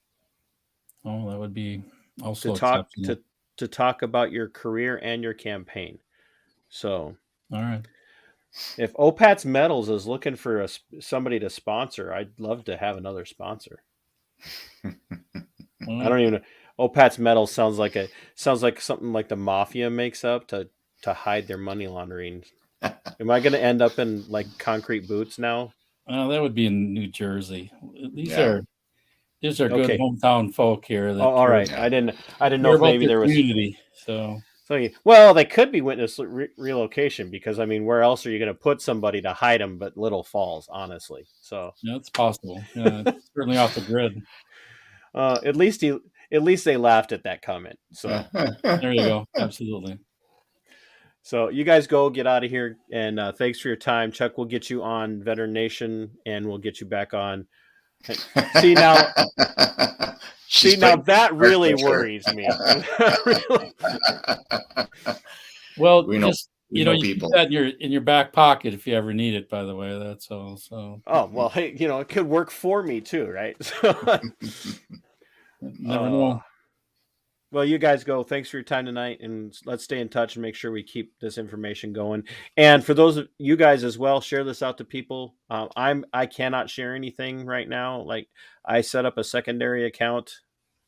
Oh, that would be also to talk about your career and your campaign. So, all right. If OPAT's Metals is looking for somebody to sponsor, I'd love to have another sponsor. I don't even know. OPAT's Metals sounds like something like the mafia makes up to hide their money laundering. Am I going to end up in like concrete boots now? That would be in New Jersey. These are good Okay. hometown folk here. All right. Yeah. I didn't know if maybe there was community. So well, they could be witness relocation because I mean, where else are you going to put somebody to hide them but Little Falls? Honestly, so yeah, it's possible. Yeah, it's certainly off the grid. At least they laughed at that comment. So there you go. Absolutely. So you guys go, get out of here, and thanks for your time. Chuck, we'll get you on Veteran Nation, and we'll get you back on. See now that really worries me. Well, we know, just you people. keep that in your back pocket if you ever need it. By the way, that's all. So. Oh well, hey, it could work for me too, right? So, never know. Well, you guys go. Thanks for your time tonight, and let's stay in touch and make sure we keep this information going. And for those of you guys as well, share this out to people. I cannot share anything right now. Like I set up a secondary account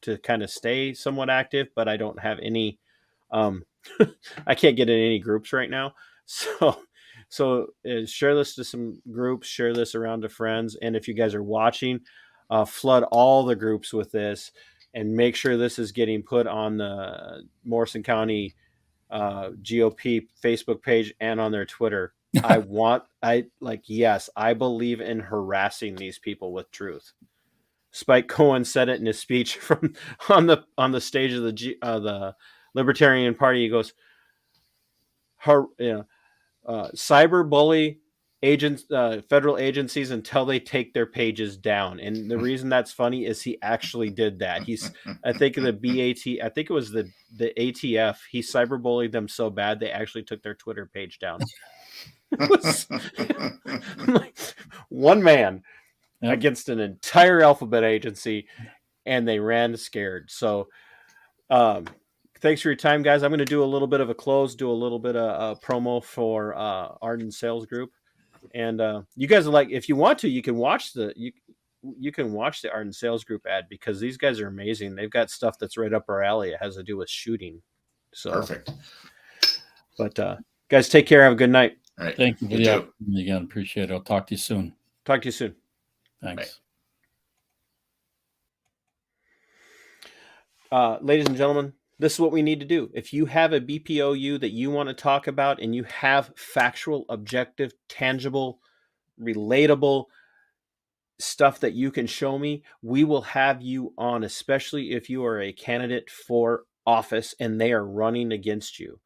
to kind of stay somewhat active, but I don't have any. I can't get in any groups right now. So share this to some groups. Share this around to friends, and if you guys are watching, flood all the groups with this. And make sure this is getting put on the Morrison County GOP Facebook page and on their Twitter. Yes, I believe in harassing these people with truth. Spike Cohen said it in his speech from on the stage of the Libertarian Party. He goes, cyber bully agents, federal agencies until they take their pages down. And the reason that's funny is he actually did that. I think the I think it was the ATF. He cyberbullied them so bad they actually took their Twitter page down. Like, one man against an entire alphabet agency, and they ran scared. So, thanks for your time, guys. I'm going to do a little bit of a close, do a little bit of promo for Arden Sales Group. And you guys are like, if you want to, you can watch the Arden Sales Group ad because these guys are amazing. They've got stuff that's right up our alley. It has to do with shooting. So perfect. But guys, take care. Have a good night. All right. Thank you for the opportunity again. Appreciate it. I'll talk to you soon. Talk to you soon. Thanks. Ladies and gentlemen, this is what we need to do. If you have a BPOU that you want to talk about and you have factual, objective, tangible, relatable stuff that you can show me, we will have you on, especially if you are a candidate for office and they are running against you.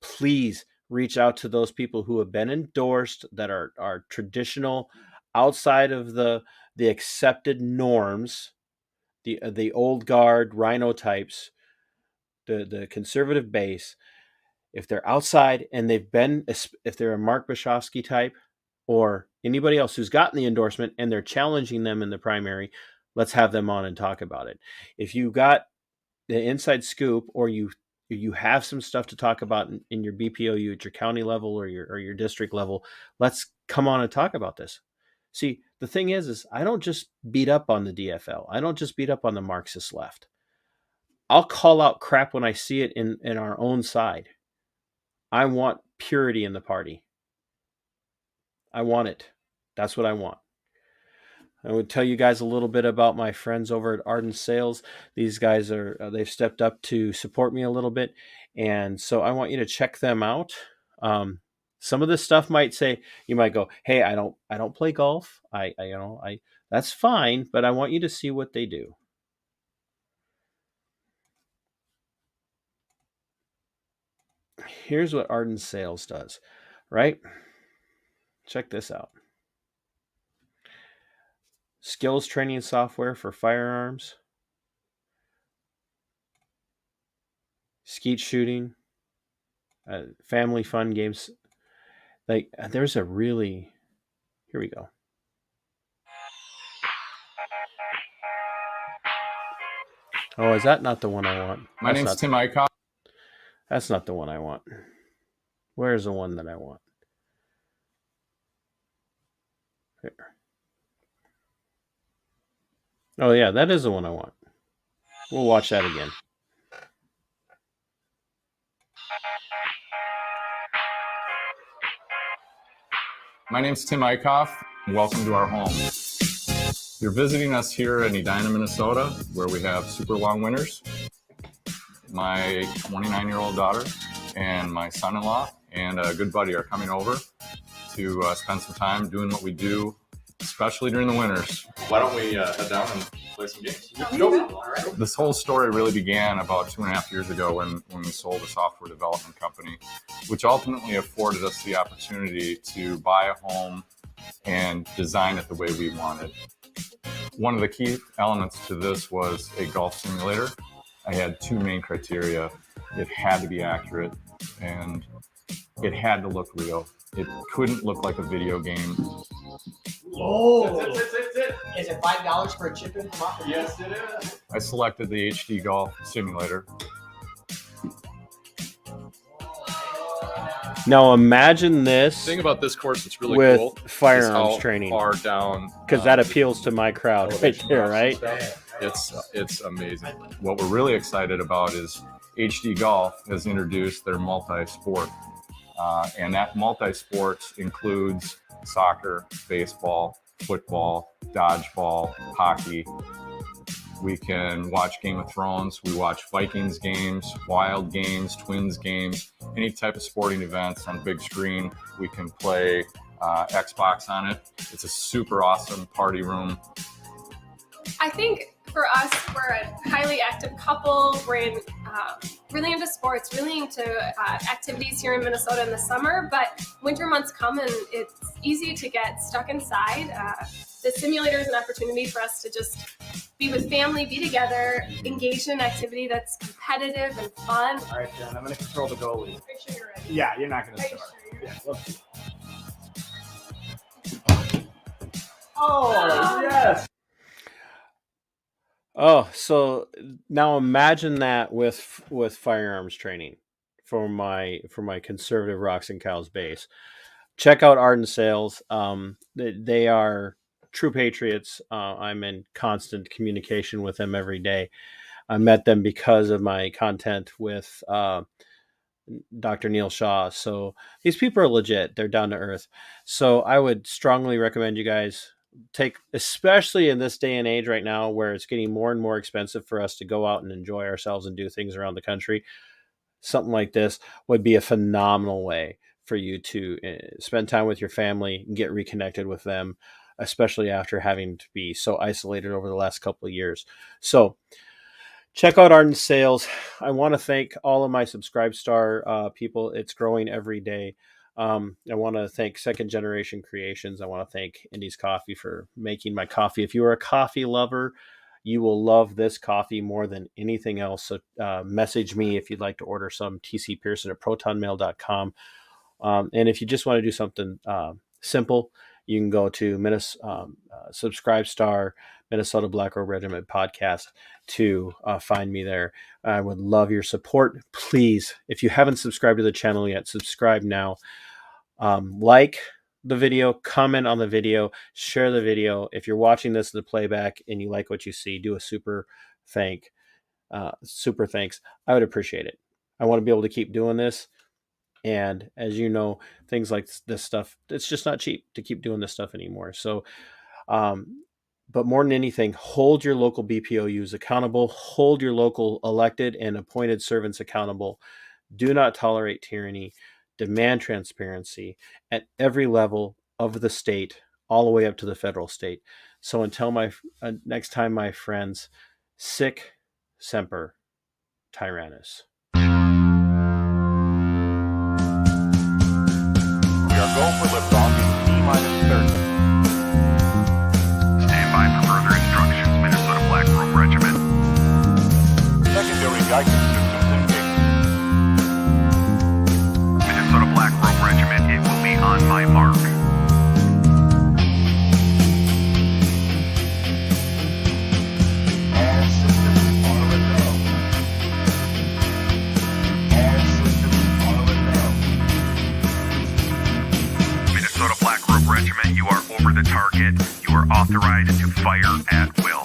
Please reach out to those people who have been endorsed that are traditional, outside of the accepted norms, the old guard rhino types, the conservative base. If they're outside and if they're a Mark Bashofsky type or anybody else who's gotten the endorsement and they're challenging them in the primary, let's have them on and talk about it. If you got the inside scoop or you you have some stuff to talk about in your BPOU at your county level or your district level, let's come on and talk about this. See, the thing is I don't just beat up on the DFL. I don't just beat up on the Marxist left. I'll call out crap when I see it in our own side. I want purity in the party. I want it. That's what I want. I would tell you guys a little bit about my friends over at Arden Sales. These guys they've stepped up to support me a little bit. And so I want you to check them out. Some of this stuff you might go, hey, I don't play golf. That's fine, but I want you to see what they do. Here's what Arden Sales does, right? Check this out. Skills training software for firearms, skeet shooting, family fun games. There's a really, here we go. Oh, is that not the one I want? My name's Tim Eichhoff. That's not the one I want. Where's the one that I want? Here. Oh, yeah, that is the one I want. We'll watch that again. My name's Tim Eichhoff. Welcome to our home. You're visiting us here in Edina, Minnesota, where we have super long winters. My 29-year-old daughter and my son-in-law and a good buddy are coming over to spend some time doing what we do, especially during the winters. Why don't we head down and play some games? This whole story really began about 2.5 years ago when we sold a software development company, which ultimately afforded us the opportunity to buy a home and design it the way we wanted. One of the key elements to this was a golf simulator. I had two main criteria. It had to be accurate and it had to look real. It couldn't look like a video game. Oh, is it $5 for a chip in from off? Yes, it is. I selected the HD Golf Simulator. Now imagine this The thing about this course that's really with cool firearms is how training, far down, because that appeals to my crowd right there, right? it's amazing. What we're really excited about is HD Golf has introduced their multi-sport. And that multi-sport includes soccer, baseball, football, dodgeball, hockey. We can watch Game of Thrones. We watch Vikings games, Wild games, Twins games, any type of sporting events on big screen. We can play Xbox on it. It's a super awesome party room. I think for us, we're a highly active couple. We're really into sports, really into activities here in Minnesota in the summer, but winter months come and it's easy to get stuck inside. The simulator is an opportunity for us to just be with family, be together, engage in an activity that's competitive and fun. All right, Jen, I'm going to control the goalie. Are you sure you're ready? Yeah, you're not going to Are you start. sure you're Yeah, ready? let's see. Oh, yes. Oh, so now imagine that with firearms training for my conservative Rocks and Cows base. Check out Arden Sales. They are true patriots. I'm in constant communication with them every day. I met them because of my content with Dr. Neil Shaw. So these people are legit. They're down to earth. So I would strongly recommend you guys take, especially in this day and age right now where it's getting more and more expensive for us to go out and enjoy ourselves and do things around the country. Something like this would be a phenomenal way for you to spend time with your family and get reconnected with them, especially after having to be so isolated over the last couple of years. So check out Arden Sales. I want to thank all of my Subscribe Star people. It's growing every day. I want to thank Second Generation Creations. I want to thank Indy's Coffee for making my coffee. If you are a coffee lover, you will love this coffee more than anything else. So message me if you'd like to order some, tcpearson@protonmail.com. And if you just want to do something simple, you can go to Subscribe Star Minnesota Black Robe Regiment podcast to find me there. I would love your support. Please, if you haven't subscribed to the channel yet, subscribe now. Like the video, comment on the video, share the video. If you're watching this in the playback and you like what you see, do a super thanks. I would appreciate it. I want to be able to keep doing this. And as you know, things like this stuff, it's just not cheap to keep doing this stuff anymore. So, but more than anything, hold your local BPOUs accountable, hold your local elected and appointed servants accountable. Do not tolerate tyranny. Demand transparency at every level of the state, all the way up to the federal state. So until next time, my friends, sic semper tyrannis. We are going for the bombing T-30. Stand by for further instructions, Minnesota Black Robe Regiment. Secondary guidance systems engaged. Minnesota Black Robe Regiment, it will be on my mark. All systems are a go. All systems are a go. Minnesota Black Robe Regiment, you are over the target. You are authorized to fire at will.